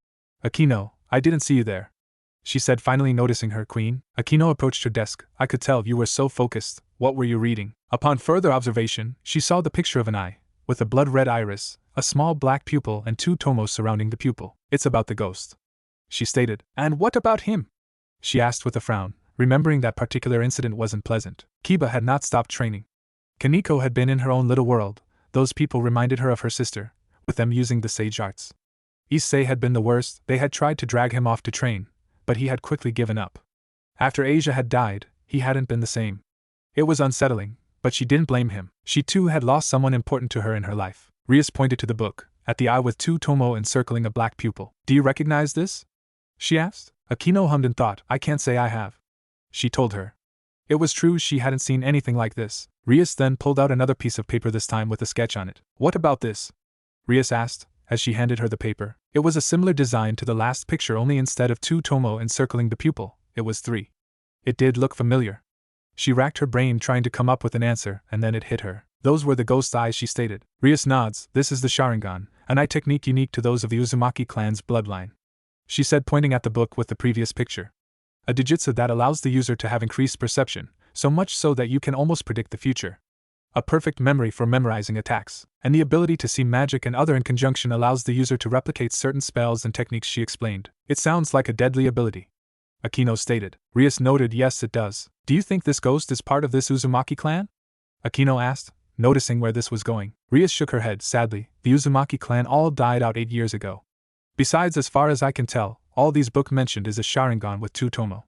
Akino, I didn't see you there," she said, finally noticing her. "Queen?" Akino approached her desk. "I could tell you were so focused. What were you reading?" Upon further observation, she saw the picture of an eye, with a blood-red iris, a small black pupil and 2 tomos surrounding the pupil. "It's about the ghost," she stated. "And what about him?" she asked with a frown, remembering that particular incident wasn't pleasant. Kiba had not stopped training. Kaneko had been in her own little world. Those people reminded her of her sister, with them using the sage arts. Issei had been the worst. They had tried to drag him off to train, but he had quickly given up. After Asia had died, he hadn't been the same. It was unsettling, but she didn't blame him. She too had lost someone important to her in her life. Rias pointed to the book, at the eye with 2 tomo encircling a black pupil. "Do you recognize this?" she asked. Akino hummed and thought. "I can't say I have," she told her. It was true, she hadn't seen anything like this. Rias then pulled out another piece of paper, this time with a sketch on it. "What about this?" Rias asked, as she handed her the paper. It was a similar design to the last picture, only instead of 2 tomo encircling the pupil, it was 3. It did look familiar. She racked her brain trying to come up with an answer, and then it hit her. Those were the ghost eyes, she stated. Rias nods. This is the Sharingan, an eye technique unique to those of the Uzumaki clan's bloodline, she said, pointing at the book with the previous picture. A digitsu that allows the user to have increased perception, so much so that you can almost predict the future. A perfect memory for memorizing attacks, and the ability to see magic and other in conjunction allows the user to replicate certain spells and techniques, she explained. It sounds like a deadly ability, Akino stated. Rias noted. Yes, it does. Do you think this ghost is part of this Uzumaki clan? Akino asked, noticing where this was going. Rias shook her head sadly. The Uzumaki clan all died out 8 years ago. Besides, as far as I can tell, all these book mentioned is a Sharingan with 2 tomo.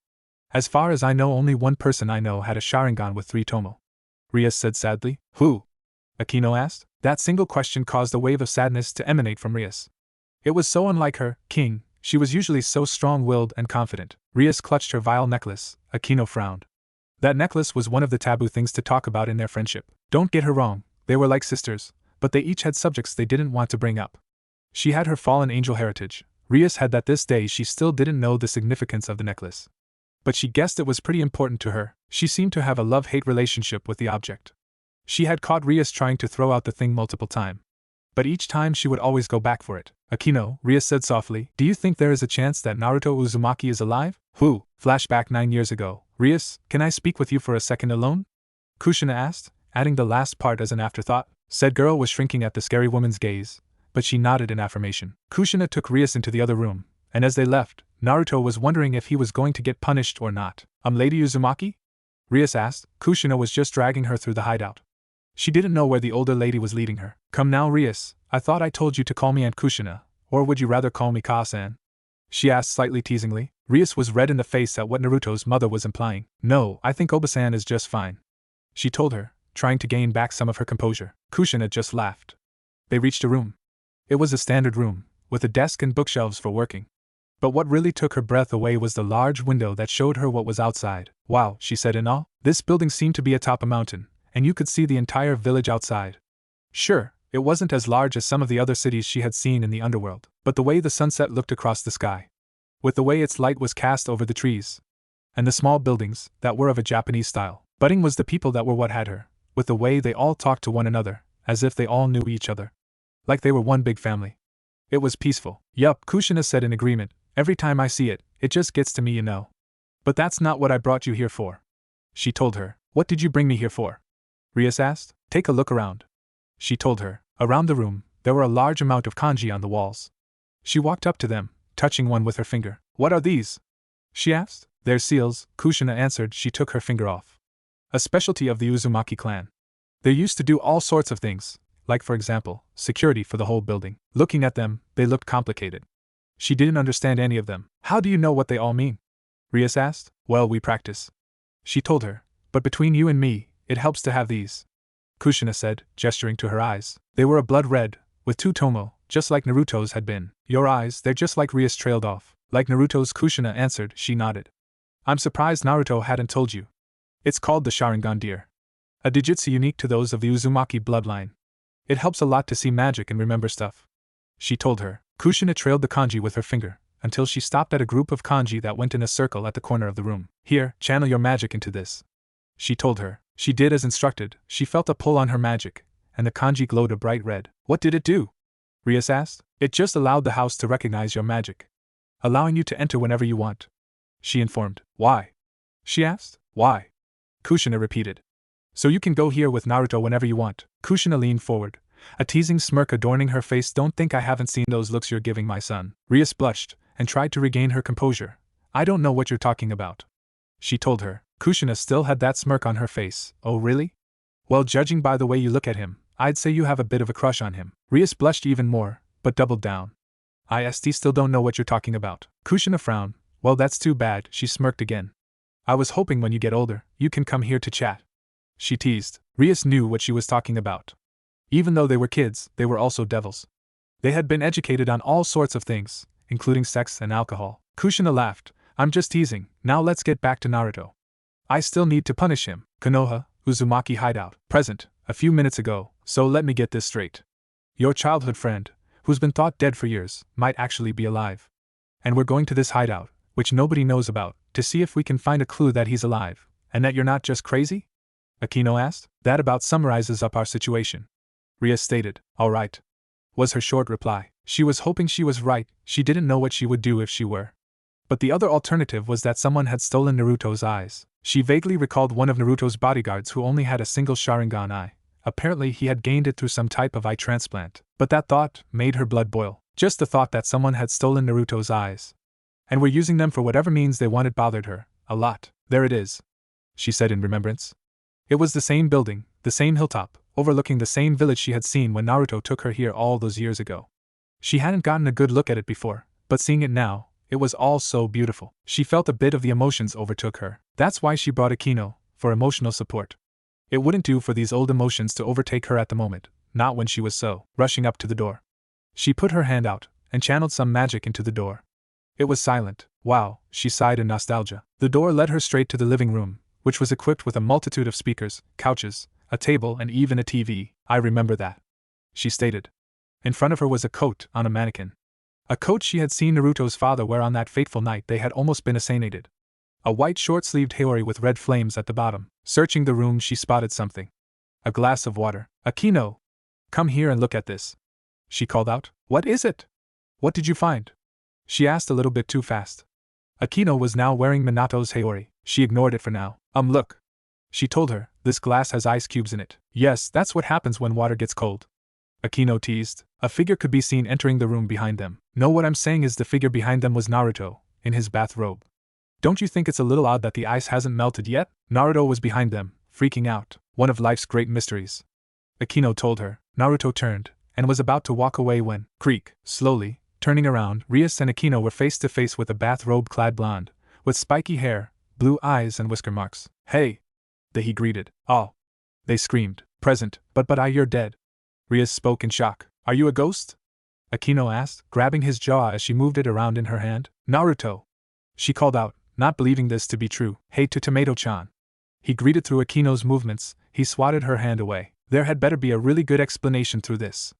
As far as I know, only one person I know had a Sharingan with 3 tomo, Rias said sadly. Who? Akino asked. That single question caused a wave of sadness to emanate from Rias. It was so unlike her, King. She was usually so strong-willed and confident. Rias clutched her vile necklace. Akino frowned. That necklace was one of the taboo things to talk about in their friendship. Don't get her wrong, they were like sisters, but they each had subjects they didn't want to bring up. She had her fallen angel heritage. Rias had that. This day she still didn't know the significance of the necklace, but she guessed it was pretty important to her. She seemed to have a love-hate relationship with the object. She had caught Rias trying to throw out the thing multiple times, but each time she would always go back for it. Akino, Rias said softly, do you think there is a chance that Naruto Uzumaki is alive? Who? Flashback 9 years ago. Rias, can I speak with you for a second alone? Kushina asked, adding the last part as an afterthought. Said girl was shrinking at the scary woman's gaze, but she nodded in affirmation. Kushina took Rias into the other room, and as they left, Naruto was wondering if he was going to get punished or not. Lady Uzumaki? Rias asked. Kushina was just dragging her through the hideout. She didn't know where the older lady was leading her. Come now, Rias, I thought I told you to call me Aunt Kushina, or would you rather call me Ka-san? She asked slightly teasingly. Rias was red in the face at what Naruto's mother was implying. No, I think Oba-san is just fine, she told her, trying to gain back some of her composure. Kushina just laughed. They reached a room. It was a standard room, with a desk and bookshelves for working. But what really took her breath away was the large window that showed her what was outside. Wow, she said in awe. This building seemed to be atop a mountain, and you could see the entire village outside. Sure, it wasn't as large as some of the other cities she had seen in the underworld, but the way the sunset looked across the sky, with the way its light was cast over the trees, and the small buildings that were of a Japanese style. Budding was the people that were what had her, with the way they all talked to one another, as if they all knew each other, like they were one big family. It was peaceful. Yup, Kushina said in agreement. Every time I see it, it just gets to me, you know. But that's not what I brought you here for, she told her. What did you bring me here for? Rias asked. Take a look around, she told her. Around the room, there were a large amount of kanji on the walls. She walked up to them, touching one with her finger. What are these? She asked. They're seals, Kushina answered. She took her finger off. A specialty of the Uzumaki clan. They used to do all sorts of things, like for example, security for the whole building. Looking at them, they looked complicated. She didn't understand any of them. How do you know what they all mean? Rias asked. Well, we practice, she told her. But between you and me, it helps to have these, Kushina said, gesturing to her eyes. They were a blood red, with 2 tomo, just like Naruto's had been. Your eyes, they're just like. Rias trailed off. Like Naruto's, Kushina answered. She nodded. I'm surprised Naruto hadn't told you. It's called the Sharingan, dear. A digitsu unique to those of the Uzumaki bloodline. It helps a lot to see magic and remember stuff, she told her. Kushina trailed the kanji with her finger, until she stopped at a group of kanji that went in a circle at the corner of the room. Here, channel your magic into this, she told her. She did as instructed. She felt a pull on her magic, and the kanji glowed a bright red. What did it do? Rias asked. It just allowed the house to recognize your magic, allowing you to enter whenever you want, she informed. Why? She asked. Why? Kushina repeated. So you can go here with Naruto whenever you want. Kushina leaned forward, a teasing smirk adorning her face. Don't think I haven't seen those looks you're giving my son. Rias blushed, and tried to regain her composure. I don't know what you're talking about, she told her. Kushina still had that smirk on her face. Oh really? Well, judging by the way you look at him, I'd say you have a bit of a crush on him. Rias blushed even more, but doubled down. I still don't know what you're talking about. Kushina frowned. Well, that's too bad, she smirked again. I was hoping when you get older, you can come here to chat, she teased. Rias knew what she was talking about. Even though they were kids, they were also devils. They had been educated on all sorts of things, including sex and alcohol. Kushina laughed. I'm just teasing. Now let's get back to Naruto. I still need to punish him. Konoha, Uzumaki hideout. Present, a few minutes ago, so let me get this straight. Your childhood friend, who's been thought dead for years, might actually be alive. And we're going to this hideout, which nobody knows about, to see if we can find a clue that he's alive, and that you're not just crazy? Aquino asked. That about summarizes up our situation, Rias stated. All right, was her short reply. She was hoping she was right, she didn't know what she would do if she were. But the other alternative was that someone had stolen Naruto's eyes. She vaguely recalled one of Naruto's bodyguards who only had a single Sharingan eye. Apparently he had gained it through some type of eye transplant. But that thought made her blood boil. Just the thought that someone had stolen Naruto's eyes and were using them for whatever means they wanted bothered her a lot. There it is, she said in remembrance. It was the same building, the same hilltop, overlooking the same village she had seen when Naruto took her here all those years ago. She hadn't gotten a good look at it before, but seeing it now, it was all so beautiful. She felt a bit of the emotions overtook her. That's why she brought Aquino, for emotional support. It wouldn't do for these old emotions to overtake her at the moment, not when she was so rushing up to the door. She put her hand out, and channeled some magic into the door. It was silent. Wow, she sighed in nostalgia. The door led her straight to the living room, which was equipped with a multitude of speakers, couches, a table and even a TV. I remember that, she stated. In front of her was a coat on a mannequin. A coat she had seen Naruto's father wear on that fateful night they had almost been assassinated. A white short-sleeved haori with red flames at the bottom. Searching the room she spotted something. A glass of water. Aquino! Come here and look at this, she called out. What is it? What did you find? She asked a little bit too fast. Aquino was now wearing Minato's haori. She ignored it for now. Look, she told her, this glass has ice cubes in it. Yes, that's what happens when water gets cold, Aquino teased. A figure could be seen entering the room behind them. No, what I'm saying is the figure behind them was Naruto, in his bathrobe. Don't you think it's a little odd that the ice hasn't melted yet? Naruto was behind them, freaking out. One of life's great mysteries, Aquino told her. Naruto turned, and was about to walk away when, creak, slowly, turning around, Rias and Aquino were face to face with a bathrobe-clad blonde, with spiky hair, blue eyes and whisker marks. Hey! He greeted. Oh! They screamed. Present, but you're dead. Rias spoke in shock. Are you a ghost? Aquino asked, grabbing his jaw as she moved it around in her hand. Naruto! She called out, not believing this to be true. Hey to Tomato-chan. He greeted through Aquino's movements. He swatted her hand away. There had better be a really good explanation through this,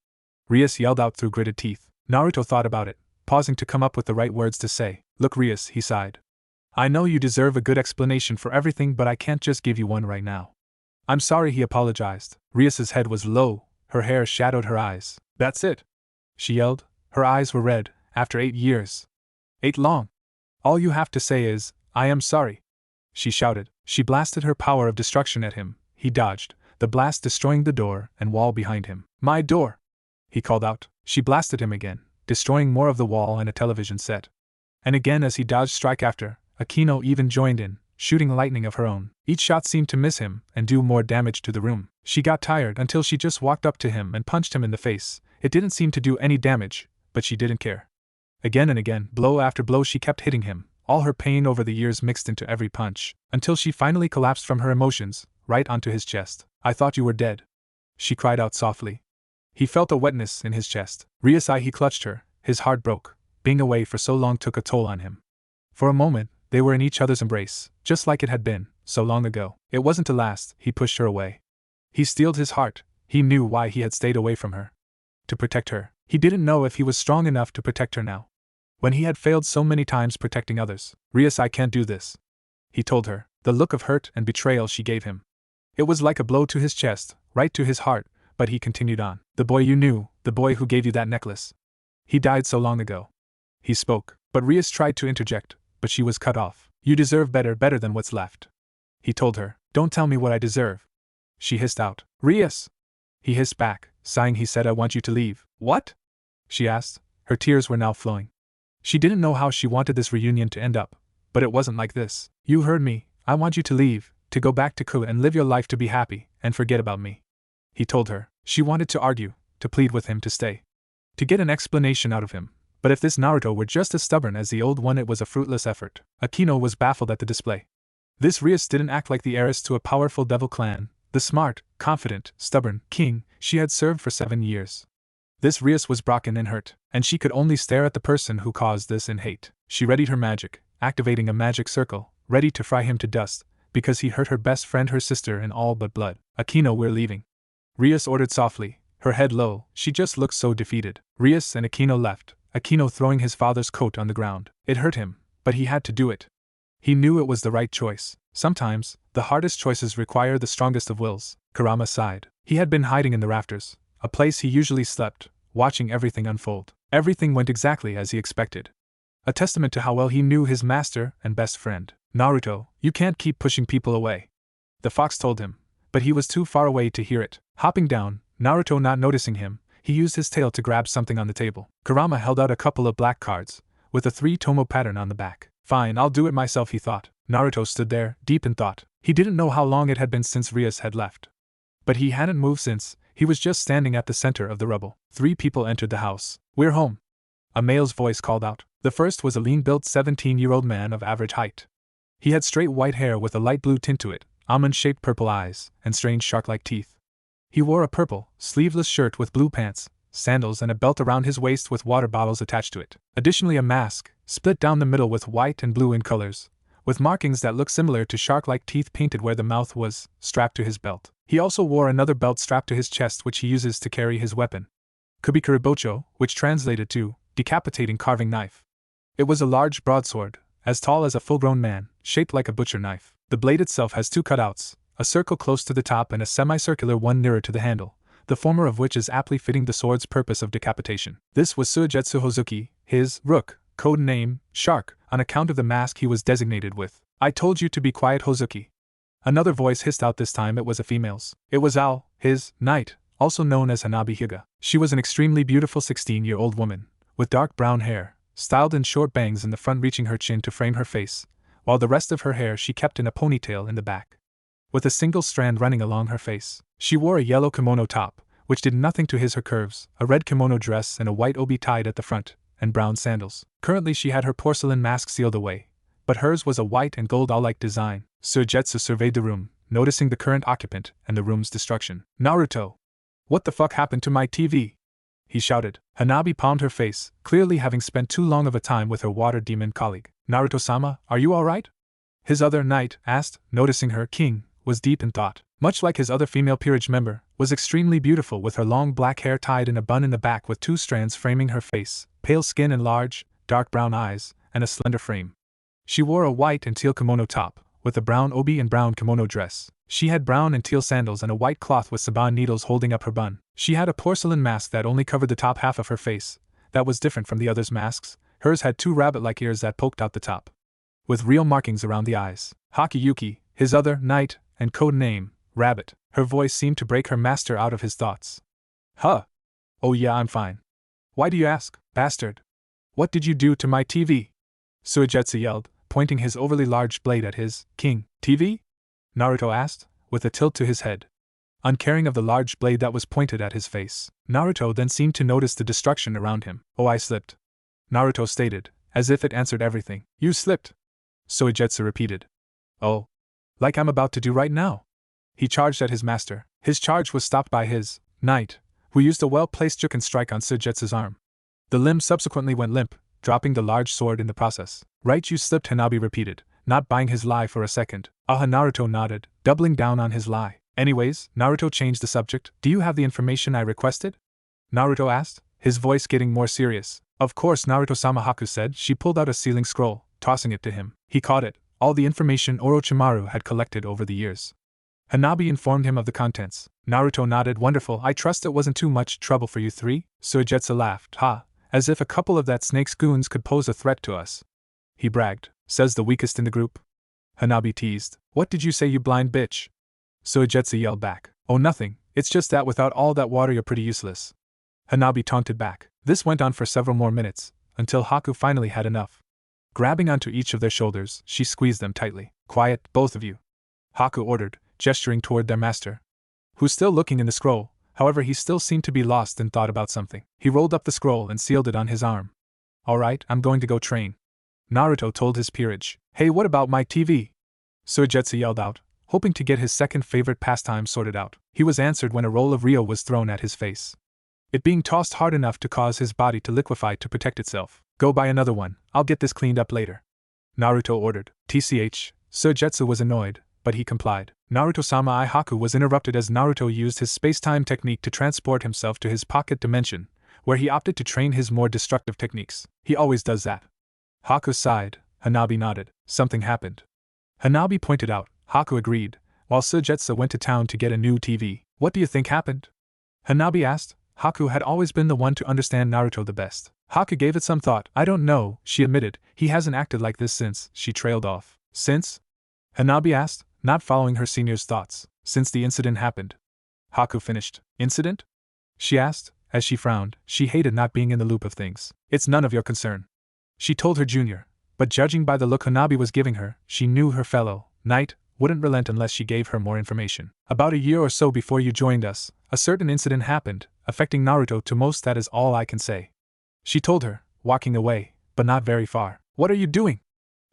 Rias yelled out through gritted teeth. Naruto thought about it, pausing to come up with the right words to say. Look, Rias, he sighed. I know you deserve a good explanation for everything, but I can't just give you one right now. I'm sorry, he apologized. Rias's head was low, her hair shadowed her eyes. That's it, she yelled. Her eyes were red. After 8 years. 8 long. All you have to say is, I am sorry, she shouted. She blasted her power of destruction at him. He dodged, the blast destroying the door and wall behind him. My door, he called out. She blasted him again, destroying more of the wall and a television set. And again as he dodged strike after, Aquino even joined in, shooting lightning of her own. Each shot seemed to miss him and do more damage to the room. She got tired until she just walked up to him and punched him in the face. It didn't seem to do any damage, but she didn't care. Again and again, blow after blow, she kept hitting him, all her pain over the years mixed into every punch, until she finally collapsed from her emotions, right onto his chest. I thought you were dead, she cried out softly. He felt a wetness in his chest. Riasai, he clutched her, his heart broke. Being away for so long took a toll on him. For a moment, they were in each other's embrace, just like it had been, so long ago. It wasn't to last. He pushed her away. He steeled his heart. He knew why he had stayed away from her. To protect her. He didn't know if he was strong enough to protect her now, when he had failed so many times protecting others. Rias, I can't do this, he told her, the look of hurt and betrayal she gave him. It was like a blow to his chest, right to his heart, but he continued on. The boy you knew, the boy who gave you that necklace. He died so long ago. He spoke, but Rias tried to interject, but she was cut off. You deserve better than what's left, he told her. Don't tell me what I deserve, she hissed out. Rias! He hissed back, sighing. He said, I want you to leave. What? She asked. Her tears were now flowing. She didn't know how she wanted this reunion to end up, but it wasn't like this. You heard me. I want you to leave, to go back to Kua and live your life, to be happy, and forget about me, he told her. She wanted to argue, to plead with him to stay, to get an explanation out of him. But if this Naruto were just as stubborn as the old one, it was a fruitless effort. Aquino was baffled at the display. This Rias didn't act like the heiress to a powerful devil clan, the smart, confident, stubborn king she had served for 7 years. This Rias was broken and hurt, and she could only stare at the person who caused this in hate. She readied her magic, activating a magic circle, ready to fry him to dust, because he hurt her best friend, her sister, in all but blood. Aquino, we're leaving, Rias ordered softly, her head low, she just looked so defeated. Rias and Aquino left, Aquino throwing his father's coat on the ground. It hurt him, but he had to do it. He knew it was the right choice. Sometimes, the hardest choices require the strongest of wills. Kurama sighed. He had been hiding in the rafters, a place he usually slept, watching everything unfold. Everything went exactly as he expected. A testament to how well he knew his master and best friend. Naruto, you can't keep pushing people away, the fox told him, but he was too far away to hear it. Hopping down, Naruto not noticing him, he used his tail to grab something on the table. Kurama held out a couple of black cards, with a 3-tomo pattern on the back. Fine, I'll do it myself, he thought. Naruto stood there, deep in thought. He didn't know how long it had been since Rias had left. But he hadn't moved since. He was just standing at the center of the rubble. 3 people entered the house. We're home, a male's voice called out. The first was a lean-built 17-year-old man of average height. He had straight white hair with a light blue tint to it, almond-shaped purple eyes, and strange shark-like teeth. He wore a purple, sleeveless shirt with blue pants, sandals, and a belt around his waist with water bottles attached to it. Additionally, a mask, split down the middle with white and blue in colors, with markings that looked similar to shark-like teeth painted where the mouth was, strapped to his belt. He also wore another belt strapped to his chest which he uses to carry his weapon, Kubikuribocho, which translated to decapitating carving knife. It was a large broadsword, as tall as a full-grown man, shaped like a butcher knife. The blade itself has 2 cutouts, a circle close to the top and a semicircular one nearer to the handle, the former of which is aptly fitting the sword's purpose of decapitation. This was Suigetsu Hozuki, his rook, code name, Shark, on account of the mask he was designated with. I told you to be quiet, Hozuki. Another voice hissed out. This time it was a female's. It was Ao, his knight, also known as Hanabi Hyuga. She was an extremely beautiful 16-year-old woman, with dark brown hair, styled in short bangs in the front reaching her chin to frame her face, while the rest of her hair she kept in a ponytail in the back, with a single strand running along her face. She wore a yellow kimono top, which did nothing to his her curves, a red kimono dress and a white obi tied at the front, and brown sandals. Currently she had her porcelain mask sealed away, but hers was a white and gold owl-like design. Suigetsu surveyed the room, noticing the current occupant and the room's destruction. Naruto! What the fuck happened to my TV? He shouted. Hanabi palmed her face, clearly having spent too long of a time with her water demon colleague. Naruto-sama, are you alright? His other knight asked, noticing her. King was deep in thought. Much like his other female peerage member, was extremely beautiful with her long black hair tied in a bun in the back with 2 strands framing her face, pale skin and large, dark brown eyes, and a slender frame. She wore a white and teal kimono top, with a brown obi and brown kimono dress. She had brown and teal sandals and a white cloth with saban needles holding up her bun. She had a porcelain mask that only covered the top half of her face. That was different from the others' masks. Hers had 2 rabbit-like ears that poked out the top, with real markings around the eyes. Hakiyuki, his other knight, and code name, Rabbit. Her voice seemed to break her master out of his thoughts. Huh? Oh yeah, I'm fine. Why do you ask, bastard? What did you do to my TV? Suigetsu yelled, pointing his overly large blade at his king. TV? Naruto asked, with a tilt to his head, uncaring of the large blade that was pointed at his face. Naruto then seemed to notice the destruction around him. Oh, I slipped, Naruto stated, as if it answered everything. You slipped? Suigetsu repeated. Oh. Like I'm about to do right now. He charged at his master. His charge was stopped by his knight, who used a well-placed juken strike on Suigetsu's arm. The limb subsequently went limp, dropping the large sword in the process. Right, you slipped, Hanabi repeated, not buying his lie for a second. Aha, Naruto nodded, doubling down on his lie. Anyways, Naruto changed the subject. Do you have the information I requested? Naruto asked, his voice getting more serious. Of course, Naruto-sama, Haku said. She pulled out a sealing scroll, tossing it to him. He caught it, all the information Orochimaru had collected over the years. Hanabi informed him of the contents. Naruto nodded. Wonderful, I trust it wasn't too much trouble for you 3? Suigetsu laughed. Ha, as if a couple of that snake's goons could pose a threat to us. He bragged. Says the weakest in the group. Hanabi teased. What did you say, you blind bitch? Suigetsu yelled back. Oh, nothing, it's just that without all that water you're pretty useless. Hanabi taunted back. This went on for several more minutes, until Haku finally had enough. Grabbing onto each of their shoulders, she squeezed them tightly. Quiet, both of you, Haku ordered, gesturing toward their master, who's still looking in the scroll. However, he still seemed to be lost in thought about something. He rolled up the scroll and sealed it on his arm. Alright, I'm going to go train, Naruto told his peerage. Hey, what about my TV? Suigetsu yelled out, hoping to get his second favorite pastime sorted out. He was answered when a roll of Rio was thrown at his face, it being tossed hard enough to cause his body to liquefy to protect itself. Go buy another one, I'll get this cleaned up later, Naruto ordered. TCH, Suigetsu was annoyed, but he complied. Naruto-sama Haku was interrupted as Naruto used his space-time technique to transport himself to his pocket dimension, where he opted to train his more destructive techniques. He always does that. Haku sighed. Hanabi nodded. Something happened. Hanabi pointed out. Haku agreed, while Sujetsu went to town to get a new TV. What do you think happened? Hanabi asked. Haku had always been the one to understand Naruto the best. Haku gave it some thought. I don't know, she admitted. He hasn't acted like this since. She trailed off. Since? Hanabi asked, not following her senior's thoughts. Since the incident happened. Haku finished. Incident? She asked, as she frowned. She hated not being in the loop of things. It's none of your concern. She told her junior, but judging by the look Hanabi was giving her, she knew her fellow knight wouldn't relent unless she gave her more information. About a year or so before you joined us, a certain incident happened, affecting Naruto to most. That is all I can say. She told her, walking away, but not very far. What are you doing?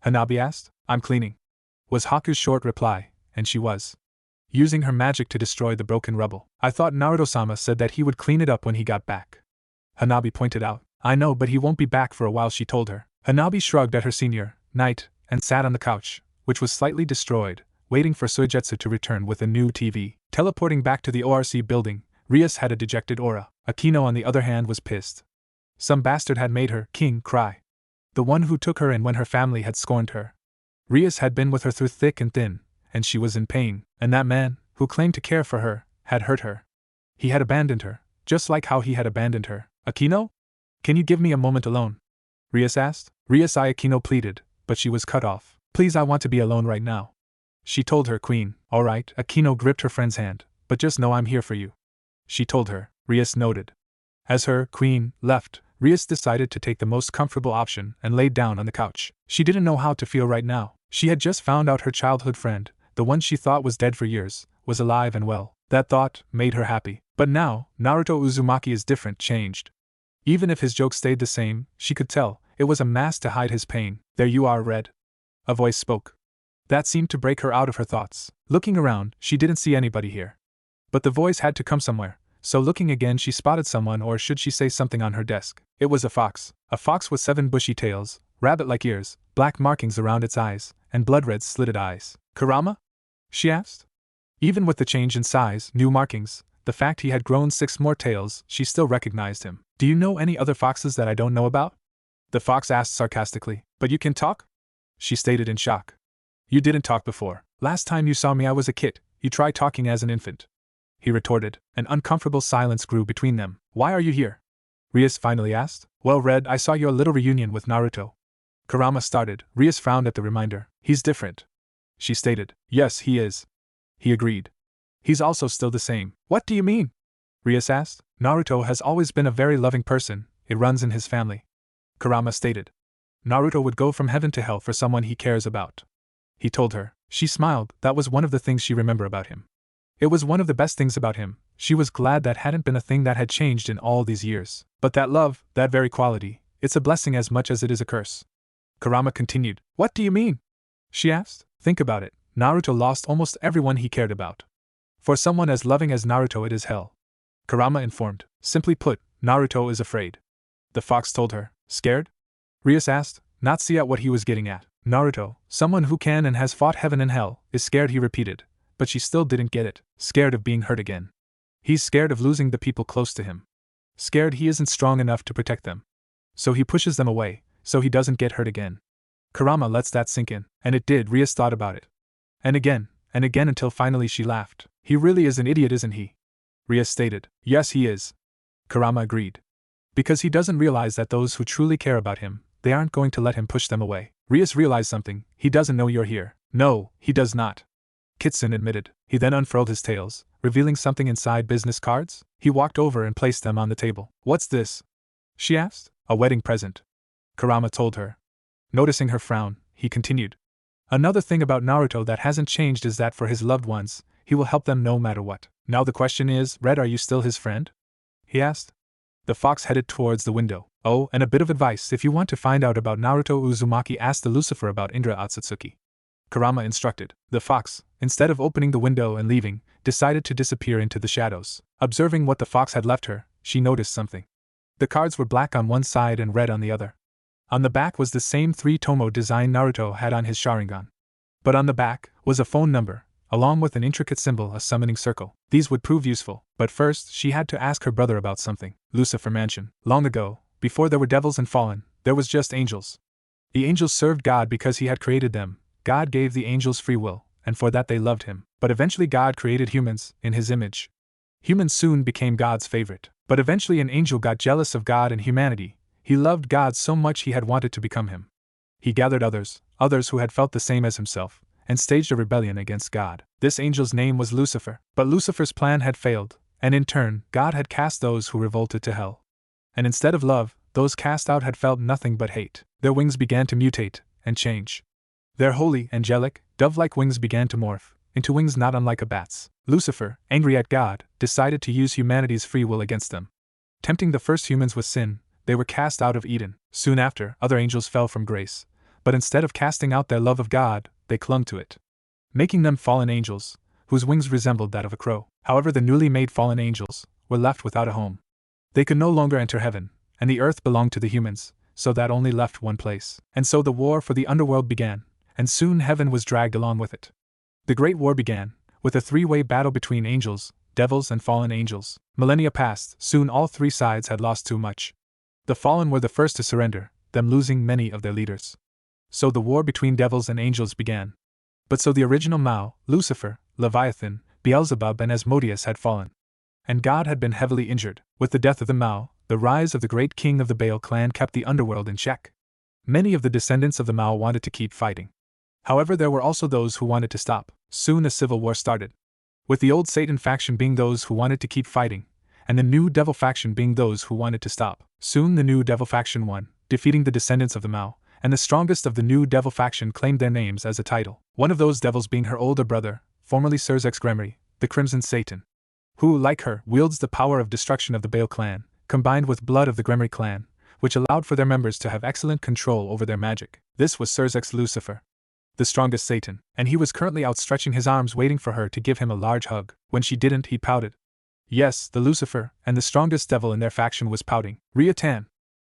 Hanabi asked. I'm cleaning, was Haku's short reply, and she was using her magic to destroy the broken rubble. I thought Naruto-sama said that he would clean it up when he got back. Hanabi pointed out. I know, but he won't be back for a while, she told her. Hanabi shrugged at her senior knight and sat on the couch, which was slightly destroyed, waiting for Suigetsu to return with a new TV. Teleporting back to the ORC building, Rias had a dejected aura. Akino, on the other hand, was pissed. Some bastard had made her, king, cry. The one who took her in when her family had scorned her. Rias had been with her through thick and thin, and she was in pain, and that man, who claimed to care for her, had hurt her. He had abandoned her, just like how he had abandoned her. Akino? Can you give me a moment alone? Rias asked. Rias Akino pleaded, but she was cut off. Please, I want to be alone right now. She told her queen. All right, Akino gripped her friend's hand, but just know I'm here for you. She told her. Rias nodded. As her queen left, Rias decided to take the most comfortable option and laid down on the couch. She didn't know how to feel right now. She had just found out her childhood friend, the one she thought was dead for years, was alive and well. That thought made her happy. But now, Naruto Uzumaki is different, changed. Even if his joke stayed the same, she could tell, it was a mask to hide his pain. There you are, Red. A voice spoke. That seemed to break her out of her thoughts. Looking around, she didn't see anybody here. But the voice had to come somewhere, so looking again she spotted someone, or should she say something, on her desk. It was a fox with 7 bushy tails, rabbit-like ears, black markings around its eyes, and blood-red slitted eyes. Kurama? She asked. Even with the change in size, new markings, the fact he had grown 6 more tails, she still recognized him. Do you know any other foxes that I don't know about? The fox asked sarcastically. But you can talk? She stated in shock. You didn't talk before. Last time you saw me I was a kid. You tried talking as an infant. He retorted. An uncomfortable silence grew between them. Why are you here? Rias finally asked. Well, Red, I saw your little reunion with Naruto. Kurama started. Rias frowned at the reminder. He's different. She stated. Yes, he is. He agreed. He's also still the same. What do you mean? Rias asked. Naruto has always been a very loving person. It runs in his family. Kurama stated. Naruto would go from heaven to hell for someone he cares about. He told her. She smiled. That was one of the things she remembered about him. It was one of the best things about him. She was glad that hadn't been a thing that had changed in all these years. But that love, that very quality, it's a blessing as much as it is a curse. Kurama continued. What do you mean? She asked. Think about it. Naruto lost almost everyone he cared about. For someone as loving as Naruto, it is hell. Kurama informed. Simply put, Naruto is afraid. The fox told her. Scared? Rias asked, not see at what he was getting at. Naruto, someone who can and has fought heaven and hell, is scared, he repeated. But she still didn't get it. Scared of being hurt again. He's scared of losing the people close to him. Scared he isn't strong enough to protect them. So he pushes them away, so he doesn't get hurt again. Kurama lets that sink in, and it did. Rias thought about it. And again, until finally she laughed. He really is an idiot, isn't he? Rias stated. Yes, he is. Kurama agreed. Because he doesn't realize that those who truly care about him, they aren't going to let him push them away. Rias realized something. He doesn't know you're here. No, he does not. Kitsun admitted. He then unfurled his tails, revealing something inside. Business cards? He walked over and placed them on the table. What's this? She asked. A wedding present. Kurama told her. Noticing her frown, he continued. Another thing about Naruto that hasn't changed is that for his loved ones, he will help them no matter what. Now the question is, Red, are you still his friend? He asked. The fox headed towards the window. Oh, and a bit of advice, if you want to find out about Naruto Uzumaki, ask the Lucifer about Indra Otsutsuki. Kurama instructed. The fox, instead of opening the window and leaving, decided to disappear into the shadows. Observing what the fox had left her, she noticed something. The cards were black on one side and red on the other. On the back was the same 3-tomo design Naruto had on his Sharingan. But on the back was a phone number, along with an intricate symbol, a summoning circle. These would prove useful, but first she had to ask her brother about something. Lucifer Mansion. Long ago, before there were devils and fallen, there was just angels. The angels served God because he had created them. God gave the angels free will, and for that they loved him. But eventually God created humans, in his image. Humans soon became God's favorite. But eventually an angel got jealous of God and humanity. He loved God so much he had wanted to become him. He gathered others who had felt the same as himself, and staged a rebellion against God. This angel's name was Lucifer. But Lucifer's plan had failed, and in turn, God had cast those who revolted to hell. And instead of love, those cast out had felt nothing but hate. Their wings began to mutate and change. Their holy, angelic, dove-like wings began to morph into wings not unlike a bat's. Lucifer, angry at God, decided to use humanity's free will against them. Tempting the first humans with sin, they were cast out of Eden. Soon after, other angels fell from grace, but instead of casting out their love of God, they clung to it, making them fallen angels, whose wings resembled that of a crow. However, the newly made fallen angels were left without a home. They could no longer enter heaven, and the earth belonged to the humans, so that only left one place. And so the war for the underworld began, and soon heaven was dragged along with it. The Great War began, with a three-way battle between angels, devils, and fallen angels. Millennia passed, soon all three sides had lost too much. The fallen were the first to surrender, them losing many of their leaders. So the war between devils and angels began. But so the original Mao, Lucifer, Leviathan, Beelzebub, and Asmodeus had fallen. And God had been heavily injured. With the death of the Mao, the rise of the great king of the Baal clan kept the underworld in check. Many of the descendants of the Mao wanted to keep fighting. However, there were also those who wanted to stop. Soon a civil war started, with the old Satan faction being those who wanted to keep fighting, and the new devil faction being those who wanted to stop. Soon the new devil faction won, defeating the descendants of the Mao, and the strongest of the new devil faction claimed their names as a title. One of those devils being her older brother, formerly Sirzek's Gremory, the Crimson Satan, who, like her, wields the power of destruction of the Baal clan, combined with blood of the Gremory clan, which allowed for their members to have excellent control over their magic. This was Sirzek's Lucifer, the strongest Satan, and he was currently outstretching his arms waiting for her to give him a large hug. When she didn't, he pouted. Yes, the Lucifer, and the strongest devil in their faction was pouting. Rias.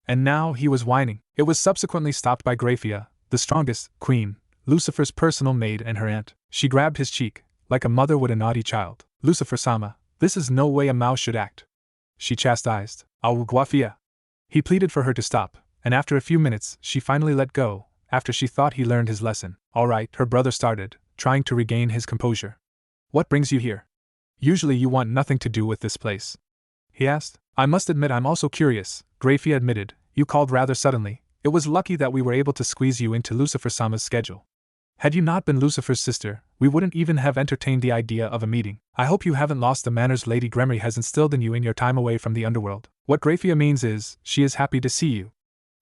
And now he was whining. It was subsequently stopped by Grafia, the strongest, queen, Lucifer's personal maid, and her aunt. She grabbed his cheek, like a mother would a naughty child. Lucifer-sama, this is no way a Mao should act, she chastised. Guafia. He pleaded for her to stop, and after a few minutes, she finally let go, after she thought he learned his lesson. All right, her brother started, trying to regain his composure. What brings you here? Usually you want nothing to do with this place, he asked. I must admit I'm also curious, Grafia admitted. You called rather suddenly. It was lucky that we were able to squeeze you into Lucifer-sama's schedule. Had you not been Lucifer's sister, we wouldn't even have entertained the idea of a meeting. I hope you haven't lost the manners Lady Gremory has instilled in you in your time away from the underworld. What Grafia means is, she is happy to see you.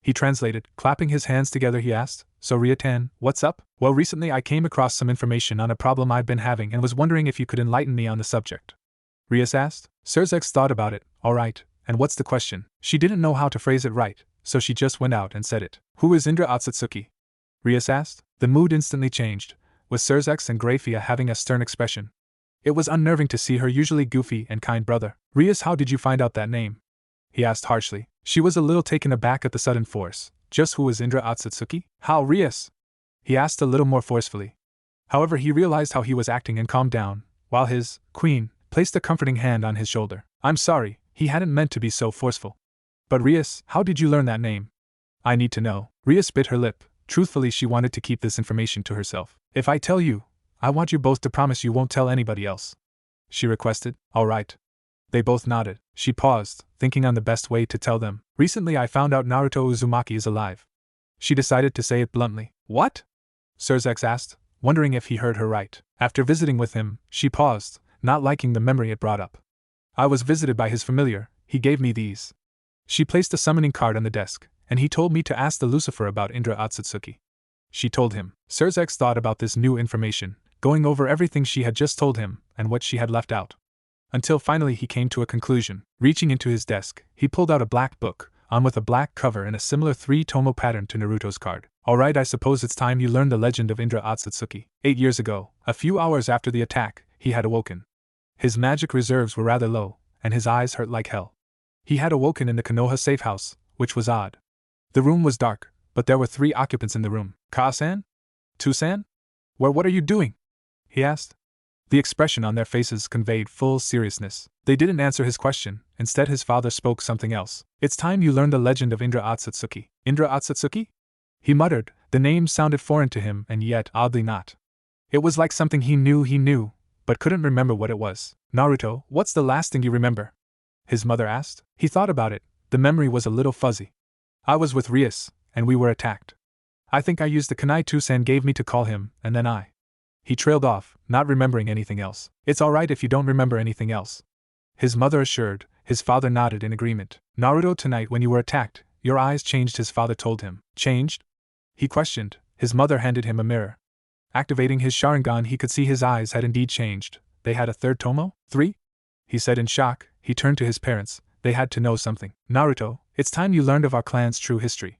He translated, clapping his hands together. He asked, so Rias, what's up? Well, recently I came across some information on a problem I've been having and was wondering if you could enlighten me on the subject. Rias asked. Sirzek thought about it. All right, and what's the question? She didn't know how to phrase it right, so she just went out and said it. Who is Indra Otsutsuki? Rias asked. The mood instantly changed, with Sirzek and Grafia having a stern expression. It was unnerving to see her usually goofy and kind brother. Rias, how did you find out that name? He asked harshly. She was a little taken aback at the sudden force. Just who is Indra Otsutsuki? How, Rias? He asked a little more forcefully. However, he realized how he was acting and calmed down, while his queen placed a comforting hand on his shoulder. I'm sorry, he hadn't meant to be so forceful. But Rias, how did you learn that name? I need to know. Rias bit her lip. Truthfully, she wanted to keep this information to herself. If I tell you, I want you both to promise you won't tell anybody else, she requested. All right. They both nodded. She paused, thinking on the best way to tell them. Recently I found out Naruto Uzumaki is alive. She decided to say it bluntly. What? Sirzek asked, wondering if he heard her right. After visiting with him, she paused, not liking the memory it brought up. I was visited by his familiar, he gave me these. She placed a summoning card on the desk, and he told me to ask the Lucifer about Indra Otsutsuki. She told him. Sirzek thought about this new information, going over everything she had just told him, and what she had left out. Until finally he came to a conclusion. Reaching into his desk, he pulled out a black book, on with a black cover and a similar 3-tomo pattern to Naruto's card. Alright, I suppose it's time you learned the legend of Indra Otsutsuki. 8 years ago, a few hours after the attack, he had awoken. His magic reserves were rather low, and his eyes hurt like hell. He had awoken in the Konoha safe house, which was odd. The room was dark, but there were 3 occupants in the room. Ka-san? Tu-san? What are you doing?" he asked. The expression on their faces conveyed full seriousness. They didn't answer his question, instead his father spoke something else. "It's time you learned the legend of Indra Otsutsuki." "Indra Otsutsuki?" he muttered. The name sounded foreign to him and yet oddly not. It was like something he knew, but couldn't remember what it was. "Naruto, what's the last thing you remember?" his mother asked. He thought about it. The memory was a little fuzzy. "I was with Rias, and we were attacked. I think I used the kunai Tusan gave me to call him, and then He trailed off, not remembering anything else. "It's alright if you don't remember anything else," his mother assured. His father nodded in agreement. "Naruto, tonight when you were attacked, your eyes changed," his father told him. "Changed?" he questioned. His mother handed him a mirror. Activating his Sharingan, he could see his eyes had indeed changed. They had a third tomo? 3? He said in shock. He turned to his parents. They had to know something. "Naruto, it's time you learned of our clan's true history,"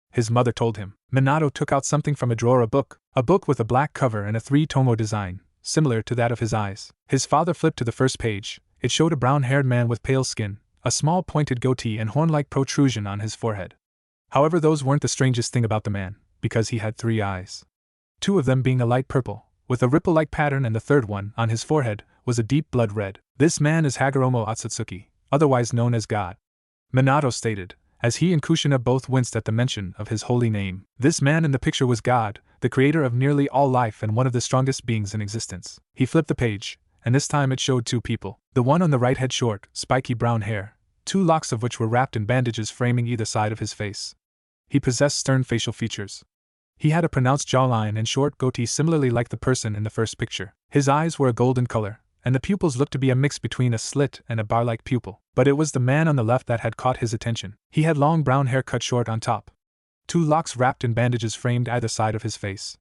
his mother told him. Minato took out something from a drawer, a book with a black cover and a 3-tomo design, similar to that of his eyes. His father flipped to the first page. It showed a brown-haired man with pale skin, a small pointed goatee and horn-like protrusion on his forehead. However, those weren't the strangest thing about the man, because he had 3 eyes. 2 of them being a light purple, with a ripple-like pattern, and the third one, on his forehead, was a deep blood red. "This man is Hagoromo Otsutsuki, otherwise known as God," Minato stated, as he and Kushina both winced at the mention of his holy name. This man in the picture was God, the creator of nearly all life and one of the strongest beings in existence. He flipped the page, and this time it showed 2 people. The one on the right had short, spiky brown hair, 2 locks of which were wrapped in bandages framing either side of his face. He possessed stern facial features. He had a pronounced jawline and short goatee similarly like the person in the first picture. His eyes were a golden color, and the pupils looked to be a mix between a slit and a bar-like pupil. But it was the man on the left that had caught his attention. He had long brown hair cut short on top. 2 locks wrapped in bandages framed either side of his face.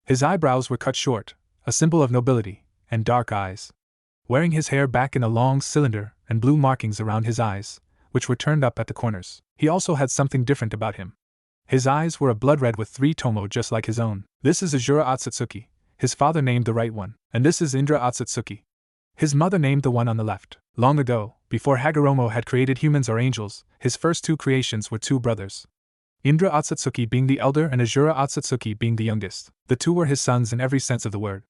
His eyebrows were cut short, a symbol of nobility, and dark eyes. Wearing his hair back in a long cylinder and blue markings around his eyes, which were turned up at the corners. He also had something different about him. His eyes were a blood red with 3 tomo just like his own. "This is Azura Otsutsuki," his father named the right one, "and this is Indra Otsutsuki," his mother named the one on the left. Long ago, before Hagoromo had created humans or angels, his first 2 creations were 2 brothers. Indra Otsutsuki being the elder and Azura Otsutsuki being the youngest. The 2 were his sons in every sense of the word.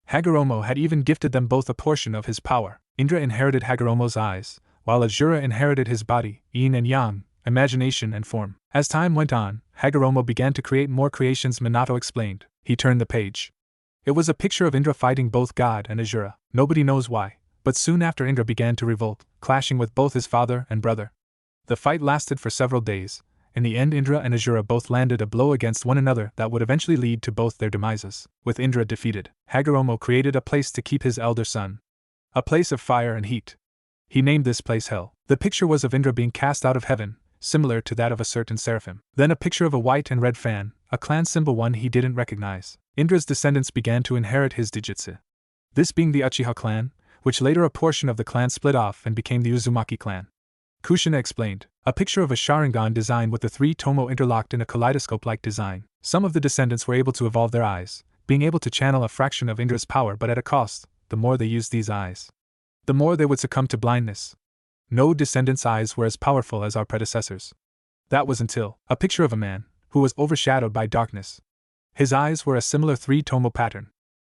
Hagoromo had even gifted them both a portion of his power. Indra inherited Hagoromo's eyes, while Azura inherited his body, yin and yang, imagination and form. As time went on, Hagoromo began to create more creations, Minato explained. He turned the page. It was a picture of Indra fighting both God and Azura. Nobody knows why, but soon after Indra began to revolt, clashing with both his father and brother. The fight lasted for several days. In the end, Indra and Azura both landed a blow against one another that would eventually lead to both their demises. With Indra defeated, Hagoromo created a place to keep his elder son. A place of fire and heat. He named this place Hell. The picture was of Indra being cast out of heaven, similar to that of a certain seraphim. Then a picture of a white and red fan, a clan symbol one he didn't recognize. Indra's descendants began to inherit his Digitsu. This being the Uchiha clan, which later a portion of the clan split off and became the Uzumaki clan. Kushina explained. A picture of a Sharingan design with the 3 tomo interlocked in a kaleidoscope-like design. Some of the descendants were able to evolve their eyes, being able to channel a fraction of Indra's power, but at a cost. The more they used these eyes, the more they would succumb to blindness. No descendants' eyes were as powerful as our predecessors. That was until a picture of a man who was overshadowed by darkness. His eyes were a similar 3-tomo pattern.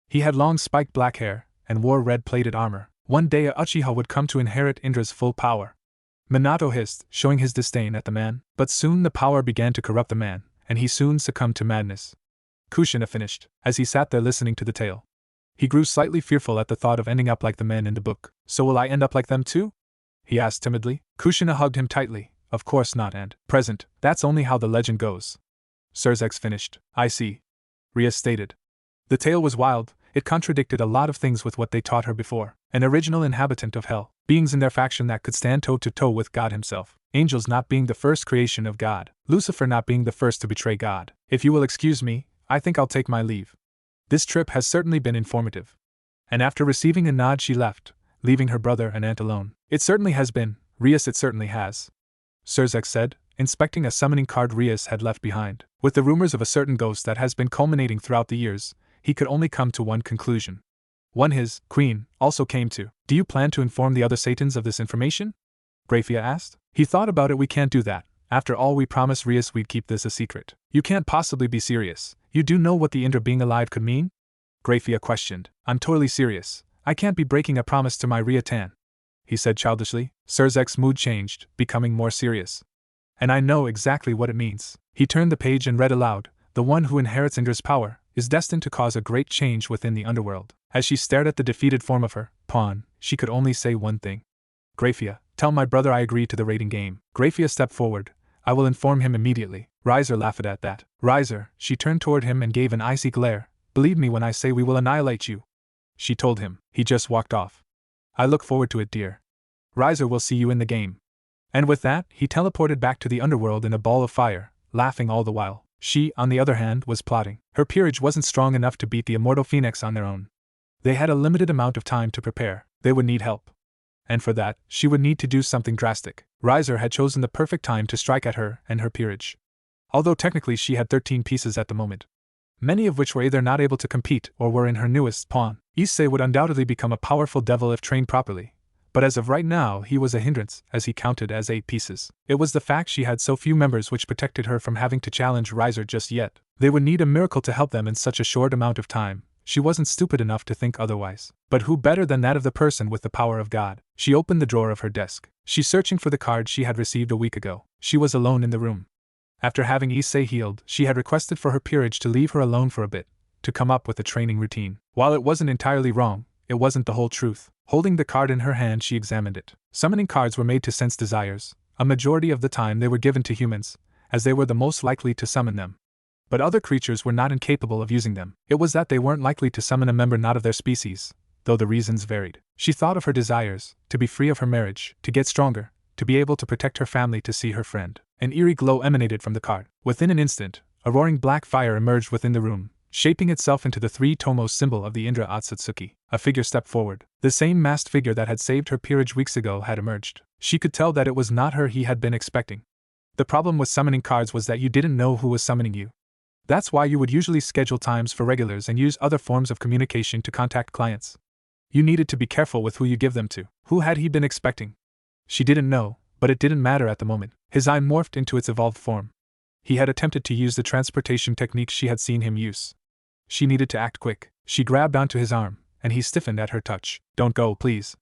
He had long spiked black hair and wore red-plated armor. One day a Uchiha would come to inherit Indra's full power. Minato hissed, showing his disdain at the man, but soon the power began to corrupt the man, and he soon succumbed to madness. Kushina finished, as he sat there listening to the tale. He grew slightly fearful at the thought of ending up like the men in the book. "So will I end up like them too?" he asked timidly. Kushina hugged him tightly. "Of course not, and present, that's only how the legend goes." Surzex finished. "I see," Rias stated. The tale was wild. It contradicted a lot of things with what they taught her before. An original inhabitant of hell, beings in their faction that could stand toe-to-toe with God himself, angels not being the first creation of God, Lucifer not being the first to betray God. "If you will excuse me, I think I'll take my leave. This trip has certainly been informative." And after receiving a nod she left, leaving her brother and aunt alone. "It certainly has been, Rias, it certainly has," Surzex said, inspecting a summoning card Rias had left behind. With the rumors of a certain ghost that has been culminating throughout the years, he could only come to one conclusion. One his queen also came to. "Do you plan to inform the other Satans of this information?" Grafia asked. He thought about it. "We can't do that. After all, we promised Rias we'd keep this a secret." "You can't possibly be serious. You do know what the Indra being alive could mean?" Grafia questioned. I'm totally serious. I can't be breaking a promise to my Ria-tan, he said childishly. Surzek's mood changed, becoming more serious. And I know exactly what it means. He turned the page and read aloud, the one who inherits Indra's power is destined to cause a great change within the underworld. As she stared at the defeated form of her pawn, she could only say one thing. Grafia, tell my brother I agree to the raiding game. Grafia stepped forward. I will inform him immediately. Riser laughed at that. Riser, she turned toward him and gave an icy glare. Believe me when I say we will annihilate you, she told him. He just walked off. I look forward to it, dear. Riser will see you in the game. And with that, he teleported back to the underworld in a ball of fire, laughing all the while. She, on the other hand, was plotting. Her peerage wasn't strong enough to beat the immortal Phoenix on their own. They had a limited amount of time to prepare. They would need help. And for that, she would need to do something drastic. Riser had chosen the perfect time to strike at her and her peerage. Although technically she had 13 pieces at the moment, many of which were either not able to compete or were in her newest pawn. Issei would undoubtedly become a powerful devil if trained properly, but as of right now he was a hindrance as he counted as 8 pieces. It was the fact she had so few members which protected her from having to challenge Riser just yet. They would need a miracle to help them in such a short amount of time. She wasn't stupid enough to think otherwise. But who better than that of the person with the power of God? She opened the drawer of her desk. She's searching for the card she had received a week ago. She was alone in the room. After having Issei healed, she had requested for her peerage to leave her alone for a bit, to come up with a training routine. While it wasn't entirely wrong, it wasn't the whole truth. Holding the card in her hand, she examined it. Summoning cards were made to sense desires. A majority of the time they were given to humans, as they were the most likely to summon them. But other creatures were not incapable of using them. It was that they weren't likely to summon a member not of their species, though the reasons varied. She thought of her desires, to be free of her marriage, to get stronger, to be able to protect her family, to see her friend. An eerie glow emanated from the card. Within an instant, a roaring black fire emerged within the room, shaping itself into the 3 tomos symbol of the Indra Otsutsuki. A figure stepped forward. The same masked figure that had saved her peerage weeks ago had emerged. She could tell that it was not her he had been expecting. The problem with summoning cards was that you didn't know who was summoning you. That's why you would usually schedule times for regulars and use other forms of communication to contact clients. You needed to be careful with who you give them to. Who had he been expecting? She didn't know, but it didn't matter at the moment. His eye morphed into its evolved form. He had attempted to use the transportation technique she had seen him use. She needed to act quick. She grabbed onto his arm, and he stiffened at her touch. Don't go, please,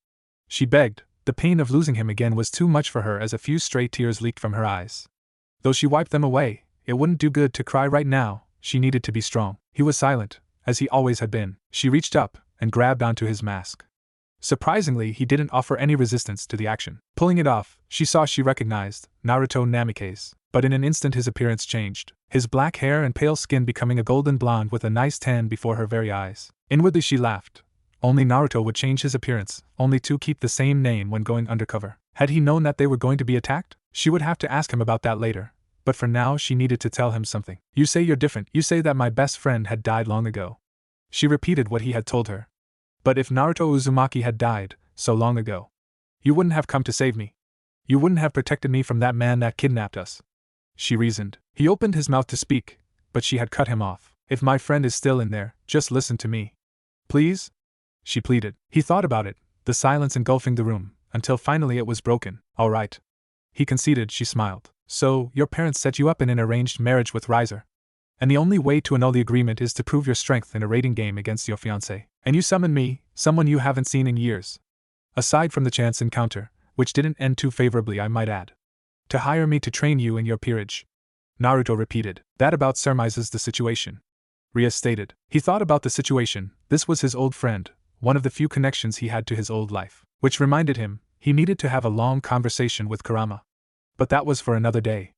she begged. The pain of losing him again was too much for her as a few stray tears leaked from her eyes. Though she wiped them away, it wouldn't do good to cry right now. She needed to be strong. He was silent, as he always had been. She reached up and grabbed onto his mask. Surprisingly, he didn't offer any resistance to the action. Pulling it off, she recognized Naruto Namikaze. But in an instant his appearance changed, his black hair and pale skin becoming a golden blonde with a nice tan before her very eyes. Inwardly she laughed. Only Naruto would change his appearance, only to keep the same name when going undercover. Had he known that they were going to be attacked? She would have to ask him about that later. But for now she needed to tell him something. You say you're different. You say that my best friend had died long ago. She repeated what he had told her. But if Naruto Uzumaki had died so long ago, you wouldn't have come to save me. You wouldn't have protected me from that man that kidnapped us, she reasoned. He opened his mouth to speak, but she had cut him off. If my friend is still in there, just listen to me. Please? She pleaded. He thought about it, the silence engulfing the room, until finally it was broken. All right, he conceded. She smiled. So, your parents set you up in an arranged marriage with Riser. And the only way to annul the agreement is to prove your strength in a raiding game against your fiancé. And you summon me, someone you haven't seen in years. Aside from the chance encounter, which didn't end too favorably I might add. To hire me to train you in your peerage. Naruto repeated. That about surmises the situation, Rias stated. He thought about the situation. This was his old friend, one of the few connections he had to his old life. Which reminded him, he needed to have a long conversation with Kurama. But that was for another day.